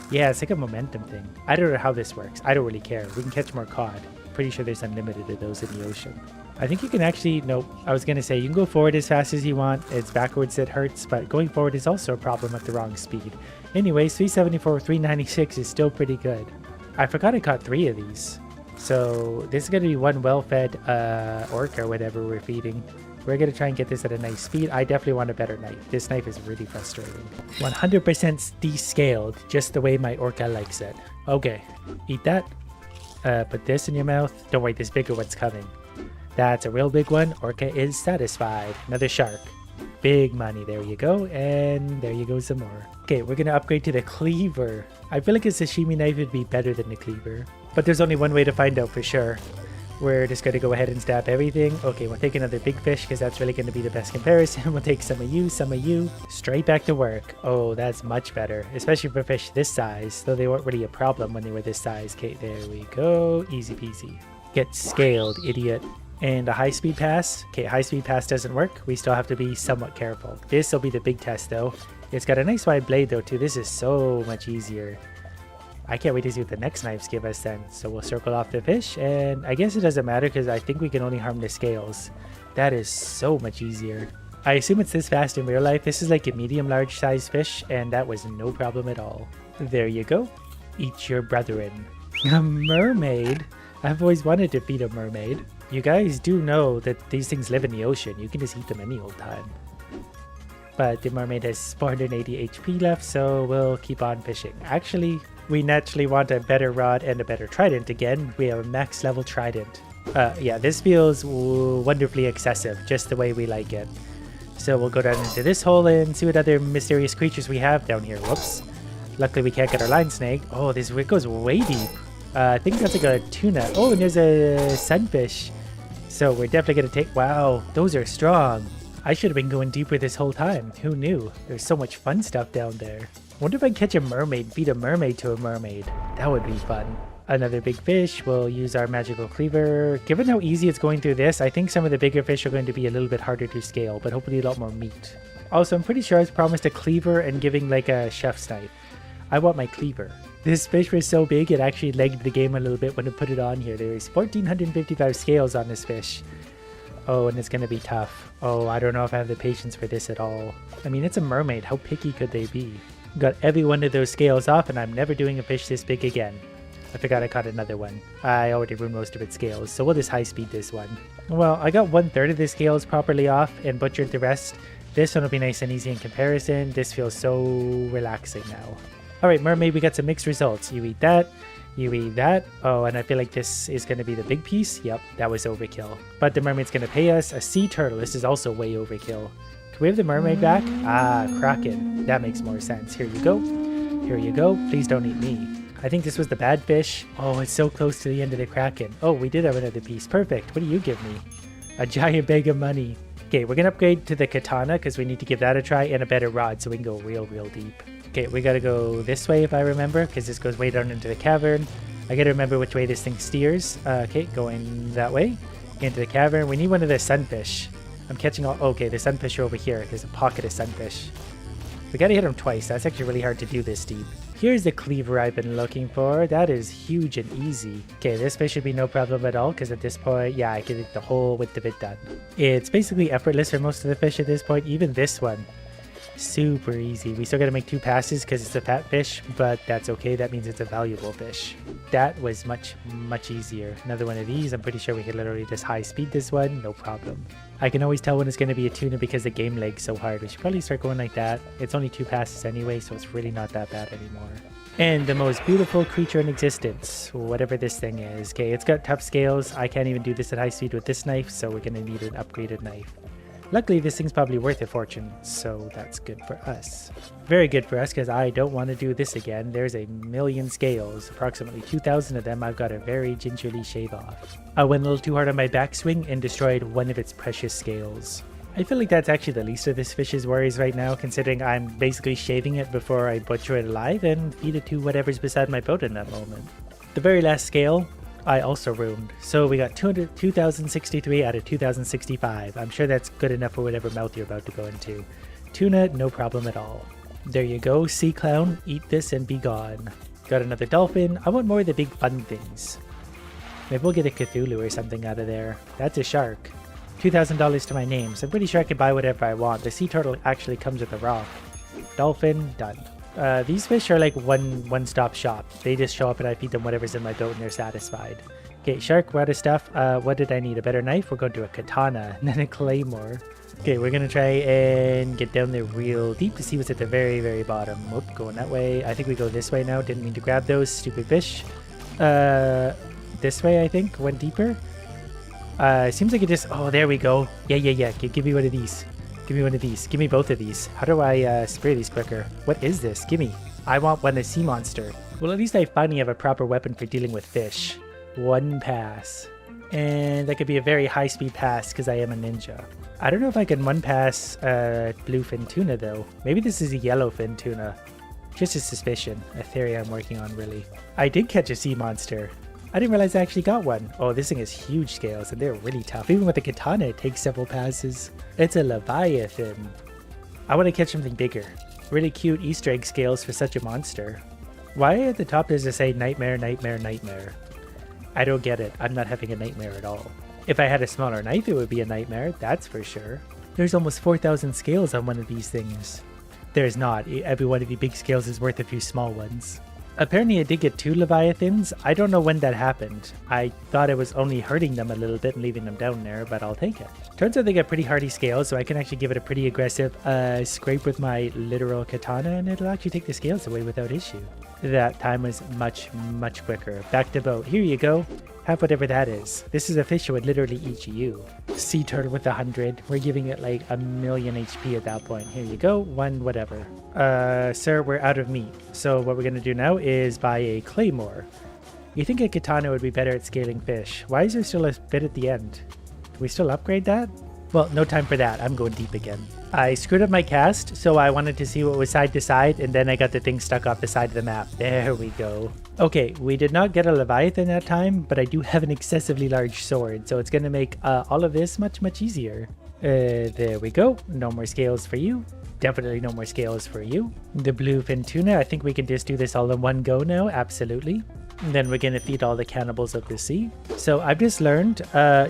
Yeah, it's like a momentum thing. I don't know how this works. I don't really care. We can catch more cod. Pretty sure there's unlimited of those in the ocean. I think you can actually... Nope. I was going to say, you can go forward as fast as you want. It's backwards that hurts, but going forward is also a problem at the wrong speed. Anyways, 374, 396 is still pretty good. I forgot I caught 3 of these. So this is going to be one well-fed orca or whatever we're feeding. We're going to try and get this at a nice speed. I definitely want a better knife. This knife is really frustrating. 100% descaled, just the way my orca likes it. Okay, eat that. Put this in your mouth. Don't worry, this bigger one's coming. That's a real big one. Orca is satisfied. Another shark. Big money. There you go. And there you go some more. Okay, we're going to upgrade to the cleaver. I feel like a sashimi knife would be better than the cleaver. But there's only one way to find out for sure. We're just going to go ahead and stab everything. Okay, we'll take another big fish because that's really going to be the best comparison. We'll take some of you. Straight back to work. Oh, that's much better. Especially for fish this size. Though they weren't really a problem when they were this size. Okay, there we go. Easy peasy. Get scaled, idiot. And a high-speed pass. Okay, high-speed pass doesn't work. We still have to be somewhat careful. This will be the big test though. It's got a nice wide blade though too. This is so much easier. I can't wait to see what the next knives give us then. So we'll circle off the fish, and I guess it doesn't matter because I think we can only harm the scales. That is so much easier. I assume it's this fast in real life. This is like a medium-large size fish, and that was no problem at all. There you go. Eat your brethren. A mermaid? I've always wanted to feed a mermaid. You guys do know that these things live in the ocean. You can just eat them any old time. But the mermaid has 480 HP left, so we'll keep on fishing. Actually, we naturally want a better rod and a better trident again. We have a max level trident. Yeah, this feels wonderfully excessive, just the way we like it. So we'll go down into this hole and see what other mysterious creatures we have down here. Whoops. Luckily we can't get our line snake. Oh, this goes way deep. I think that's like a tuna. Oh, and there's a sunfish. So we're definitely going to take... Wow, those are strong. I should have been going deeper this whole time. Who knew? There's so much fun stuff down there. Wonder if I can catch a mermaid, feed a mermaid to a mermaid. That would be fun. Another big fish. We'll use our magical cleaver. Given how easy it's going through this, I think some of the bigger fish are going to be a little bit harder to scale, but hopefully a lot more meat. Also, I'm pretty sure I was promised a cleaver and giving like a chef's knife. I want my cleaver. This fish was so big, it actually legged the game a little bit when I put it on here. There is 1,455 scales on this fish. Oh, and it's gonna be tough. Oh, I don't know if I have the patience for this at all. I mean, it's a mermaid. How picky could they be? Got every one of those scales off, and I'm never doing a fish this big again. I forgot I caught another one. I already ruined most of its scales, so we'll just high speed this one. Well, I got 1/3 of the scales properly off and butchered the rest. This one will be nice and easy in comparison. This feels so relaxing now. Alright, mermaid, we got some mixed results. You eat that. You eat that. Oh, and I feel like this is going to be the big piece. Yep, that was overkill. But the mermaid's going to pay us. A sea turtle. This is also way overkill. Can we have the mermaid back? Ah, kraken. That makes more sense. Here you go. Here you go. Please don't eat me. I think this was the bad fish. Oh, it's so close to the end of the kraken. Oh, we did have another piece. Perfect. What do you give me? A giant bag of money. Okay, we're going to upgrade to the katana because we need to give that a try, and a better rod so we can go real deep. Okay, we got to go this way if I remember, because this goes way down into the cavern. I got to remember which way this thing steers. Okay, going that way into the cavern. We need one of the sunfish. I'm catching all... Okay, the sunfish are over here. There's a pocket of sunfish. We got to hit them twice. That's actually really hard to do this deep. Here's the cleaver I've been looking for. That is huge and easy. Okay, this fish should be no problem at all, because at this point, yeah, I can get the whole width of it done. It's basically effortless for most of the fish at this point, even this one. Super easy. We still got to make 2 passes because it's a fat fish, but that's okay. That means it's a valuable fish. That was much easier. Another one of these. I'm pretty sure we could literally just high speed this one. No problem. I can always tell when it's going to be a tuna because the game lag's so hard. We should probably start going like that. It's only 2 passes anyway, so it's really not that bad anymore. And the most beautiful creature in existence, whatever this thing is. Okay, it's got tough scales. I can't even do this at high speed with this knife, so we're going to need an upgraded knife. Luckily, this thing's probably worth a fortune, so that's good for us. Very good for us, because I don't want to do this again. There's a million scales, approximately 2,000 of them I've got to very gingerly shave off. I went a little too hard on my backswing and destroyed one of its precious scales. I feel like that's actually the least of this fish's worries right now, considering I'm basically shaving it before I butcher it alive and feed it to whatever's beside my boat in that moment. The very last scale, I also ruined. So we got 2,063 out of 2,065. I'm sure that's good enough for whatever mouth you're about to go into. Tuna, no problem at all. There you go, sea clown. Eat this and be gone. Got another dolphin. I want more of the big fun things. Maybe we'll get a Cthulhu or something out of there. That's a shark. $2,000 to my name, so I'm pretty sure I can buy whatever I want. The sea turtle actually comes with a rock. Dolphin, done. These fish are like one-stop shop. They just show up and I feed them whatever's in my boat and they're satisfied. Okay, shark, we're out of stuff. What did I need? A better knife? We're going to a katana and then a claymore. Okay, we're going to try and get down there real deep to see what's at the very bottom. Whoop, going that way. I think we go this way now. Didn't mean to grab those. Stupid fish. This way, I think. Went deeper. Seems like it just... Oh, there we go. Yeah. Give me one of these. Give me one of these. Give me both of these. How do I spray these quicker? What is this? Gimme. I want one, a sea monster. Well, at least I finally have a proper weapon for dealing with fish. 1 pass. And that could be a very high-speed pass because I am a ninja. I don't know if I can 1-pass bluefin tuna, though. Maybe this is a yellowfin tuna. Just a suspicion. A theory I'm working on, really. I did catch a sea monster. I didn't realize I actually got one. Oh, this thing has huge scales and they're really tough. Even with the katana, it takes several passes. It's a leviathan. I want to catch something bigger. Really cute Easter egg scales for such a monster. Why at the top does it say nightmare, nightmare, nightmare? I don't get it. I'm not having a nightmare at all. If I had a smaller knife, it would be a nightmare. That's for sure. There's almost 4,000 scales on one of these things. There's not. Every one of the big scales is worth a few small ones. Apparently I did get 2 leviathans. I don't know when that happened. I thought it was only hurting them a little bit and leaving them down there, but I'll take it. Turns out they got pretty hardy scales, so I can actually give it a pretty aggressive scrape with my literal katana, and it'll actually take the scales away without issue. That time was much quicker. Back to boat. Here you go. Have whatever that is. This is a fish that would literally eat you. Sea turtle with 100. We're giving it like 1,000,000 HP at that point. Here you go. 1 whatever. Sir, we're out of meat. So what we're going to do now is buy a claymore. You think a katana would be better at scaling fish. Why is there still a bit at the end? Can we still upgrade that? Well, no time for that. I'm going deep again. I screwed up my cast, so I wanted to see what was side to side, and then I got the thing stuck off the side of the map. There we go. Okay, we did not get a Leviathan that time, but I do have an excessively large sword, so it's going to make all of this much easier. There we go. No more scales for you. Definitely no more scales for you. The bluefin tuna, I think we can just do this all in one go now. Absolutely. And then we're gonna feed all the cannibals of the sea. So I've just learned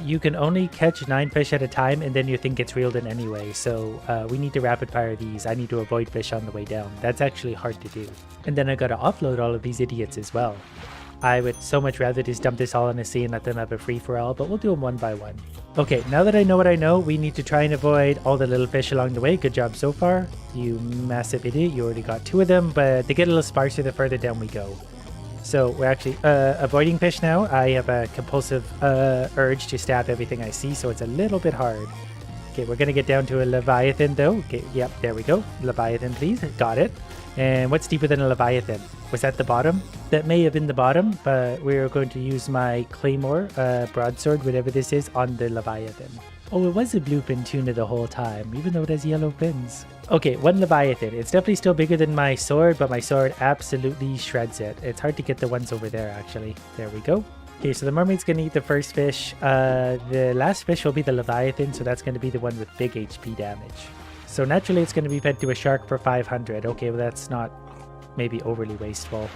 you can only catch 9 fish at a time, and then your thing gets reeled in anyway. So we need to rapid fire these. I need to avoid fish on the way down. That's actually hard to do. And then I gotta offload all of these idiots as well. I would so much rather just dump this all in the sea and let them have a free-for-all, but we'll do them one by one. Okay, now that I know what I know, we need to try and avoid all the little fish along the way. Good job so far. You massive idiot, you already got 2 of them, but they get a little sparser the further down we go. So we're actually avoiding fish now. I have a compulsive urge to stab everything I see, so it's a little bit hard. Okay, we're going to get down to a Leviathan though. Okay, yep, there we go. Leviathan, please. Got it. And what's deeper than a Leviathan? Was that the bottom? That may have been the bottom, but we're going to use my Claymore, broadsword, whatever this is, on the Leviathan. Oh, it was a bluefin tuna the whole time, even though it has yellow fins. Okay, 1 Leviathan. It's definitely still bigger than my sword, but my sword absolutely shreds it. It's hard to get the ones over there, actually. There we go. Okay, so the mermaid's going to eat the first fish. The last fish will be the Leviathan, so that's going to be the one with big HP damage. So naturally, it's going to be fed to a shark for 500. Okay, well, that's not maybe overly wasteful.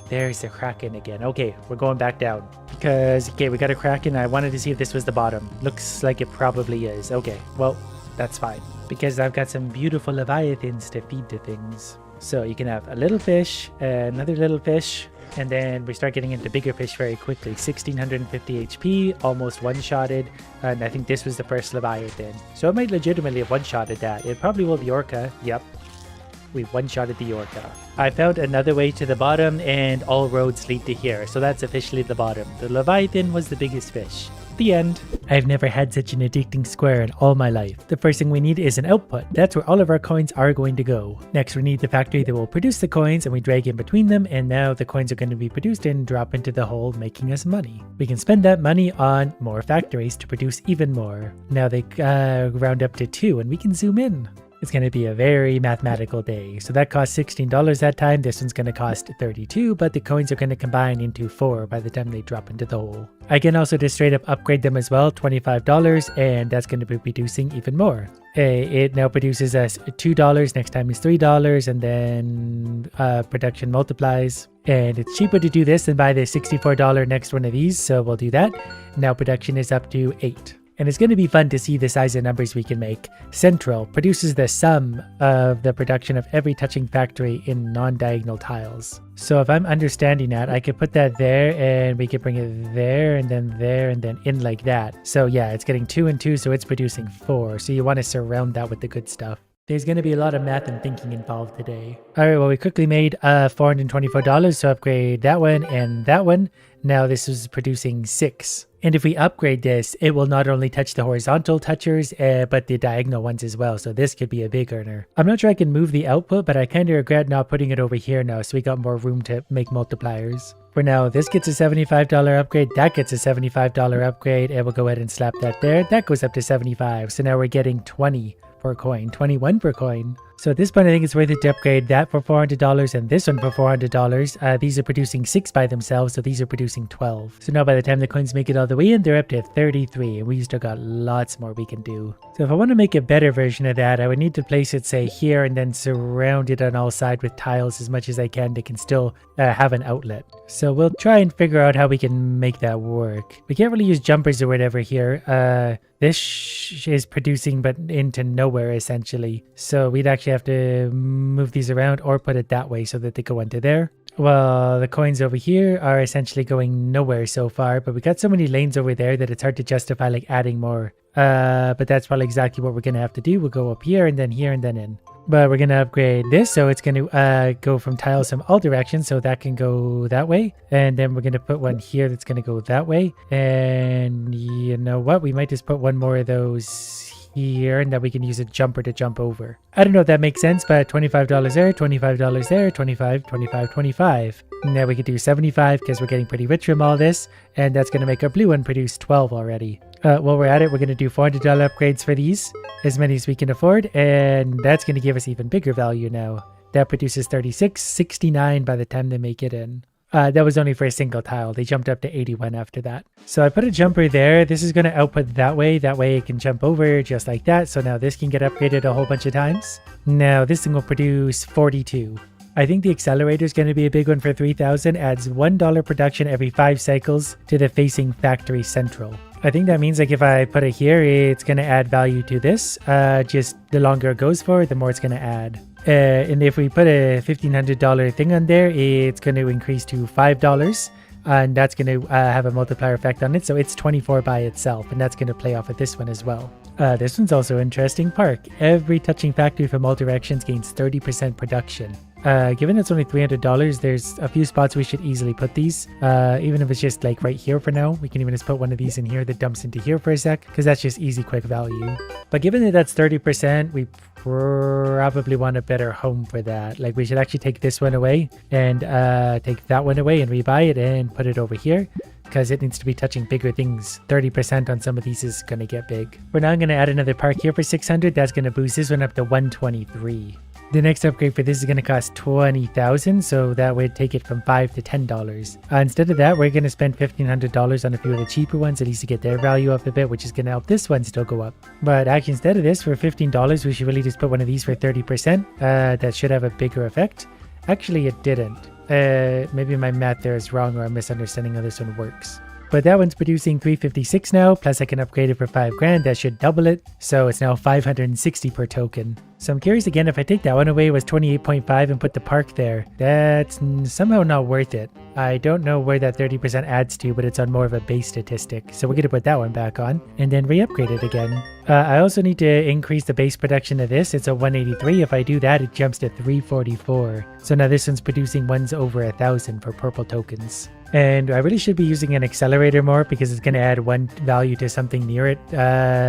There's the Kraken again. Okay, we're going back down. Because, okay, we got a Kraken. I wanted to see if this was the bottom. Looks like it probably is. Okay, well, that's fine. Because I've got some beautiful Leviathans to feed to things. So you can have a little fish, another little fish, and then we start getting into bigger fish very quickly. 1650 HP, almost one-shotted, and I think this was the first Leviathan. So I might legitimately have one-shotted that. It probably will be Orca. Yep. We one-shotted the Orca. I found another way to the bottom, and all roads lead to here. So that's officially the bottom. The Leviathan was the biggest fish. The end. I've never had such an addicting square in all my life. The first thing we need is an output. That's where all of our coins are going to go. Next, we need the factory that will produce the coins, and we drag in between them, and now the coins are going to be produced and drop into the hole, making us money. We can spend that money on more factories to produce even more. Now they round up to 2, and we can zoom in. It's going to be a very mathematical day. So that cost $16 that time. This one's going to cost $32, but the coins are going to combine into 4 by the time they drop into the hole. I can also just straight up upgrade them as well, $25, and that's going to be producing even more. It now produces us $2, next time is $3, and then production multiplies. And it's cheaper to do this than buy the $64 next one of these, so we'll do that. Now production is up to 8. And it's going to be fun to see the size of numbers we can make. Central produces the sum of the production of every touching factory in non-diagonal tiles. So if I'm understanding that, I could put that there, and we could bring it there, and then in like that. So yeah, it's getting 2 and 2, so it's producing 4. So you want to surround that with the good stuff. There's going to be a lot of math and thinking involved today. Alright, well, we quickly made $424, so upgrade that one and that one. Now this is producing 6. And if we upgrade this, it will not only touch the horizontal touchers, but the diagonal ones as well. So this could be a big earner. I'm not sure I can move the output, but I kind of regret not putting it over here now, so we got more room to make multipliers. For now, this gets a $75 upgrade, that gets a $75 upgrade, and we'll go ahead and slap that there. That goes up to 75. So now we're getting 20 per coin, 21 per coin. So at this point, I think it's worth it to upgrade that for $400 and this one for $400. These are producing 6 by themselves, so these are producing 12. So now by the time the coins make it all the way in, they're up to 33, and we still got lots more we can do. So if I want to make a better version of that, I would need to place it, say, here, and then surround it on all sides with tiles as much as I can that can still have an outlet. So we'll try and figure out how we can make that work. We can't really use jumpers or whatever here. This is producing but into nowhere essentially. So we'd actually have to move these around or put it that way so that they go into there. Well, the coins over here are essentially going nowhere so far, but we got so many lanes over there that it's hard to justify like adding more. But that's probably exactly what we're going to have to do. We'll go up here and then in. But we're going to upgrade this, so it's going to go from tiles from all directions, so that can go that way. And then we're going to put one here that's going to go that way. And you know what? We might just put one more of those here, and then we can use a jumper to jump over. I don't know if that makes sense, but $25 there, $25 there, 25, 25, 25. Now we could do 75 because we're getting pretty rich from all this, and that's going to make our blue one produce 12 already. While we're at it, we're going to do $400 upgrades for these, as many as we can afford, and that's going to give us even bigger value now. That produces 36, 69 by the time they make it in. That was only for a single tile. They jumped up to 81 after that. So I put a jumper there. This is going to output that way. That way it can jump over just like that. So now this can get upgraded a whole bunch of times. Now this thing will produce 42. I think the accelerator is going to be a big one for 3000. Adds $1 production every 5 cycles to the facing factory central. I think that means like if I put it here, it's going to add value to this. Just the longer it goes for, the more it's going to add. And if we put a $1,500 thing on there, it's going to increase to $5. And that's going to have a multiplier effect on it. So it's 24 by itself. And that's going to play off of this one as well. This one's also interesting. Park. Every touching factory from all directions gains 30% production. Given it's only $300, there's a few spots we should easily put these. Even if it's just like right here for now, we can even just put one of these in here that dumps into here for a sec, because that's just easy, quick value. But given that that's 30%, we probably want a better home for that. Like we should actually take this one away and take that one away and rebuy it and put it over here, because it needs to be touching bigger things. 30% on some of these is going to get big. For now, I'm going to add another park here for 600. That's going to boost this one up to 123. The next upgrade for this is going to cost $20,000, so that would take it from $5 to $10. Instead of that, we're going to spend $1,500 on a few of the cheaper ones, at least to get their value up a bit, which is going to help this one still go up. But actually, instead of this, for $15, we should really just put one of these for 30%. That should have a bigger effect. Actually, it didn't. Maybe my math there is wrong, or I'm misunderstanding how this one works. But that one's producing 356 now, plus I can upgrade it for 5 grand. That should double it. So it's now 560 per token. So I'm curious again, if I take that one away, it was 28.5 and put the park there. That's somehow not worth it. I don't know where that 30% adds to, but it's on more of a base statistic. So we're going to put that one back on and then re-upgrade it again. I also need to increase the base production of this. It's a 183. If I do that, it jumps to 344. So now this one's producing ones over 1,000 for purple tokens. And I really should be using an accelerator more, because it's going to add one value to something near it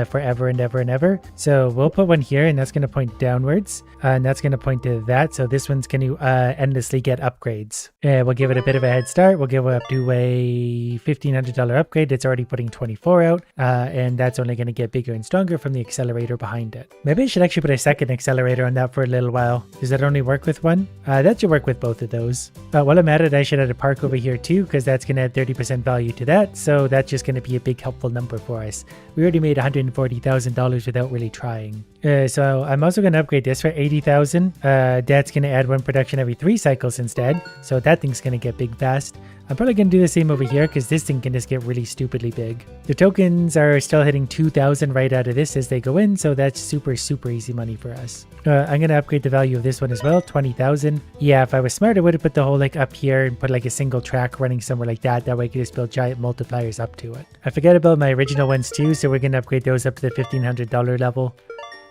forever and ever and ever. So we'll put one here, and that's going to point downwards. And that's going to point to that. So this one's going to endlessly get upgrades. We'll give it a bit of a head start. We'll give it up to a $1,500 upgrade. It's already putting 24 out. And that's only going to get bigger and stronger from the accelerator behind it. Maybe I should actually put a second accelerator on that for a little while. Does that only work with one? That should work with both of those. While I'm at it, I should add a park over here too, because that's going to add 30% value to that. So that's just going to be a big helpful number for us. We already made $140,000 without really trying. So I'm also going to upgrade this for $80,000. That's going to add one production every 3 cycles instead. So that thing's going to get big fast. I'm probably going to do the same over here, because this thing can just get really stupidly big. The tokens are still hitting 2,000 right out of this as they go in, so that's super easy money for us. I'm going to upgrade the value of this one as well, 20,000. Yeah, if I was smart, I would have put the whole like up here and put like a single track running somewhere like that. That way I could just build giant multipliers up to it. I forgot about my original ones too, so we're going to upgrade those up to the $1,500 level.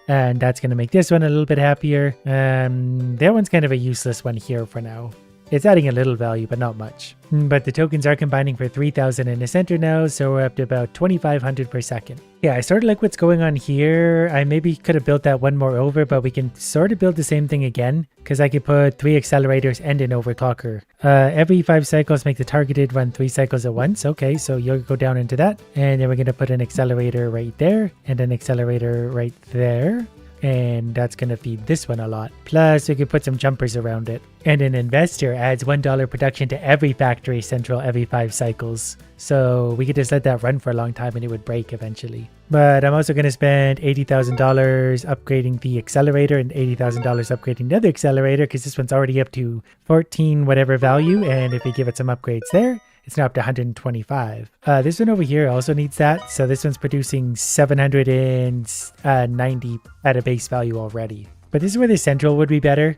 And that's going to make this one a little bit happier. That one's kind of a useless one here for now. It's adding a little value, but not much. But the tokens are combining for 3,000 in the center now, so we're up to about 2,500 per second. Yeah, I sort of like what's going on here. I maybe could have built that one more over, but we can sort of build the same thing again, because I could put 3 accelerators and an overclocker. Every 5 cycles, make the targeted run 3 cycles at once. Okay, so you'll go down into that. And then we're going to put an accelerator right there, and an accelerator right there. And that's going to feed this one a lot. Plus, we could put some jumpers around it. And an investor adds $1 production to every factory central every 5 cycles. So we could just let that run for a long time and it would break eventually. But I'm also going to spend $80,000 upgrading the accelerator and $80,000 upgrading the other accelerator, because this one's already up to 14 whatever value. And if we give it some upgrades there, it's now up to 125. This one over here also needs that. So this one's producing 790 at a base value already. But this is where the central would be better,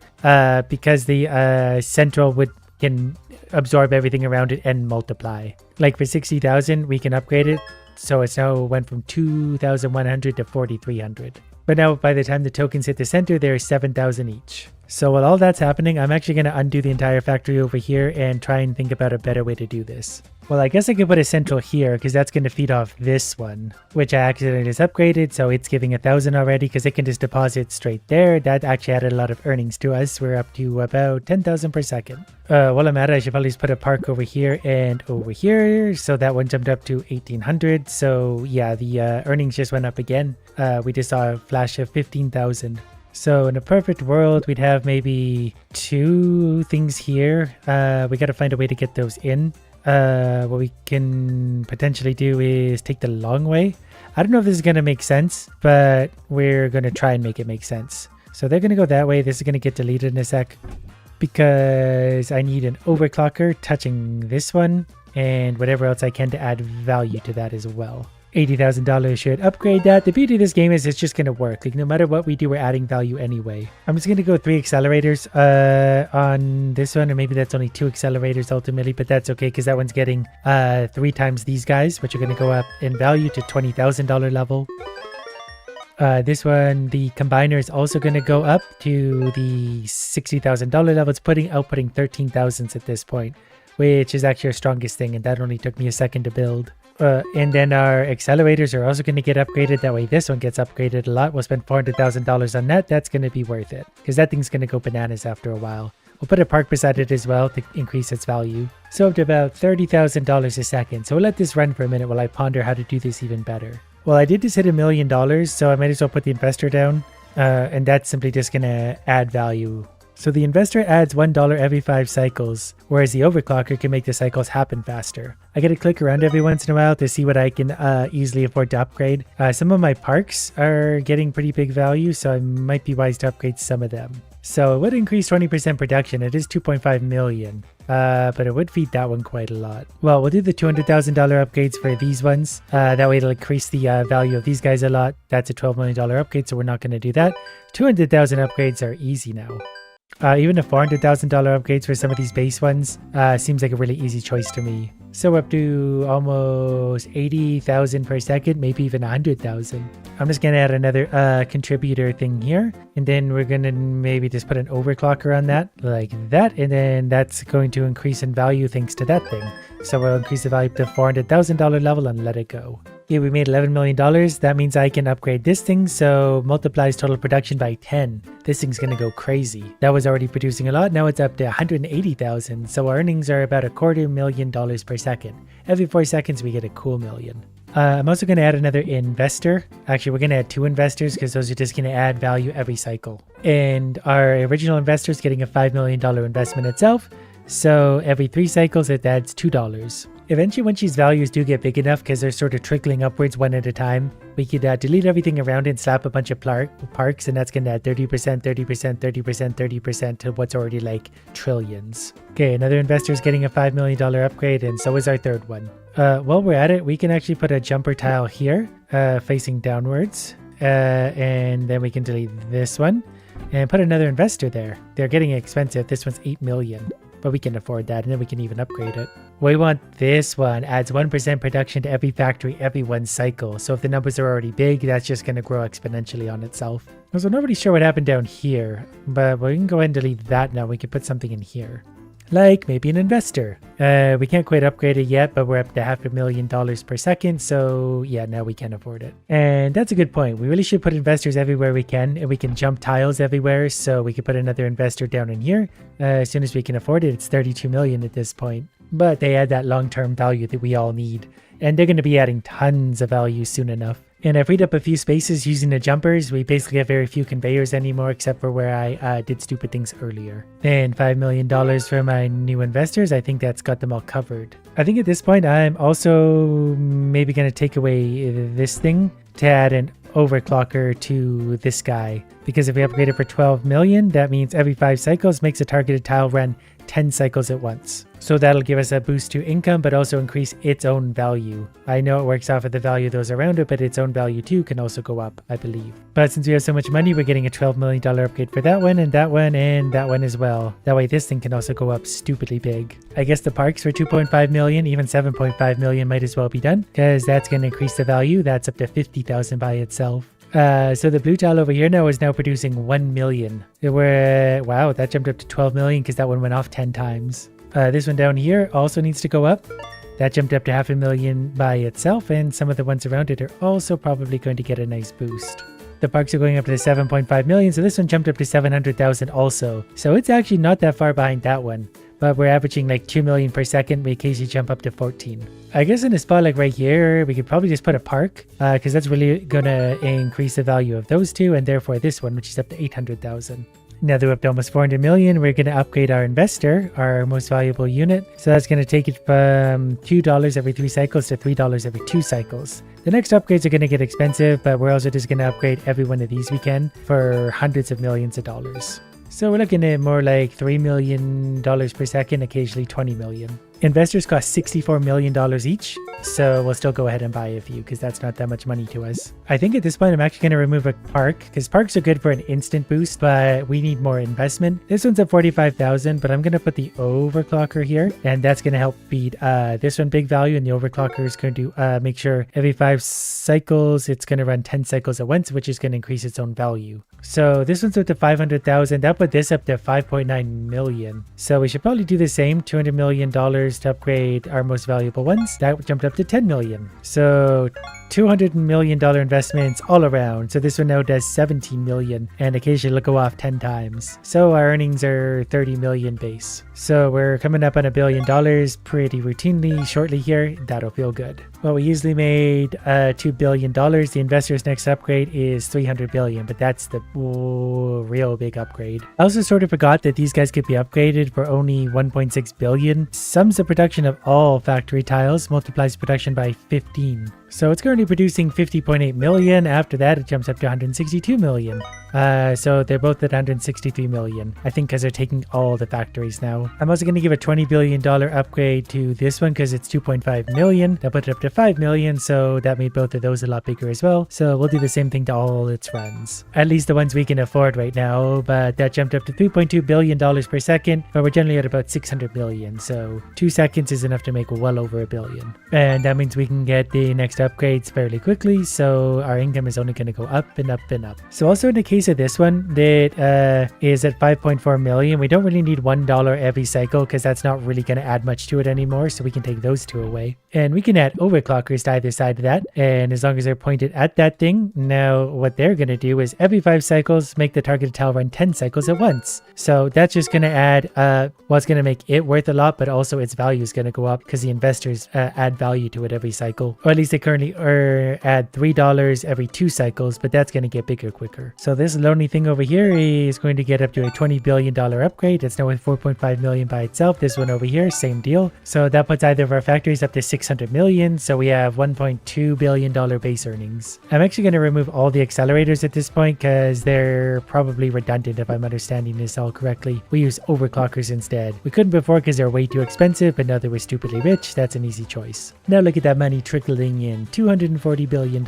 because the central can absorb everything around it and multiply. Like for 60,000, we can upgrade it. So it's now went from 2,100 to 4,300. But now by the time the tokens hit the center, they're 7,000 each. So while all that's happening, I'm actually going to undo the entire factory over here and try and think about a better way to do this. Well, I guess I could put a central here, because that's going to feed off this one, which I accidentally just upgraded. So it's giving 1,000 already, because it can just deposit straight there. That actually added a lot of earnings to us. We're up to about 10,000 per second. While I'm at it, I should probably just put a park over here and over here. So that one jumped up to 1,800. So yeah, the earnings just went up again. We just saw a flash of 15,000. So in a perfect world, we'd have maybe 2 things here. We got to find a way to get those in. What we can potentially do is take the long way. I don't know if this is going to make sense, but we're going to try and make it make sense. So they're going to go that way. This is going to get deleted in a sec, because I need an overclocker touching this one and whatever else I can to add value to that as well. $80,000 should upgrade that. The beauty of this game is it's just going to work. Like no matter what we do, we're adding value anyway. I'm just going to go 3 accelerators on this one, or maybe that's only 2 accelerators ultimately, but that's okay because that one's getting 3 times these guys, which are going to go up in value to $20,000 level. This one, the combiner is also going to go up to the $60,000 level. It's outputting 13,000s at this point, which is actually our strongest thing, and that only took me a second to build. And then our accelerators are also going to get upgraded. That way this one gets upgraded a lot. We'll spend $400,000 on that. That's going to be worth it because that thing's going to go bananas after a while. We'll put a park beside it as well to increase its value. So up to about $30,000 a second. So we'll let this run for a minute while I ponder how to do this even better. Well, I did just hit $1 million, so I might as well put the investor down. And that's simply just going to add value. So the investor adds $1 every 5 cycles, whereas the overclocker can make the cycles happen faster. I gotta click around every once in a while to see what I can easily afford to upgrade. Some of my parks are getting pretty big value, so I might be wise to upgrade some of them. So it would increase 20% production. It is 2.5 million, but it would feed that one quite a lot. Well, we'll do the $200,000 upgrades for these ones. That way it'll increase the value of these guys a lot. That's a $12 million upgrade, so we're not gonna do that. 200,000 upgrades are easy now. Even the $400,000 upgrades for some of these base ones seems like a really easy choice to me. So up to almost 80,000 per second, maybe even 100,000. I'm just going to add another contributor thing here. And then we're going to maybe just put an overclocker on that, like that. And then that's going to increase in value thanks to that thing. So we'll increase the value to the $400,000 level and let it go. Yeah, we made $11 million. That means I can upgrade this thing, so multiplies total production by 10. This thing's gonna go crazy. That was already producing a lot. Now it's up to 180,000. So our earnings are about $250,000 per second. Every 4 seconds, we get a cool million. I'm also going to add another investor. Actually, we're going to add 2 investors because those are just going to add value every cycle. And our original investor is getting a $5 million investment itself. So every 3 cycles, it adds $2. Eventually, once these values do get big enough, because they're sort of trickling upwards one at a time, we could delete everything around it and slap a bunch of parks, and that's going to add 30%, 30%, 30%, 30% to what's already like trillions. Okay, another investor is getting a $5 million upgrade, and so is our third one. While we're at it, we can actually put a jumper tile here, facing downwards, and then we can delete this one, and put another investor there. They're getting expensive. This one's $8 million. But we can afford that, and then we can even upgrade it. We want this one. Adds 1% production to every factory every 1 cycle. So if the numbers are already big, that's just going to grow exponentially on itself. So I'm not really sure what happened down here, but we can go ahead and delete that now. We can put something in here. Like maybe an investor. We can't quite upgrade it yet, but we're up to $500,000 per second. So yeah, now we can afford it. And that's a good point. We really should put investors everywhere we can, and we can jump tiles everywhere. So we could put another investor down in here. As soon as we can afford it, it's 32 million at this point. But they add that long-term value that we all need. And they're going to be adding tons of value soon enough. And I freed up a few spaces using the jumpers. We basically have very few conveyors anymore, except for where I did stupid things earlier. And $5 million for my new investors. I think that's got them all covered. I think at this point, I'm also maybe going to take away this thing to add an overclocker to this guy. Because if we upgrade it for 12 million, that means every 5 cycles makes a targeted tile run 10 cycles at once. So that'll give us a boost to income, but also increase its own value. I know it works off of the value of those around it, but its own value too can also go up, I believe. But since we have so much money, we're getting a $12 million upgrade for that one, and that one, and that one as well. That way this thing can also go up stupidly big. I guess the parks for 2.5 million, even 7.5 million might as well be done, because that's going to increase the value. That's up to 50,000 by itself. So the blue tile over here now is now producing 1 million. Wow, that jumped up to 12 million because that one went off 10 times. This one down here also needs to go up. That jumped up to 500,000 by itself, and some of the ones around it are also probably going to get a nice boost. The parks are going up to 7.5 million, so this one jumped up to 700,000 also. So it's actually not that far behind that one. But we're averaging like 2 million per second. We occasionally jump up to 14. I guess in a spot like right here, we could probably just put a park because that's really going to increase the value of those two, and therefore this one, which is up to 800,000. Now that we're up to almost 400 million, we're going to upgrade our investor, our most valuable unit. So that's going to take it from $2 every 3 cycles to $3 every 2 cycles. The next upgrades are going to get expensive, but we're also just going to upgrade every one of these we can for hundreds of millions of dollars. So we're looking at more like $3 million per second, occasionally 20 million. Investors cost $64 million each, so we'll still go ahead and buy a few because that's not that much money to us. I think at this point I'm actually going to remove a park because parks are good for an instant boost, but we need more investment. This one's at 45,000, but I'm going to put the overclocker here, and that's going to help beat this one big value, and the overclocker is going to make sure every 5 cycles it's going to run 10 cycles at once, which is going to increase its own value. So this one's up to 500,000. That put this up to 5.9 million. So we should probably do the same, $200 million to upgrade our most valuable ones. That jumped up to 10 million. So $200 million investments all around. So this one now does 17 million, and occasionally it'll go off 10 times. So our earnings are 30 million base. So we're coming up on $1 billion pretty routinely shortly here. That'll feel good. Well, we easily made $2 billion. The investor's next upgrade is 300 billion, but that's the real big upgrade. I also sort of forgot that these guys could be upgraded for only 1.6 billion. Sums the production of all factory tiles, multiplies production by 15. So it's currently producing 50.8 million. After that, it jumps up to 162 million. So they're both at 163 million. I think because they're taking all the factories now. I'm also going to give a $20 billion upgrade to this one because it's 2.5 million. That put it up to 5 million. So that made both of those a lot bigger as well. So we'll do the same thing to all its runs. At least the ones we can afford right now. But that jumped up to $3.2 billion per second. But we're generally at about 600 million. So 2 seconds is enough to make well over $1 billion. And that means we can get the next upgrades fairly quickly, so our income is only going to go up and up and up. So also in the case of this one that is at 5.4 million, we don't really need $1 every cycle because that's not really going to add much to it anymore, so we can take those 2 away. And we can add overclockers to either side of that, and as long as they're pointed at that thing, now what they're going to do is every 5 cycles make the targeted tile run 10 cycles at once. So that's just going to add, well, it's going to make it worth a lot, but also its value is going to go up because the investors add value to it every cycle, or at least they currently add $3 every 2 cycles, but that's going to get bigger quicker. So this lonely thing over here is going to get up to a $20 billion upgrade. It's now with 4.5 million by itself. This one over here, same deal. So that puts either of our factories up to 600 million. So we have $1.2 billion base earnings. I'm actually going to remove all the accelerators at this point because they're probably redundant if I'm understanding this all correctly. We use overclockers instead. We couldn't before because they're way too expensive, but now that we're stupidly rich, that's an easy choice. Now look at that money trickling in. $240 billion.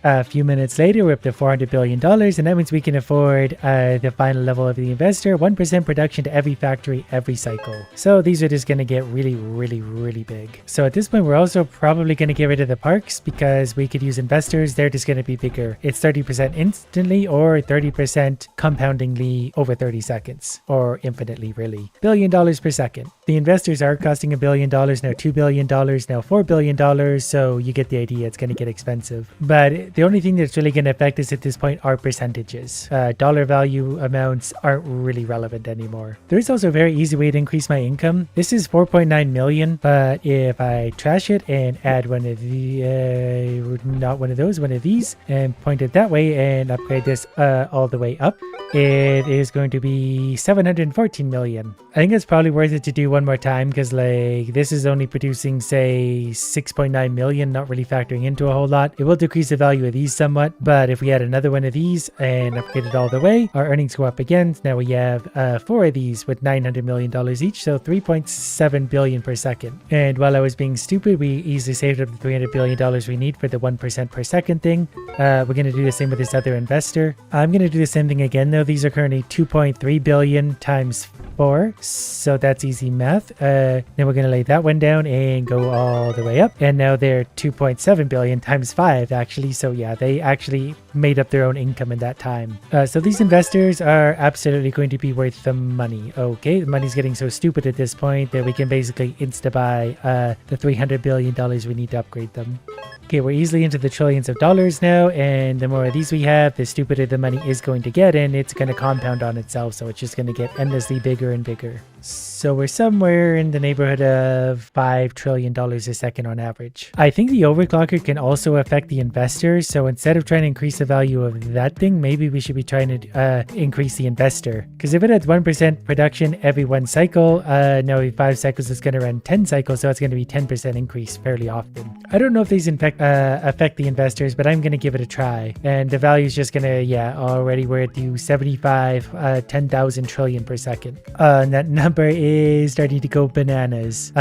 A few minutes later, we're up to $400 billion, and that means we can afford the final level of the investor, 1% production to every factory every cycle. So these are just going to get really, really, really big. So at this point, we're also probably going to get rid of the parks because we could use investors. They're just going to be bigger. It's 30% instantly or 30% compoundingly over 30 seconds, or infinitely, really. $1 billion per second. The investors are costing $1 billion, now $2 billion, now $4 billion, so you get the idea. It's going to get expensive. But the only thing that's really going to affect us at this point are percentages. Dollar value amounts aren't really relevant anymore. There is also a very easy way to increase my income. This is 4.9 million, but if I trash it and add one of the, not one of those, one of these, and point it that way and upgrade this all the way up, it is going to be 714 million. I think it's probably worth it to do one more time because like this is only producing say 6.9 million, not really factoring into a whole lot. It will decrease the value of these somewhat, but if we add another one of these and upgrade it all the way, our earnings go up again. Now we have 4 of these with $900 million each, so 3.7 billion per second. And while I was being stupid, we easily saved up the $300 billion we need for the 1% per second thing. We're going to do the same with this other investor. I'm going to do the same thing again though. These are currently 2.3 billion times 4, so that's easy math. Then we're going to lay that one down and go all the way up, and now they're 2.7 billion times 5 actually, so yeah, they actually made up their own income in that time. So these investors are absolutely going to be worth the money. Okay, the money's getting so stupid at this point that we can basically insta-buy the $300 billion we need to upgrade them. Okay, we're easily into the trillions of dollars now, and the more of these we have, the stupider the money is going to get, and it's going to compound on itself, so it's just going to get endlessly bigger and bigger. So we're somewhere in the neighborhood of $5 trillion a second on average. I think the overclocker can also affect the investor. So instead of trying to increase the value of that thing, maybe we should be trying to increase the investor. Because if it has 1% production every 1 cycle, no, every 5 cycles it's going to run 10 cycles. So it's going to be 10% increase fairly often. I don't know if these affect the investors, but I'm going to give it a try. And the value is just going to, yeah, already we're at 10,000 trillion per second. And that number is starting to go bananas.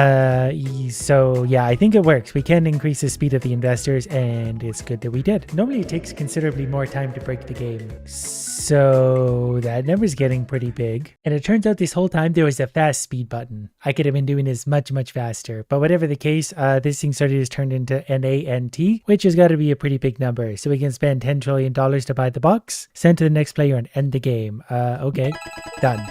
So yeah, I think it works. We can increase the speed of the investors, and it's good that we did. Normally it takes considerably more time to break the game. So that number's getting pretty big. And it turns out this whole time there was a fast speed button. I could have been doing this much faster. But whatever the case, this thing started to turn into NANT, which has got to be a pretty big number. So we can spend $10 trillion to buy the box, send to the next player, and end the game. Okay, done.